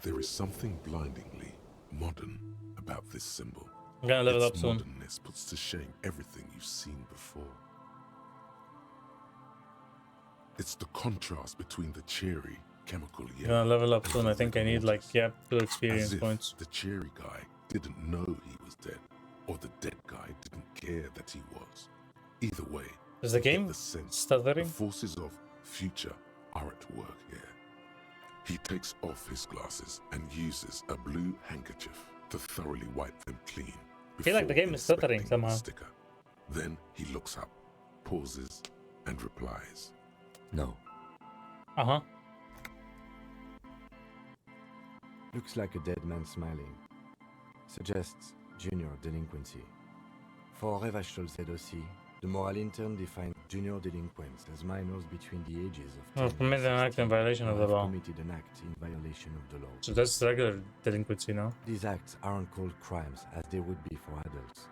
There is something blindingly modern about this symbol. I'm gonna level Its up soon. modernness puts to shame everything you've seen before. It's the contrast between the cheery, chemical I'm yellow. gonna level up and soon. I the think I rigor need like, mortis. yeah, 2 As experience if points. the cheery guy didn't know he was dead, or the dead guy didn't care that he was. Either way, Is the you get game the sense stuttering? the forces of future are at work here. He takes off his glasses and uses a blue handkerchief to thoroughly wipe them clean. I feel like the before game is stuttering inspecting the somehow. sticker. Then he looks up, pauses, and replies. No. Uh-huh. Looks like a dead man smiling. Suggests junior delinquency. For Revachol ZOC, the moral intern defined junior delinquents as minors between the ages of 10 I've committed an act in violation of who the have law. committed an act in violation of the law. So that's regular delinquency, no? These acts aren't called crimes as they would be for adults.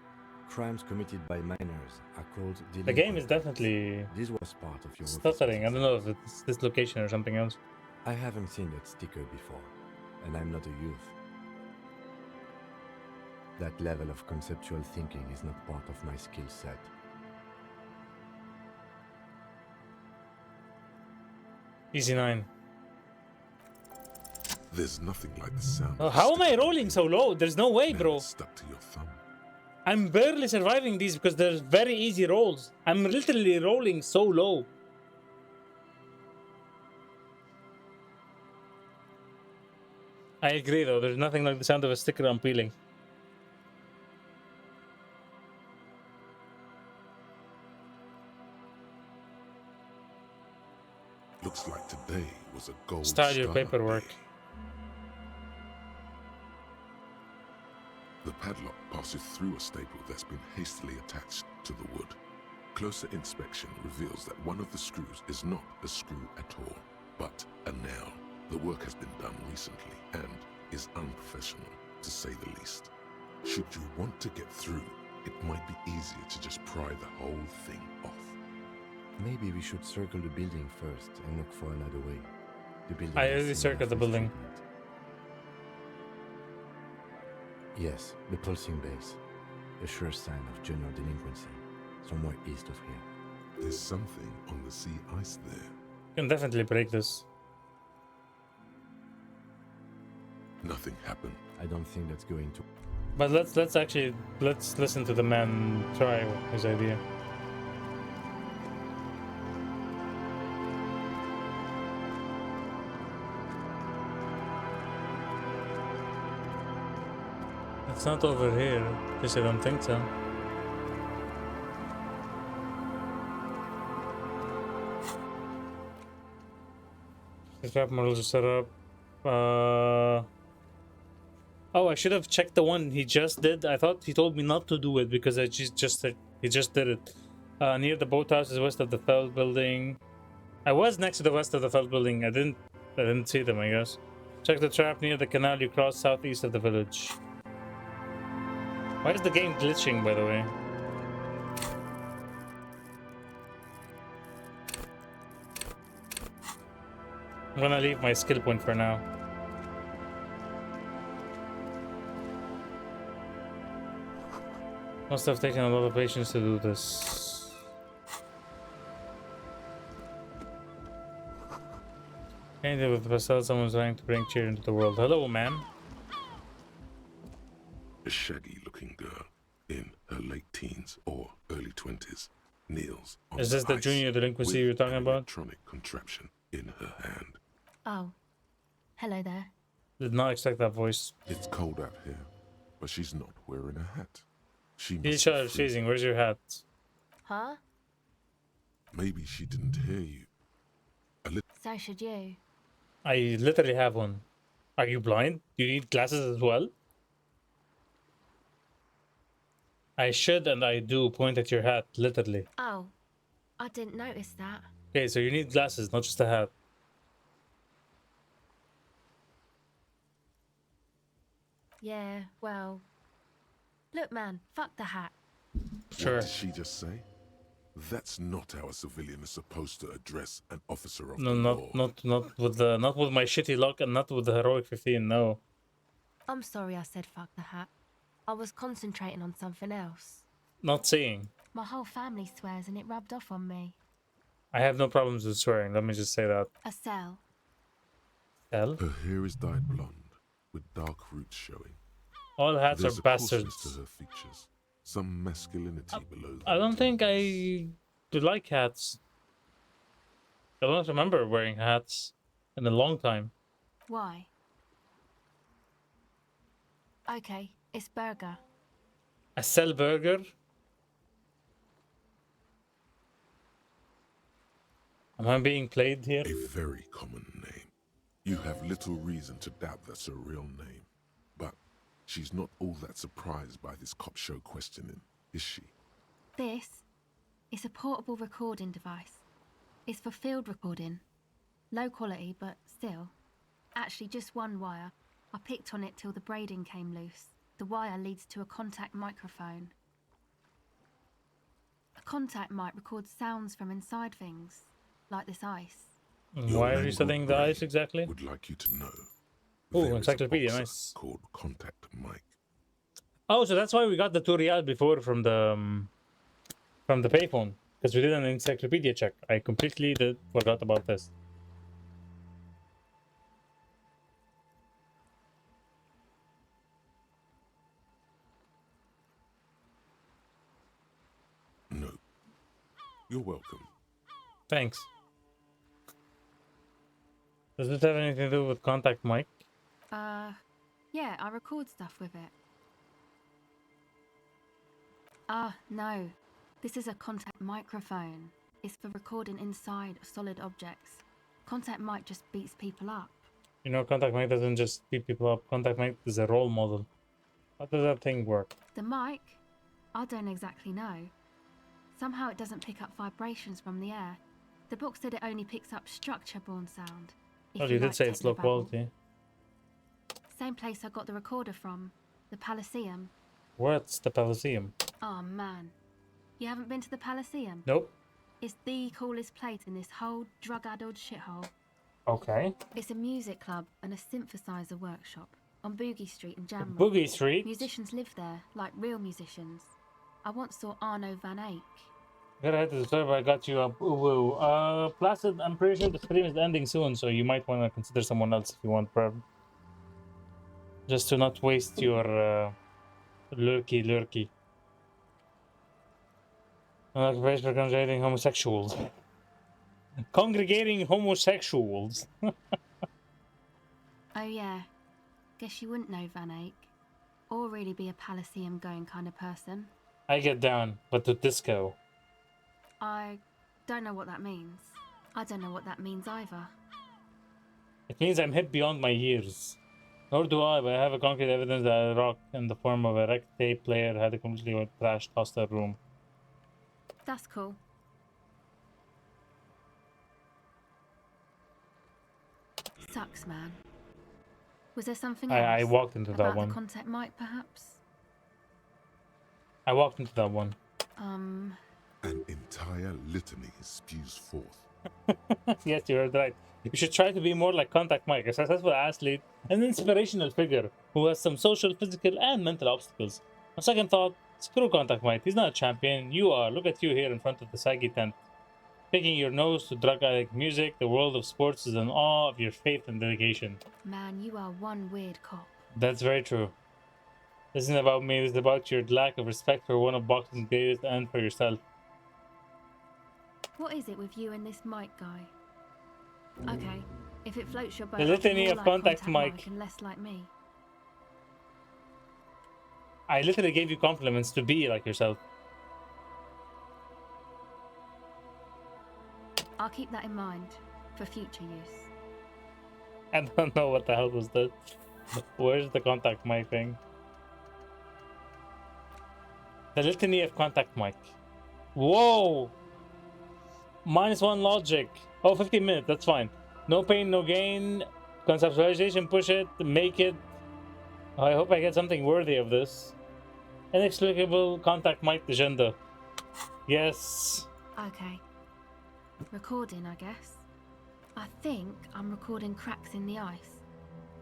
Crimes committed by minors are called delinquent. The game is definitely This was part of your stuttering. I don't know if it's this location or something else. I haven't seen that sticker before, and I'm not a youth. That level of conceptual thinking is not part of my skill set. Easy 9. There's nothing like the sound. Oh, how am I rolling so low? There's no way, bro. Stuck to your thumb. I'm barely surviving these because they're very easy rolls. I'm literally rolling so low. I agree though, there's nothing like the sound of a sticker unpeeling. Looks like today was a gold Start your startup paperwork. day. The padlock passes through a staple that's been hastily attached to the wood. Closer inspection reveals that one of the screws is not a screw at all, but a nail. The work has been done recently and is unprofessional, to say the least. Should you want to get through, it might be easier to just pry the whole thing off. Maybe we should circle the building first and look for another way. The building I has already similar circled the force building. treatment. Yes, the pulsing base. A sure sign of general delinquency, somewhere east of here. There's something on the sea ice there. You can definitely break this. Nothing happened. I don't think that's going to... But let's listen to the man try his idea. It's not over here. At least I don't think so. The trap models are set up. Oh, I should have checked the one he just did. I thought he told me not to do it because he just did it. Near the boathouse is west of the Feld building. I was next to the west of the Feld building. I didn't see them, I guess. Check the trap near the canal you cross southeast of the village. Why is the game glitching, by the way? I'm gonna leave my skill point for now. Must have taken a lot of patience to do this. Anything with the pastel, someone's trying to bring cheer into the world. Hello, ma'am. A shaggy-looking girl in her late teens or early 20s kneels on Is this the ice junior delinquency with you're talking an about? electronic contraption in her hand. Oh, hello there. Did not expect that voice. It's cold out here, but she's not wearing a hat. She You must shot be her freezing. freezing. Where's your hat? Huh? Maybe she didn't hear you. So should you. I literally have one. Are you blind? Do you need glasses as well? I should and I do point at your hat, literally. Oh, I didn't notice that. Okay, so you need glasses, not just a hat. Yeah, well... Look, man, fuck the hat. Sure. What did she just say? That's not how a civilian is supposed to address an officer of No, the not law. not with my shitty luck and not with the heroic 15. No. I'm sorry I said fuck the hat. I was concentrating on something else. Not saying. My whole family swears and it rubbed off on me. I have no problems with swearing. Let me just say that. A cell. Hell. Her hair is dyed blonde, with dark roots showing. All hats There's are a coarseness bastards. to her features, some masculinity below. I don't think I do like hats. I don't remember wearing hats in a long time. Why? Okay, it's Burger. A cell burger? Am I being played here? A very common name. You have little reason to doubt that's her real name. But she's not all that surprised by this cop show questioning, is she? This is a portable recording device. It's for field recording. Low quality, but still. Actually, just one wire. I picked on it till the braiding came loose. The wire leads to a contact microphone. A contact mic records sounds from inside things, like this ice. Why are you studying the ice exactly? Would like you to know. Oh, there is a encyclopedia, boxer nice. Called Contact Mike. Oh, so that's why we got the 2 real before from the payphone, because we did an encyclopedia check. I completely forgot about this. No. You're welcome. Thanks. Does this have anything to do with contact mic? Yeah, I record stuff with it. No. This is a contact microphone. It's for recording inside solid objects. Contact mic just beats people up. You know, contact mic doesn't just beat people up. Contact mic is a role model. How does that thing work? The mic? I don't exactly know. Somehow it doesn't pick up vibrations from the air. The book said it only picks up structure-borne sound. Well, you did say it's low quality. Same place I got the recorder from. The Elysium. What's the Elysium? Oh man. You haven't been to the Elysium? Nope. It's the coolest place in this whole drug-addled shithole. Okay. It's a music club and a synthesizer workshop on Boogie Street in Jamrock. Boogie Street? Musicians live there, like real musicians. I once saw Arno van Eyck. Get ahead to the server, I got you up. Ooh, woo. Placid, I'm pretty sure the stream is ending soon, so you might want to consider someone else if you want, Preb. Just to not waste your lurky. I'm not afraid for congregating homosexuals. Congregating homosexuals. Oh yeah. Guess you wouldn't know Van Eyck. Or really be a Palaceum going kind of person. I get down, but to disco. I don't know what that means. I don't know what that means either. It means I'm hip beyond my years. Nor do I, but I have a concrete evidence that a rock in the form of a wrecked tape player had a completely trashed hostel room. That's cool. Sucks, man. Was there something else? I walked into that about one. The contact mic, perhaps? I walked into that one. An entire litany spews forth. Yes, you heard right. You should try to be more like Contact Mike, a successful athlete, an inspirational figure who has some social, physical, and mental obstacles. On second thought, screw Contact Mike. He's not a champion. You are. Look at you here in front of the saggy tent. Picking your nose to drug addict music, the world of sports is in awe of your faith and dedication. Man, you are one weird cop. That's very true. This isn't about me, this is about your lack of respect for one of boxing's greatest and for yourself. What is it with you and this mic guy? Okay, if it floats your boat, The litany more of like contact mic. Mike and less like me. I literally gave you compliments to be like yourself. I'll keep that in mind for future use. I don't know what the hell was that. Where's the contact mic thing? The litany of contact mic. Whoa! -1 logic. Oh, 15 minutes, that's fine. No pain, no gain. Conceptualization, push it, make it. Oh, I hope I get something worthy of this. Inexplicable contact mic agenda. Yes. Okay. Recording, I guess. I think I'm recording cracks in the ice,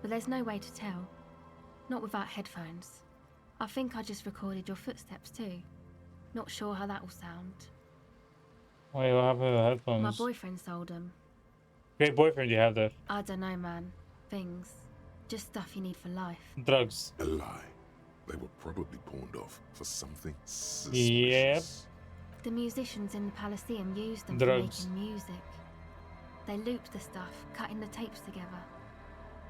but there's no way to tell. Not without headphones. I think I just recorded your footsteps too. Not sure how that will sound. Wait, what happened to the headphones? My boyfriend sold them. Great boyfriend you have there. I don't know, man. Things. Just stuff you need for life. Drugs. A lie. They were probably pawned off for something suspicious. Yep. The musicians in the Palaceum used them Drugs. for making music. They looped the stuff, cutting the tapes together.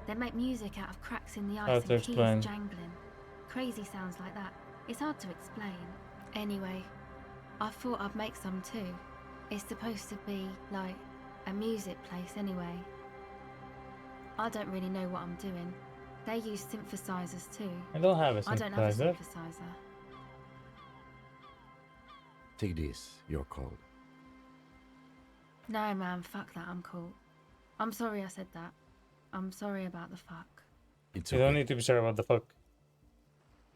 They make music out of cracks in the ice Hard to and keys explain. jangling. Crazy sounds like that. It's hard to explain. Anyway, I thought I'd make some too. It's supposed to be, like, a music place anyway. I don't really know what I'm doing. They use synthesizers too. I don't have a I don't have a synthesizer. synthesizer. Take this, you're called. No, man, fuck that, I'm cool. I'm sorry I said that. I'm sorry about the fuck. It's You okay. don't need to be sorry about the fuck.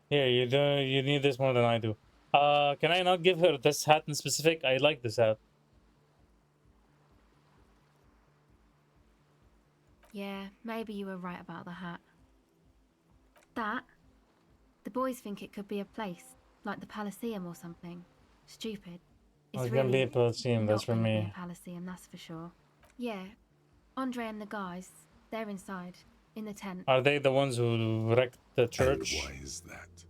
Here, you need this more than I do. Can I not give her this hat in specific? I like this hat. Yeah, maybe you were right about the hat. That, the The boys think it could be a place, like the Elysium or something. Stupid. It's It really can be a Elysium, that's not for gonna be me. a Elysium, that's for sure. Yeah, Andre and the guys, they're inside, in the tent. Are they the ones who wrecked the And church? why is that?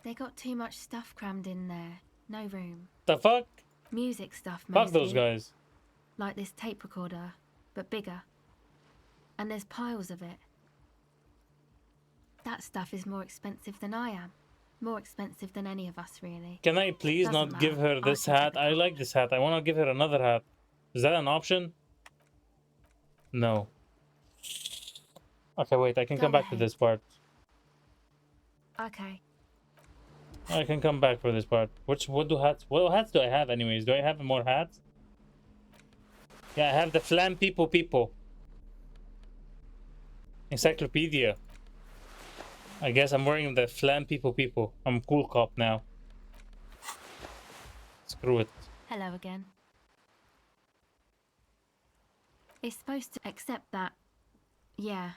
They got too much stuff crammed in there. No room. The fuck? Music stuff Fuck mostly. those guys. Like this tape recorder, but bigger. And there's piles of it. That stuff is more expensive than I am. More expensive than any of us, really. Can I please Doesn't not give matter. her this hat? I like this hat. I want to give her another hat. Is that an option? No. Okay, wait. I can Go come back to ahead. this part. Okay. I can come back for this part. What hats do I have anyways? Do I have more hats? Yeah, I have the Flam People. Encyclopedia. I guess I'm wearing the Flam People. I'm cool cop now. Screw it. Hello again. It's supposed to accept that. Yeah.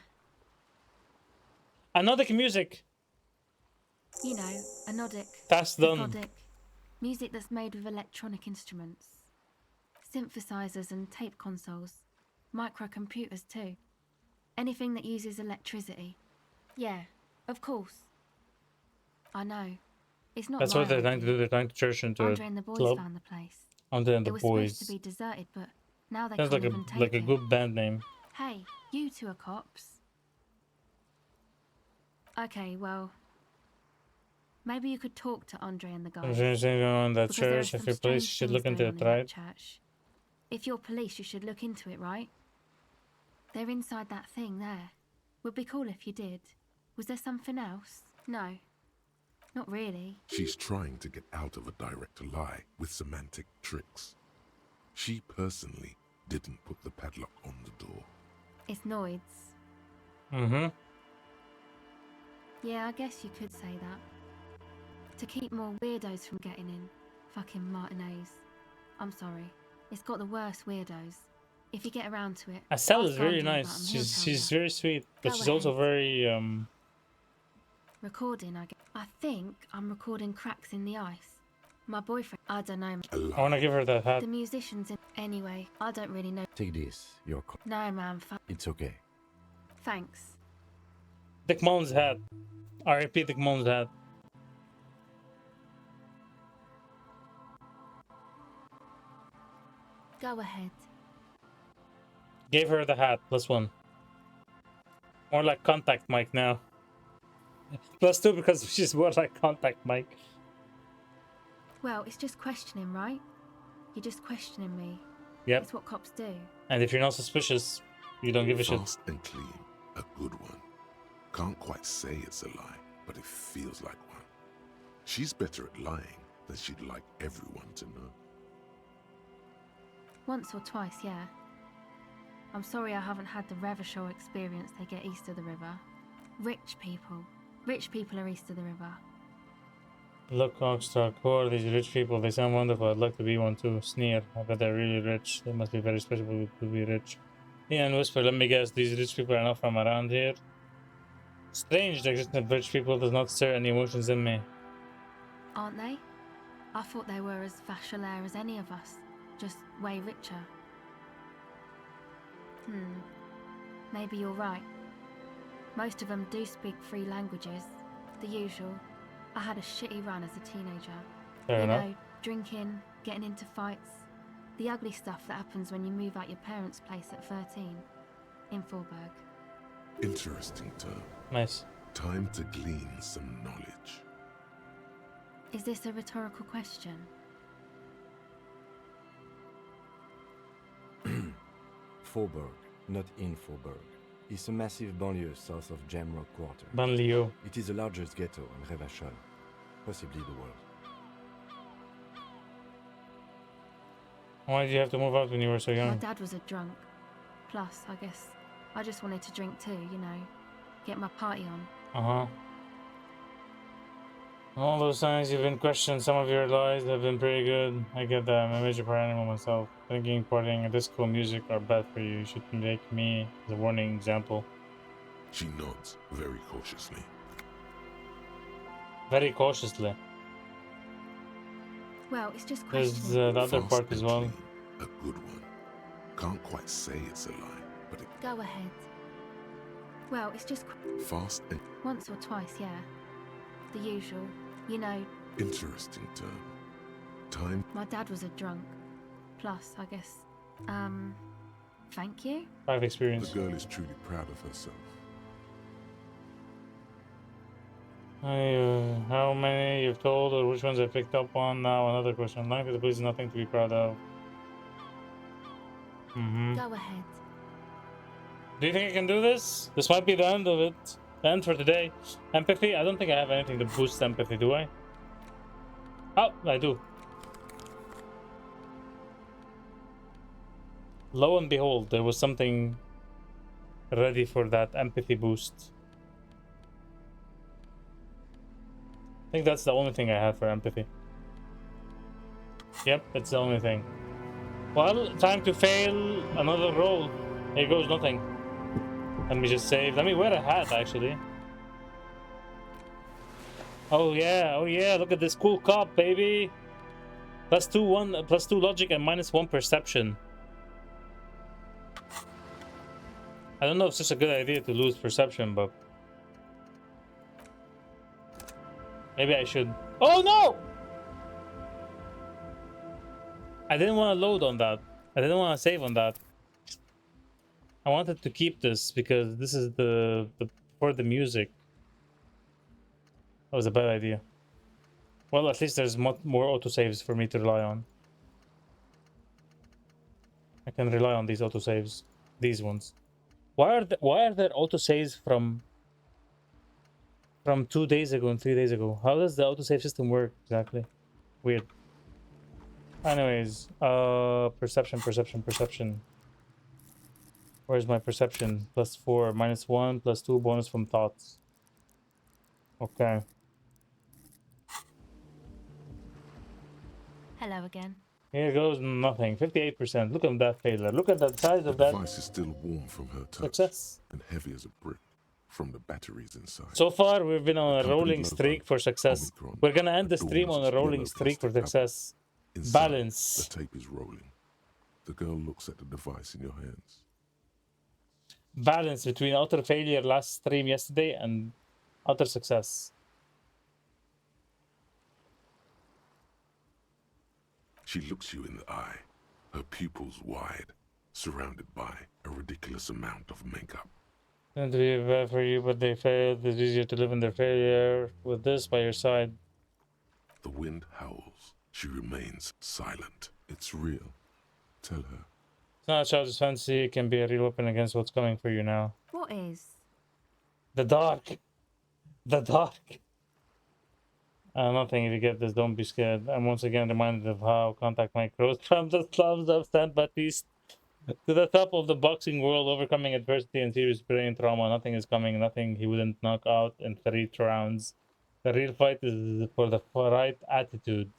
Anodic music. You know, anodic. That's done. Methodic. Music that's made with electronic instruments. Synthesizers and tape consoles. Microcomputers too. Anything that uses electricity. Yeah, of course. I know. It's not That's my what they're trying to idea. do. They're trying to church into Andre a and the boys club. found the place. Andre and It the was boys. supposed to be deserted, but now they Sounds can't like even take a it. good band name. Hey, you two are cops. Okay, well, maybe you could talk to Andre and the guys. On that Because there are church, if some you're police, you strange should things look into going it, on in right? that church. If you're police, you should look into it, right? They're inside that thing there. Would be cool if you did. Was there something else? No. Not really. She's trying to get out of a direct lie with semantic tricks. She personally didn't put the padlock on the door. It's Noids. Mm-hmm. Yeah, I guess you could say that. To keep more weirdos from getting in. Fucking Martinez. I'm sorry. It's got the worst weirdos. If you get around to it. Estelle ask is really Andre about nice. 'em, he'll tell She's ya. very sweet, but Go she's also ahead. very Recording, I guess. I think I'm recording cracks in the ice. My boyfriend, I don't know. I want to give her that hat. The musicians in. Anyway, I don't really know. Take this, your No, man. It's okay. Thanks. Dick Mullins hat. R.I.P. Dick Mullins hat. Go ahead. Gave her the hat. +1. More like contact mic now. +2 because she's more like contact mic. Well, it's just questioning, right? You're just questioning me. Yep. It's what cops do. And if you're not suspicious, you don't give a shit. Fast and clean, a good one. Can't quite say it's a lie, but it feels like one. She's better at lying than she'd like everyone to know. Once or twice, yeah. I'm sorry I haven't had the Revachol experience they get east of the river. Rich people. Rich people are east of the river. Look, Oxtalk, who are these rich people? They sound wonderful. I'd like to be one too. Sneer. I bet they're really rich. They must be very special to be rich. Yeah, and whisper, let me guess, these rich people are not from around here. Strange, the existence of rich people does not stir any emotions in me. Aren't they? I thought they were as vachelaire as any of us. Just way richer. Maybe you're right. Most of them do speak 3 languages. The usual. I had a shitty run as a teenager. Fair enough. You know, drinking, getting into fights. The ugly stuff that happens when you move out your parents' place at 13. In Forberg. Interesting term. Nice. Time to glean some knowledge. Is this a rhetorical question? Faubourg, not in Faubourg, is a massive banlieue south of Jamrock Quarter. Banlieue. It is the largest ghetto in Revachol, possibly the world. Why did you have to move out when you were so My young? dad was a drunk. Plus, I guess I just wanted to drink too, you know. Get my party on. Uh-huh. All those times you've been questioned, some of your lies have been pretty good. I get that. I'm a major party animal myself. Drinking, partying, and disco music are bad for you. You should make me as a warning example. She nods very cautiously. Very cautiously. Well, it's just There's questioning. the other Fast part as and well. clean, a good one. Can't quite say it's a lie, but it Go ahead. Well, it's just fast and once or twice, yeah. The usual. You know, interesting term. Time my dad was a drunk. Plus, I guess, thank you? I've the experienced. girl is truly proud of herself. How many you've told or which ones I picked up on now? Another question. Life is please nothing to be proud of. Go ahead. Do you think I can do this? This might be the end of it. The end for today. Empathy? I don't think I have anything to boost empathy, do I? Oh, I do. Lo and behold, there was something ready for that empathy boost. I think that's the only thing I have for empathy. Yep, it's the only thing. Well, time to fail another roll. Here goes nothing. Let me just save. Let me wear a hat, actually. Oh yeah, look at this cool cop, baby. +2 logic and -1 perception. I don't know if it's just a good idea to lose perception, but maybe I should. Oh no! I didn't want to load on that. I didn't want to save on that. I wanted to keep this because this is the for the music. That was a bad idea. Well, at least there's more autosaves for me to rely on. I can rely on these autosaves. These ones. Why are there autosaves from 2 days ago and 3 days ago? How does the autosave system work exactly? Weird. Anyways, perception. Where's my perception? +4, -1, +2 bonus from thoughts. Okay. Hello again. Here goes nothing. 58%. Look at that failure. Look at the size The of that device is still warm from her touch success. and heavy as a brick from the batteries inside. So far, we've been on a The company rolling logo, streak for success. Omicron, We're gonna end the stream adorns on a its rolling yellow streak for plastic success. Inside, Balance. the tape is rolling. The girl looks at the device in your hands. Balance between utter failure last stream yesterday and utter success. She looks you in the eye, her pupils wide, surrounded by a ridiculous amount of makeup. And to be bad for you, but they failed. It's easier to live in their failure with this by your side. The wind howls. She remains silent. It's real. Tell her. It's not a child's fancy. It can be a real weapon against what's coming for you now. What is? The dark. The dark. Nothing. If you get this, don't be scared. I'm once again reminded of how contact micros from the slums of San Baptiste to the top of the boxing world, overcoming adversity and serious brain trauma. Nothing is coming. Nothing he wouldn't knock out in 3 rounds. The real fight is for the right attitude.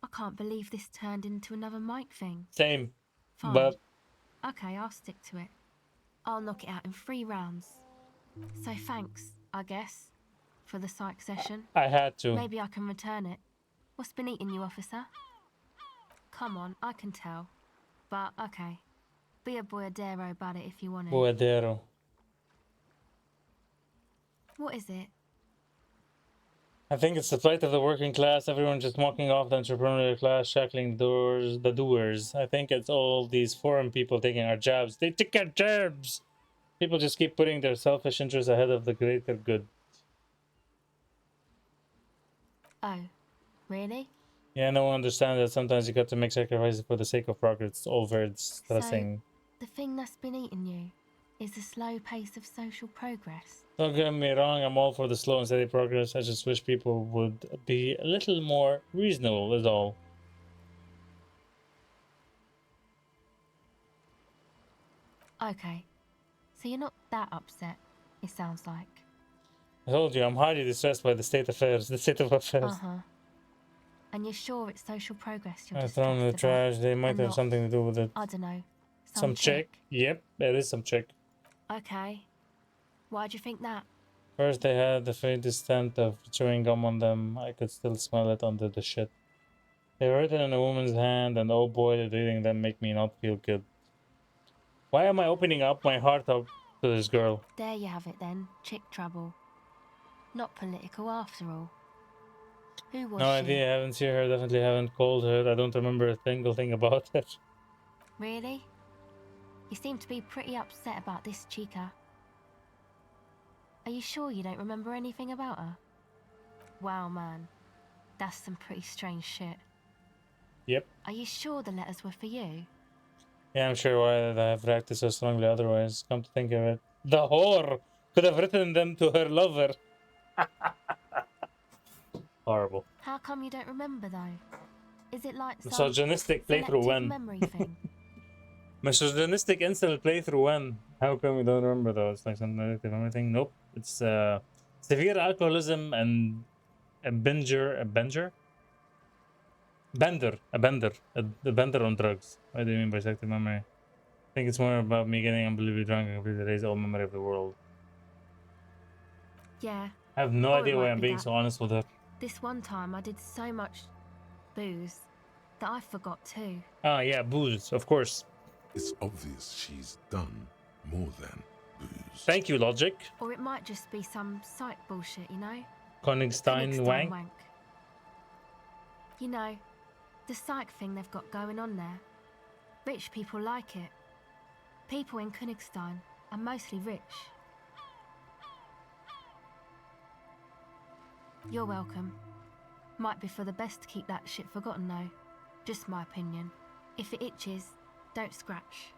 I can't believe this turned into another mic thing. Same. Fine. But okay, I'll stick to it. I'll knock it out in 3 rounds. So thanks, I guess, for the psych session. I had to. Maybe I can return it. What's been eating you, officer? Come on, I can tell. But, okay. Be a boyadero about it if you want it. Boyadero. What is it? I think it's the plight of the working class. Everyone just mocking off the entrepreneurial class, shackling the doers. I think it's all these foreign people taking our jobs. They take our jobs! People just keep putting their selfish interests ahead of the greater good. Oh, really? Yeah, no one understands that sometimes you got to make sacrifices for the sake of progress. It's over, it's stressing. So, the thing that's been eating you is the slow pace of social progress. Don't get me wrong, I'm all for the slow and steady progress. I just wish people would be a little more reasonable, is all. Okay, so you're not that upset, it sounds like. I told you, I'm highly distressed by the state of affairs. Uh-huh. And you're sure it's social progress you're I distressed throw them in the about, trash, they might and have not, something to do with it. I don't know, Some chick. Yep, there is some chick. Okay. Why'd you think that? First, they had the faintest scent of chewing gum on them. I could still smell it under the shit. They were written in a woman's hand, and oh boy, did reading them make me not feel good. Why am I opening up my heart up to this girl? There you have it then. Chick trouble. Not political after all. Who was No she? idea, I haven't seen her, definitely haven't called her. I don't remember a single thing about it. Really? You seem to be pretty upset about this chica. Are you sure you don't remember anything about her? Wow, man. That's some pretty strange shit. Yep. Are you sure the letters were for you? Yeah, I'm sure why I have reacted so strongly otherwise. Come to think of it. The whore could have written them to her lover. Horrible. How come you don't remember though? Is it like some Misogynistic playthrough selective when? memory thing? Misogynistic instant playthrough when? How come we don't remember those? Like some negative everything? Nope. It's severe alcoholism and a bender. A bender on drugs. What do you mean by selective memory? I think it's more about me getting unbelievably drunk and completely erase all memory of the world. Yeah. I have no Or it idea why might I'm be being that. so honest with her. This one time I did so much booze that I forgot too. Ah, yeah, booze, of course. It's obvious she's done more than booze. Thank you, Logic. Or it might just be some psych bullshit, you know? Königstein wank. You know, the psych thing they've got going on there. Rich people like it. People in Königstein are mostly rich. You're welcome. Might be for the best to keep that shit forgotten though. Just my opinion. If it itches, don't scratch.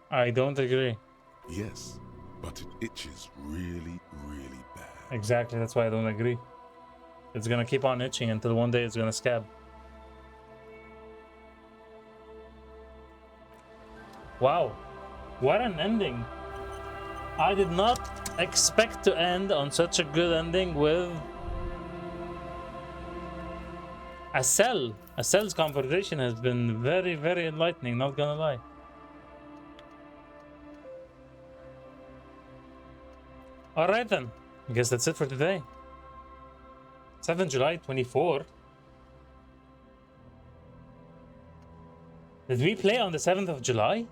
I don't agree. Yes, but it itches really, really bad. Exactly, that's why I don't agree. It's gonna keep on itching until one day it's gonna scab. Wow, what an ending. I did not expect to end on such a good ending with a cell. A cell's conversation has been very, very enlightening, not gonna lie. Alright then, I guess that's it for today. 7 July 24. Did we play on the 7th of July?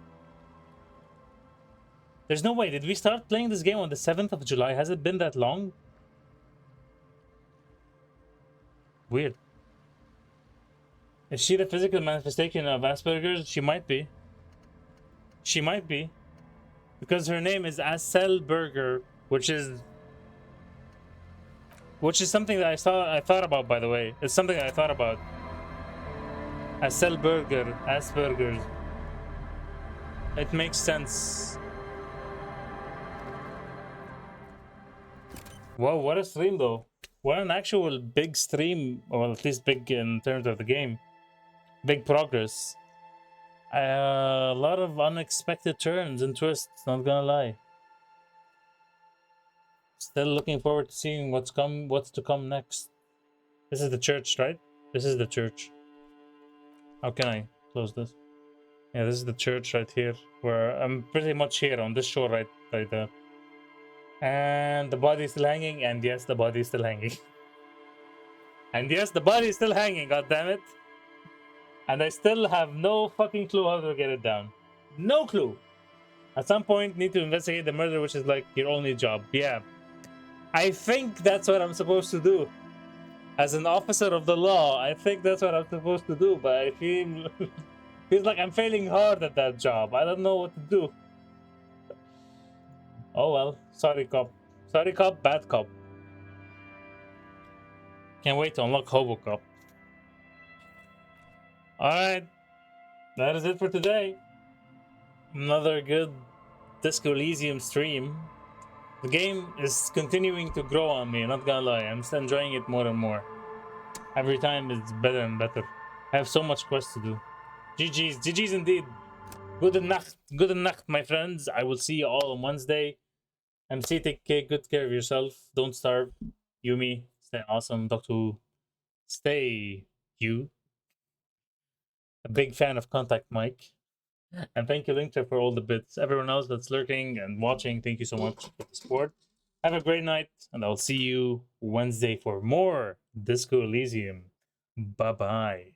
There's no way. Did we start playing this game on the 7th of July? Has it been that long? Weird. Is she the physical manifestation of Asperger's? She might be. She might be. Because her name is Asselberger, which is something that I thought about, by the way. It's something I thought about. Asperger's. It makes sense. Whoa, what a stream though. What an actual big stream, well, at least big in terms of the game. Big progress. A lot of unexpected turns and twists, not gonna lie. Still looking forward to seeing what's to come next. This is the church, right? This is the church. How can I close this? Yeah, this is the church right here, where I'm pretty much here on this shore right there. And the body is still hanging, and yes, the body is still hanging. And yes, the body is still hanging, god damn it. And I still have no fucking clue how to get it down. No clue. At some point, need to investigate the murder, which is like your only job. Yeah. I think that's what I'm supposed to do. As an officer of the law, I think that's what I'm supposed to do, but I feel feels like I'm failing hard at that job. I don't know what to do. Oh well. Sorry, cop. Sorry, cop. Bad cop. Can't wait to unlock Hobocop. Alright. That is it for today. Another good Disco Elysium stream. The game is continuing to grow on me, not gonna lie. I'm still enjoying it more and more. Every time it's better and better. I have so much quest to do. GG's. GG's indeed. Good night, my friends. I will see you all on Wednesday. MC, take good care of yourself. Don't starve. Yumi, stay awesome. Doctor, stay you. A big fan of Contact Mike. And thank you, Linktree, for all the bits. Everyone else that's lurking and watching, thank you so much for the support. Have a great night, and I'll see you Wednesday for more Disco Elysium. Bye-bye.